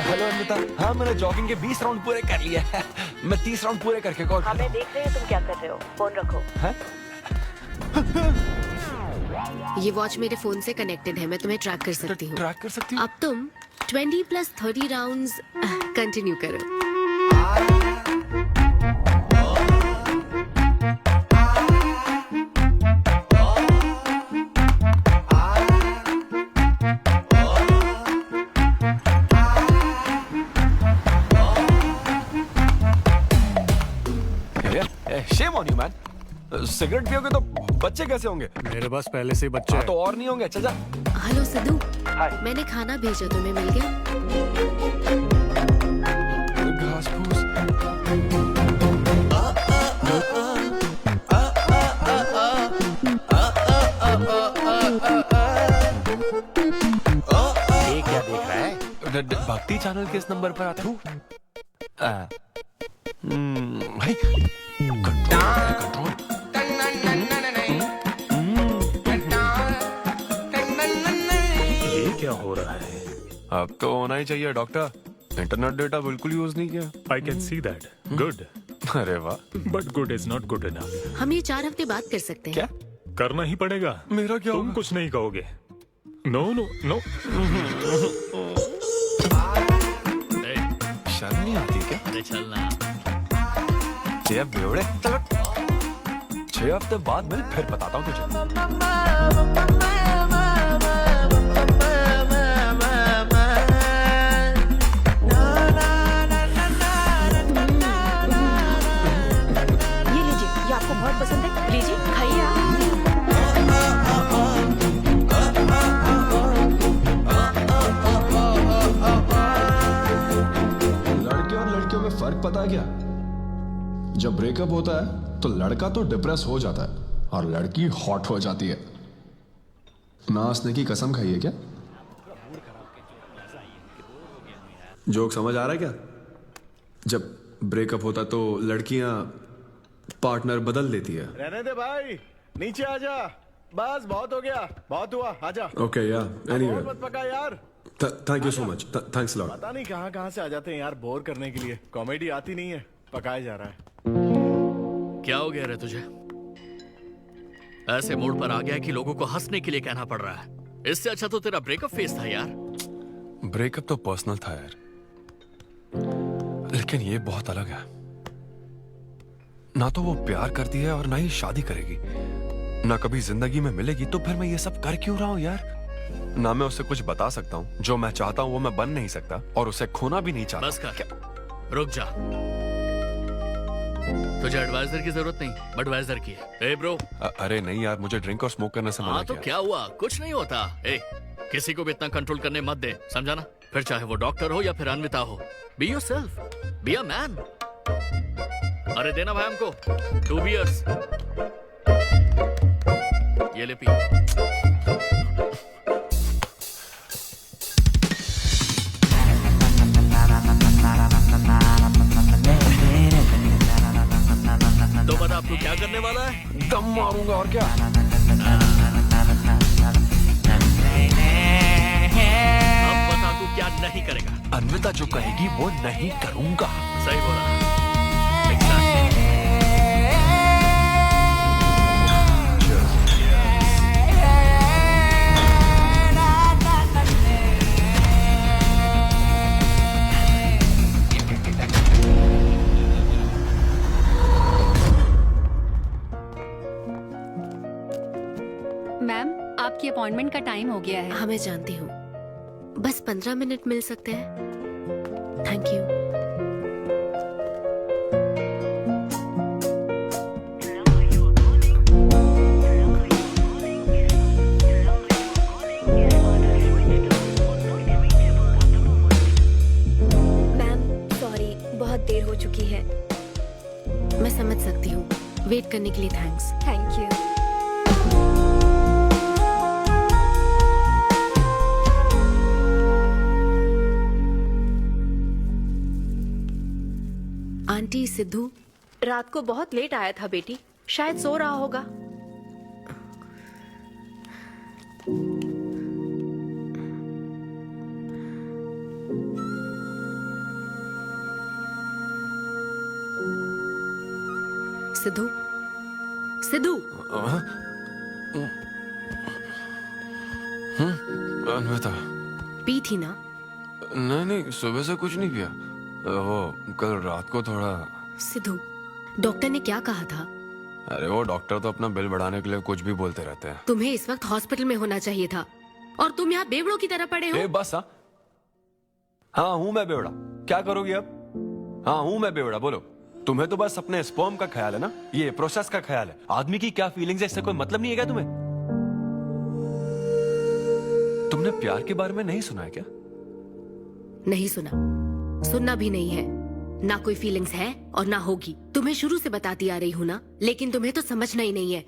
हेलो अमृता, हाँ मैंने जॉगिंग के 20 राउंड पूरे कर लिए हैं। मैं 30 राउंड पूरे करके कॉल। हमें देख रहे हैं तुम क्या कर रहे हो, फोन रखो। ये वॉच मेरे फोन से कनेक्टेड है, मैं तुम्हें ट्रैक कर सकती हूँ। ट्रैक कर सकती हूँ? अब तुम 20+30 राउंड्स कंटिन्यू करो। Shame on you, man. Cigarette पियोगे तो बच्चे कैसे होंगे? मेरे पास पहले से ही बच्चे हैं। तो और नहीं होंगे। चल जा। हेलो सिद्धू, मैंने खाना भेजा, तुम्हें मिल गया? घास फूस। ये क्या देख रहा है? भक्ति चैनल के इस नंबर पर आता हूँ। भाई कंट्रोल। ये क्या हो रहा है? अब तो होना ही चाहिए डॉक्टर। इंटरनेट डेटा बिल्कुल यूज नहीं किया। I can see that. Good. अरे वाह। But good is not good enough. हम ये 4 हफ्ते बात कर सकते हैं। क्या करना ही पड़ेगा। मेरा क्या तुम कुछ नहीं कहोगे। No no no. शर्म नहीं आती क्या? अरे चलना। ये बेवड़े, 6 हफ्ते बाद मिल, फिर बताता हूँ तुझे। ये लीजिए, ये आपको बहुत पसंद है, लीजिए खाइए आप। लड़के और लड़कियों में फर्क पता है क्या? जब ब्रेकअप होता है तो लड़का तो डिप्रेस हो जाता है और लड़की हॉट हो जाती है। ना हंसने की कसम खाई है क्या? जोक समझ आ रहा है क्या? जब ब्रेकअप होता तो लड़कियां पार्टनर बदल देती है। रहने दे भाई, नीचे आ जा। बस बहुत हो गया, बहुत हुआ, आजा। ओके या एनीवे, मत पका यार। Thank you so much, thanks lot. पता नहीं कहाँ से आ जाते हैं यार, बोर करने के लिए। कॉमेडी आती नहीं है, पकाया जा रहा है। क्या हो गया रे तुझे? ऐसे मूड पर आ गया कि लोगों को हंसने के लिए कहना पड़ रहा है। इससे अच्छा तो तेरा ब्रेकअप फेस था यार। ब्रेकअप तो पर्सनल था यार, लेकिन ये बहुत अलग है। ना तो वो प्यार करती है और ना ही शादी करेगी, ना कभी जिंदगी में मिलेगी, तो फिर मैं ये सब कर क्यों रहा हूं यार? ना मैं उसे कुछ बता सकता हूँ, जो मैं चाहता हूँ वो मैं बन नहीं सकता, और उसे खोना भी नहीं चाहता। बस कर, रुक जा। तुझे एडवाइजर की जरूरत नहीं, बडवाइजर की है। ए ब्रो। अरे नहीं यार, मुझे ड्रिंक और स्मोक करने से मना हाँ तो किया। क्या हुआ? कुछ नहीं होता। ए, किसी को भी इतना कंट्रोल करने मत दे, समझा ना? फिर चाहे वो डॉक्टर हो या फिर अन्विता हो। Be yourself, be a man. अरे देना भाई हमको 2 बियर्स। ये ले पी। तो बता अब तू क्या करने वाला है? दम मारूंगा और क्या। अब बता तू क्या नहीं करेगा? अन्विता जो कहेगी वो नहीं करूंगा। सही बोला। मैम, आपकी अपॉइंटमेंट का टाइम हो गया है। हाँ मैं जानती हूँ, बस 15 मिनट मिल सकते हैं? Thank you. मैम सॉरी, बहुत देर हो चुकी है। मैं समझ सकती हूँ। वेट करने के लिए thanks. Thank you. Aunty, Sidhu रात को बहुत लेट आया था बेटी, शायद सो रहा होगा। सिद्धू, सिद्धू। अन्विता। पी थी ना? नहीं, सुबह से कुछ नहीं पिया। वो कल रात को थोड़ा। सिद्धू, डॉक्टर ने क्या कहा था? अरे वो डॉक्टर तो अपना बिल बढ़ाने के लिए कुछ भी बोलते रहते हैं। तुम्हें इस वक्त हॉस्पिटल में होना चाहिए था और तुम यहाँ बेवड़ों की तरह पड़े हो। बस हाँ हूँ मैं बेवड़ा। क्या करोगी अब? हाँ हूँ मैं बेवड़ा, बोलो। तुम्हें तो बस अपने स्पर्म का ख्याल है ना, ये प्रोसेस का ख्याल है। आदमी की क्या फीलिंग्स है इससे कोई मतलब नहीं है क्या तुम्हें? तुमने प्यार के बारे में नहीं सुना है क्या? नहीं सुना, सुनना भी नहीं है। ना कोई फीलिंग्स है और ना होगी। तुम्हें शुरू से बताती आ रही हूं ना, लेकिन तुम्हें तो समझना ही नहीं है।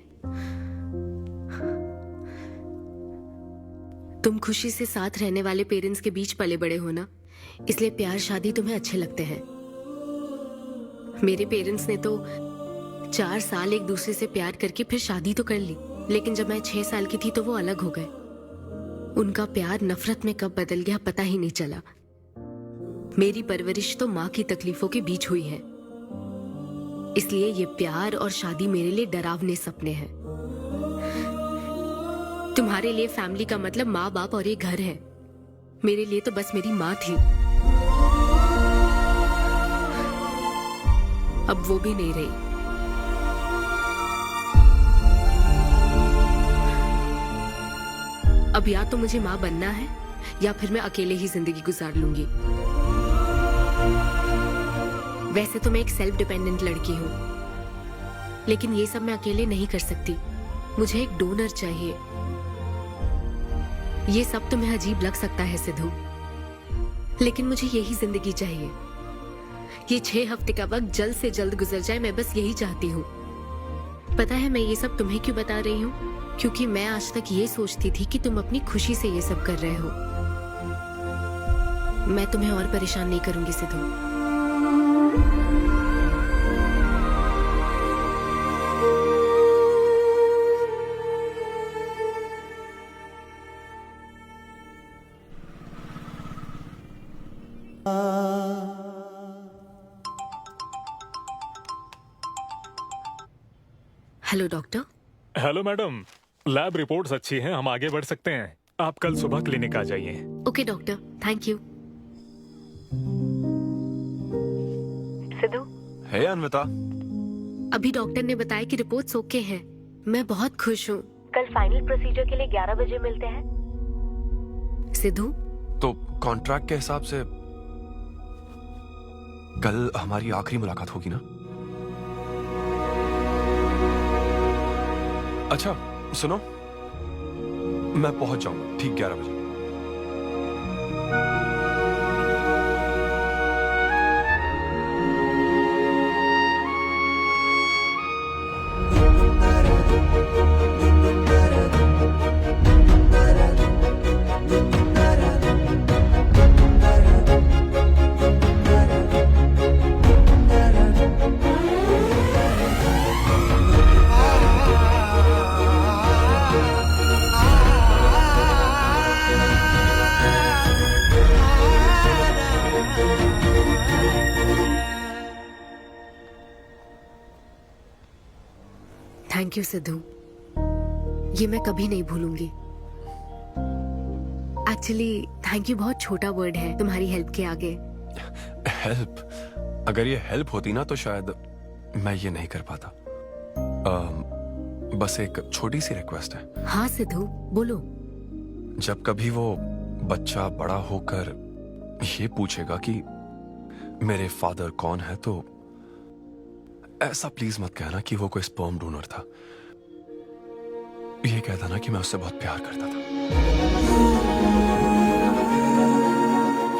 तुम खुशी से साथ रहने वाले पेरेंट्स के बीच पले बड़े हो ना, इसलिए प्यार शादी तुम्हें अच्छे लगते हैं। मेरे पेरेंट्स ने तो 4 साल एक दूसरे से प्यार करके फिर शादी तो कर ली, लेकिन जब मैं 6 साल की थी तो वो अलग हो गए। उनका प्यार नफरत में कब बदल गया पता ही नहीं चला। मेरी परवरिश तो माँ की तकलीफों के बीच हुई है। इसलिए ये प्यार और शादी मेरे लिए डरावने सपने हैं। तुम्हारे लिए फैमिली का मतलब माँ बाप और ये घर है। मेरे लिए तो बस मेरी माँ थी, अब वो भी नहीं रही। अब या तो मुझे माँ बनना है या फिर मैं अकेले ही जिंदगी गुजार लूंगी। वैसे तो मैं एक सेल्फ डिपेंडेंट लड़की हूँ, लेकिन ये सब मैं अकेले नहीं कर सकती। मुझे एक डोनर चाहिए। ये सब तुम्हें अजीब लग सकता है सिद्धू, लेकिन मुझे यही जिंदगी चाहिए। ये 6 हफ्ते का वक्त जल्द से जल्द गुजर जाए, मैं बस यही चाहती हूँ। पता है मैं ये सब तुम्हें क्यों बता रही हूँ? क्योंकि मैं आज तक ये सोचती थी कि तुम अपनी खुशी से ये सब कर रहे हो। मैं तुम्हें और परेशान नहीं करूंगी Sidhu. Hello doctor. Hello madam, lab reports अच्छी हैं, हम आगे बढ़ सकते हैं। आप कल सुबह क्लिनिक आ जाइए। Okay doctor, thank you. Siddhu. Hey Anvita. अभी डॉक्टर ने बताया कि रिपोर्ट्स ओके हैं। मैं बहुत खुश हूँ। कल फाइनल प्रोसीजर के लिए 11 बजे मिलते हैं। सिद्धू। तो कॉन्ट्रैक्ट के हिसाब से कल हमारी आखिरी मुलाकात होगी ना? अच्छा सुनो, मैं पहुंच जाऊंगा ठीक 11 बजे। थैंक यू सिद्धू, ये मैं कभी नहीं भूलूंगी। एक्चुअली थैंक यू बहुत छोटा वर्ड है तुम्हारी हेल्प के आगे। हेल्प? अगर ये हेल्प होती ना तो शायद मैं ये नहीं कर पाता। बस एक छोटी सी रिक्वेस्ट है। हाँ सिद्धू बोलो। जब कभी वो बच्चा बड़ा होकर ये पूछेगा कि मेरे फादर कौन है, तो ऐसा प्लीज मत कहना कि वो कोई स्पर्म डोनर था। ये कहता ना कि मैं उससे बहुत प्यार करता था।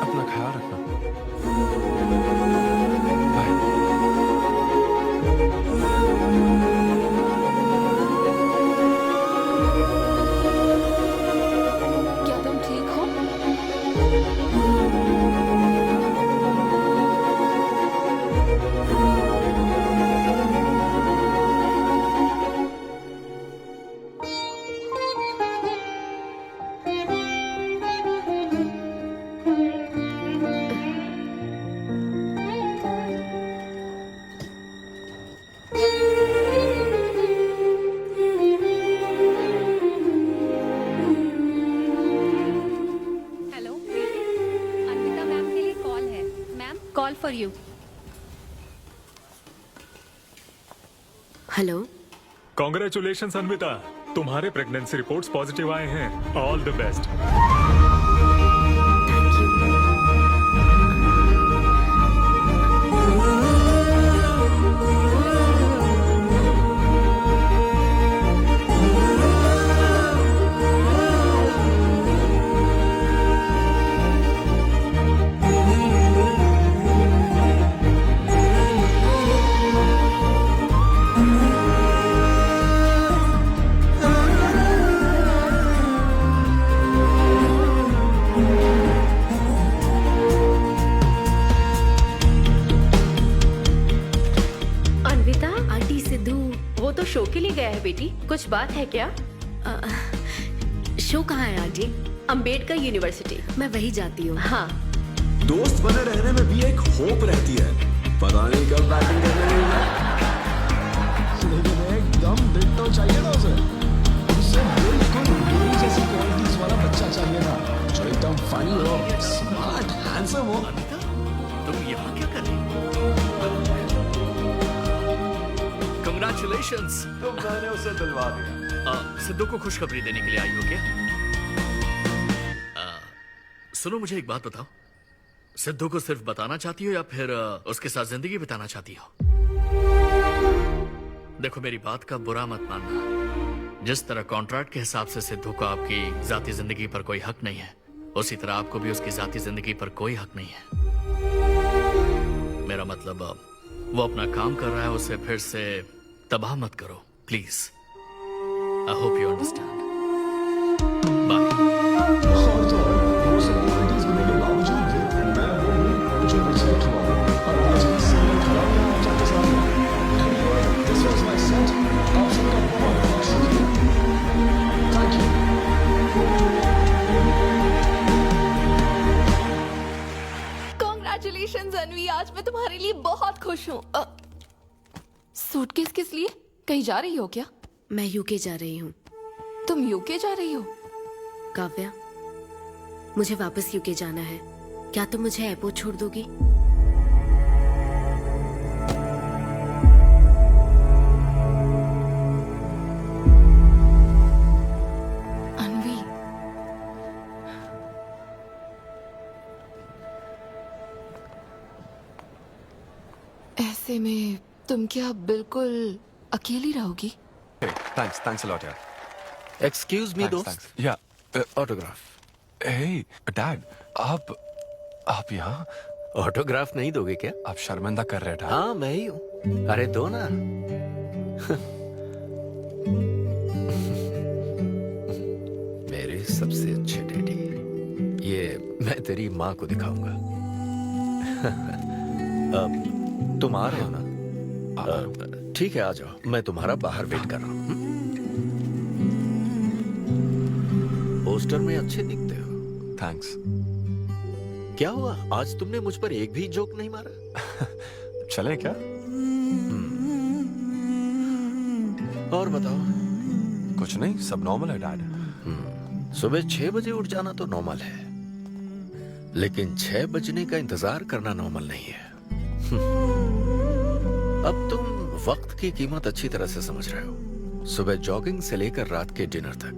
अपना ख्याल रखना। बाय। क्या तुम ठीक हो? for you. Hello. Congratulation Anvita, तुम्हारे प्रेगनेंसी रिपोर्ट्स पॉजिटिव आए हैं। All the best. शो के लिए गया है बेटी, कुछ बात है क्या? शो कहाँ है आंटी? अंबेडकर यूनिवर्सिटी। मैं वही जाती हूँ। हाँ। दोस्त बने रहने में भी एक होप रहती है, पता नहीं कब बैटिंग करने में कम डिट्टो चाहिए था उसे। उसे बिल्कुल मेरी जैसी क्वालिटीज वाला बच्चा चाहिए था, जो एकदम फनी हो, स्मार्ट, हैंडसम हो। तुम यहाँ क्या कर रही हो? Congratulations! तो मैंने उसे दिलवा दिया। सिद्धू को खुशखबरी देने के लिए आई हो क्या? सुनो, मुझे एक बात बताओ, सिद्धू को सिर्फ बताना चाहती हो या फिर उसके साथ जिंदगी बिताना चाहती हो? देखो, मेरी बात का बुरा मत मानना। जिस तरह कॉन्ट्रैक्ट के हिसाब से सिद्धू को आपकी जाती जिंदगी पर कोई हक नहीं है, उसी तरह आपको भी उसकी जाती जिंदगी पर कोई हक नहीं है। मेरा मतलब, वो अपना काम कर रहा है, उसे फिर से तबाह मत करो please. I hope you understand. Congratulations अनवी, आज मैं तुम्हारे लिए बहुत खुश हूँ। सूटकेस किस लिए? कहीं जा रही हो क्या? मैं यूके जा रही हूँ। तुम यूके जा रही हो? काव्या, मुझे वापस यूके जाना है। क्या तुम मुझे एयरपोर्ट छोड़ दोगी? अनवी, ऐसे में तुम क्या बिल्कुल अकेली रहोगी? थैंक्स अ लॉट यार। एक्सक्यूज मी दोस्त, या ऑटोग्राफ। हे डैड, आप यहाँ? ऑटोग्राफ नहीं दोगे क्या? आप शर्मिंदा कर रहे हैं? हाँ, मैं ही हूँ। अरे दो ना। मेरे सबसे अच्छे डैडी, ये मैं तेरी माँ को दिखाऊंगा। तुम आ रहे हो ना? ठीक है, आ जाओ, मैं तुम्हारा बाहर वेट कर रहा हूँ। पोस्टर में अच्छे दिखते हो। थैंक्स। क्या हुआ, आज तुमने मुझ पर एक भी जोक नहीं मारा? चले क्या? और बताओ। कुछ नहीं, सब नॉर्मल है डैड। सुबह 6 बजे उठ जाना तो नॉर्मल है, लेकिन 6 बजने का इंतजार करना नॉर्मल नहीं है। अब तुम वक्त की कीमत अच्छी तरह से समझ रहे हो। सुबह जॉगिंग से लेकर रात के डिनर तक।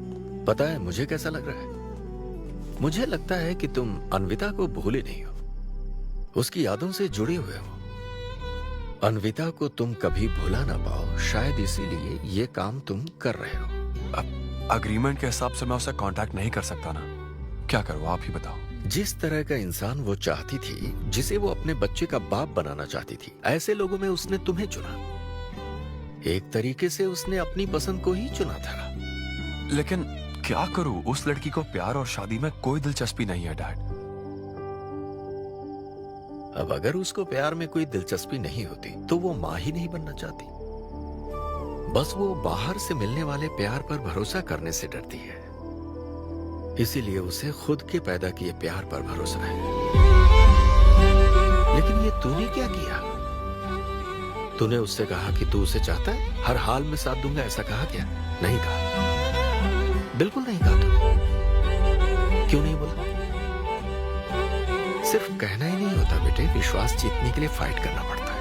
पता है मुझे कैसा लग रहा है? मुझे लगता है कि तुम अन्विता को भूले नहीं हो, उसकी यादों से जुड़े हुए हो। अन्विता को तुम कभी भुला ना पाओ, शायद इसीलिए ये काम तुम कर रहे हो। अब अग्रीमेंट के हिसाब से मैं उसे कांटेक्ट नहीं कर सकता ना। क्या करूं, आप ही बताओ। जिस तरह का इंसान वो चाहती थी, जिसे वो अपने बच्चे का बाप बनाना चाहती थी, ऐसे लोगों में उसने तुम्हें चुना। एक तरीके से उसने अपनी पसंद को ही चुना था। लेकिन क्या करूं, उस लड़की को प्यार और शादी में कोई दिलचस्पी नहीं है डैड। अब अगर उसको प्यार में कोई दिलचस्पी नहीं होती तो वो माँ ही नहीं बनना चाहती। बस वो बाहर से मिलने वाले प्यार पर भरोसा करने से डरती है, इसीलिए उसे खुद के पैदा किए प्यार पर भरोसा है। लेकिन ये तूने क्या किया? तूने उससे कहा कि तू उसे चाहता है, हर हाल में साथ दूंगा, ऐसा कहा क्या? नहीं कहा, बिल्कुल नहीं कहा। तूने क्यों नहीं बोला? सिर्फ कहना ही नहीं होता बेटे, विश्वास जीतने के लिए फाइट करना पड़ता है।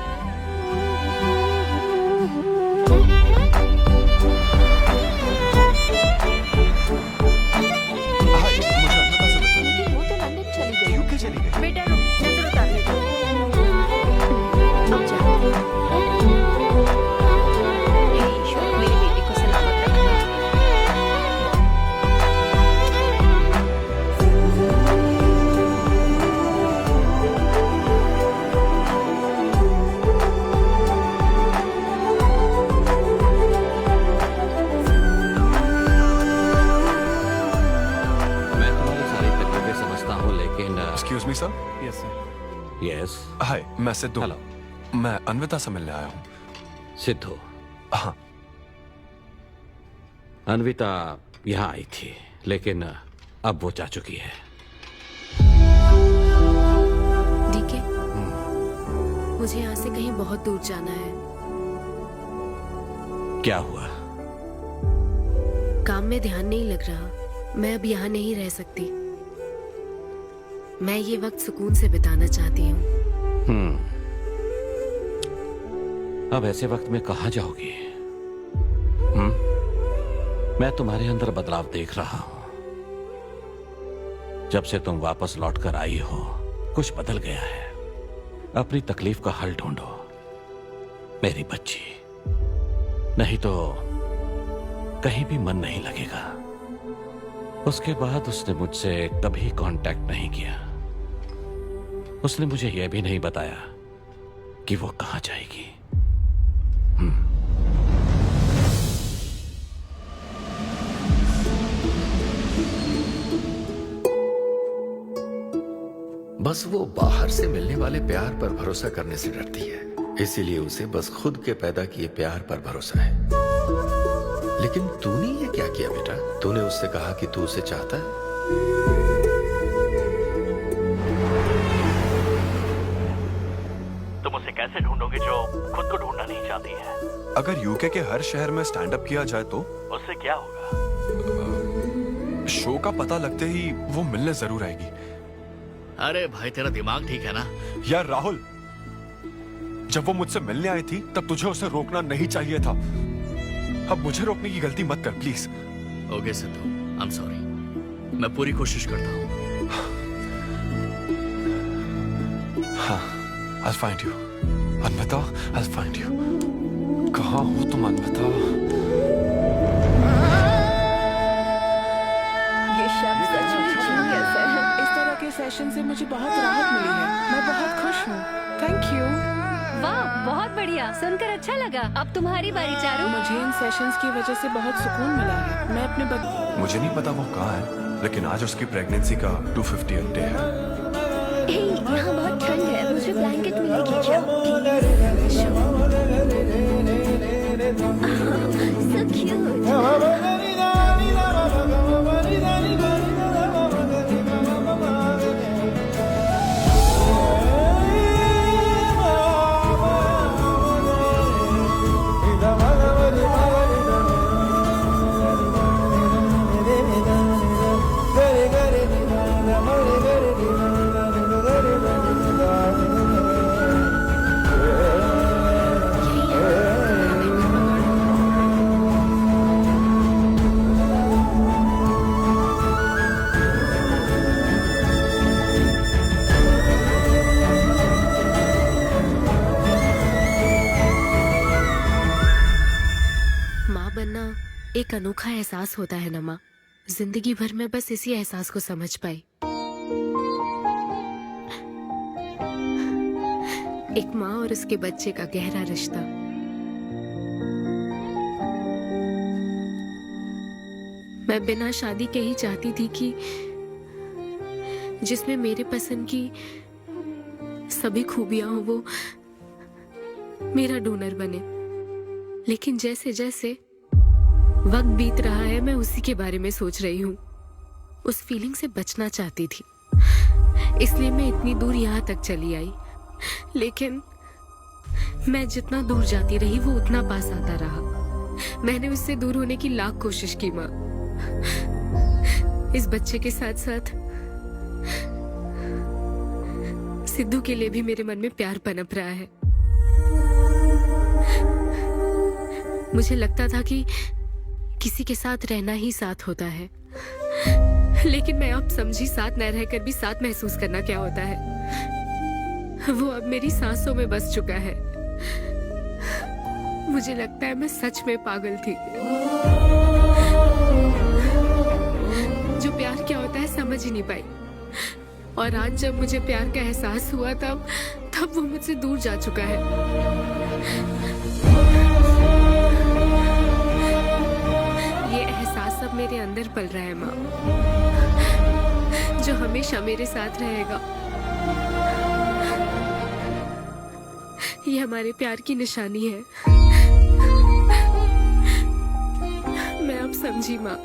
लेकिन वो तो लंदन चली गई। यूके चली गई? बेटा रुक, नजर उतार ले। अब जा। हे ईश्वर, मेरी बेटी को सलामत रखना। मैं तुम्हारी सारी तकलीफें समझता हूँ, लेकिन excuse me sir. Yes sir. Yes. Hi, मैं सिद्धू। हेलो। मैं अन्विता से मिलने आया हूँ। सिद्धू? हाँ। अन्विता यहाँ आई थी, लेकिन अब वो जा चुकी है। डीके, मुझे यहाँ से कहीं बहुत दूर जाना है। क्या हुआ? काम में ध्यान नहीं लग रहा। मैं अब यहाँ नहीं रह सकती। मैं ये वक्त सुकून से बिताना चाहती हूँ। अब ऐसे वक्त में कहाँ जाओगी? मैं तुम्हारे अंदर बदलाव देख रहा हूं। जब से तुम वापस लौट कर आई हो, कुछ बदल गया है। अपनी तकलीफ का हल ढूंढो मेरी बच्ची, नहीं तो कहीं भी मन नहीं लगेगा। उसके बाद उसने मुझसे कभी कांटेक्ट नहीं किया। उसने मुझे यह भी नहीं बताया कि वो कहां जाएगी। बस वो बाहर से मिलने वाले प्यार पर भरोसा करने से डरती है, इसीलिए उसे बस खुद के पैदा किए प्यार पर भरोसा है। लेकिन तूने ये क्या किया बेटा? तूने उससे कहा कि तू उसे चाहता है? तुम उसे कैसे ढूंढोगे जो खुद को ढूंढना नहीं चाहती है? अगर यूके के हर शहर में स्टैंड अप किया जाए तो उससे क्या होगा? शो का पता लगते ही वो मिलने जरूर आएगी। अरे भाई, तेरा दिमाग ठीक है ना? यार राहुल, जब वो मुझसे मिलने आई थी तब तुझे उसे रोकना नहीं चाहिए था। अब मुझे रोकने की गलती मत कर please. Okay Sidhu, I am sorry. मैं पूरी कोशिश करता हूँ। हाँ, I'll find you. Anvita, I'll find you. कहाँ हो तुम अन्विता? ये शब्द सचमुच जीनियस है। इस तरह के सेशन से मुझे बहुत राहत मिली है। मैं बहुत खुश हूँ। Thank you. वाह, बहुत बढ़िया, सुनकर अच्छा लगा। अब तुम्हारी बारी चारू। मुझे इन सेशंस की वजह से बहुत सुकून मिला है। मैं अपने मुझे नहीं पता वो कहाँ है, लेकिन आज उसकी प्रेगनेंसी का 250th डे है। यहाँ बहुत ठंड है, मुझे ब्लैंकेट में लेके जाओ। So cute. एक अनोखा एहसास होता है ना माँ। जिंदगी भर में बस इसी एहसास को समझ पाई। एक माँ और उसके बच्चे का गहरा रिश्ता। मैं बिना शादी के ही चाहती थी कि जिसमें मेरे पसंद की सभी खूबियां हो वो मेरा डोनर बने। लेकिन जैसे जैसे वक्त बीत रहा है, मैं उसी के बारे में सोच रही हूँ। उस फीलिंग से बचना चाहती थी, इसलिए मैं इतनी दूर यहाँ तक चली आई। लेकिन मैं जितना दूर जाती रही वो उतना पास आता रहा। मैंने उससे दूर होने की लाख कोशिश की माँ। इस बच्चे के साथ साथ सिद्धू के लिए भी मेरे मन में प्यार पनप रहा है। मुझे लगता था कि किसी के साथ रहना ही साथ होता है, लेकिन मैं अब समझी साथ न रहकर भी साथ महसूस करना क्या होता है। वो अब मेरी सांसों में बस चुका है। मुझे लगता है मैं सच में पागल थी। जो प्यार क्या होता है समझ ही नहीं पाई। और आज जब मुझे प्यार का एहसास हुआ तब वो मुझसे दूर जा चुका है। ये एहसास अब मेरे अंदर पल रहा है माँ, जो हमेशा मेरे साथ रहेगा। ये हमारे प्यार की निशानी है। मैं अब समझी माँ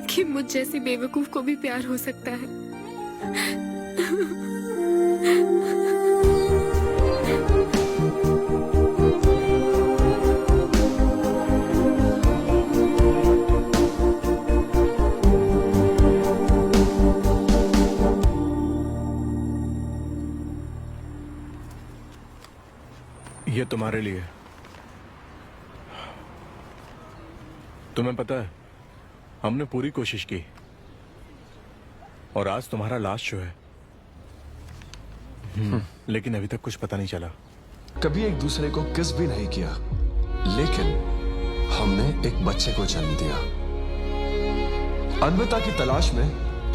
कि मुझ जैसी बेवकूफ को भी प्यार हो सकता है। ये तुम्हारे लिए। तुम्हें पता है, हमने पूरी कोशिश की और आज तुम्हारा लास्ट शो है। लेकिन अभी तक कुछ पता नहीं चला। कभी एक दूसरे को किस भी नहीं किया, लेकिन हमने एक बच्चे को जन्म दिया। अन्विता की तलाश में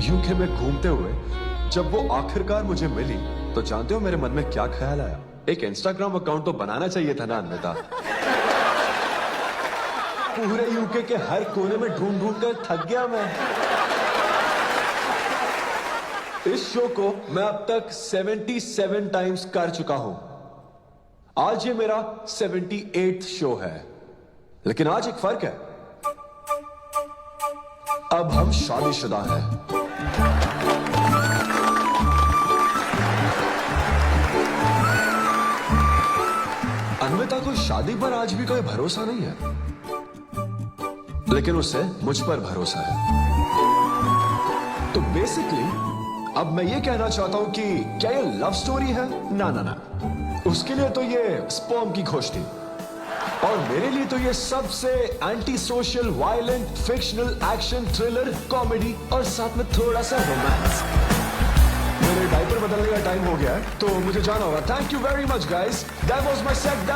यूके में घूमते हुए जब वो आखिरकार मुझे मिली, तो जानते हो मेरे मन में क्या ख्याल आया? एक इंस्टाग्राम अकाउंट तो बनाना चाहिए था ना अन्विता। पूरे यूके के हर कोने में ढूंढ ढूंढ कर थक गया मैं। इस शो को मैं अब तक 77 टाइम्स कर चुका हूं। आज ये मेरा 78th शो है, लेकिन आज एक फर्क है, अब हम शादीशुदा हैं। अन्विता को शादी पर आज भी कोई भरोसा नहीं है, लेकिन उसे मुझ पर भरोसा है। तो बेसिकली अब मैं ये कहना चाहता हूं कि क्या ये लव स्टोरी है? ना ना ना, उसके लिए तो ये स्पर्म की खोज थी, और मेरे लिए तो ये सबसे anti social, violent, fictional, action, thriller, comedy और साथ में थोड़ा सा रोमांस। मेरे डायपर बदलने का टाइम हो गया है, तो मुझे जाना होगा। Thank you very much guys, that was my set.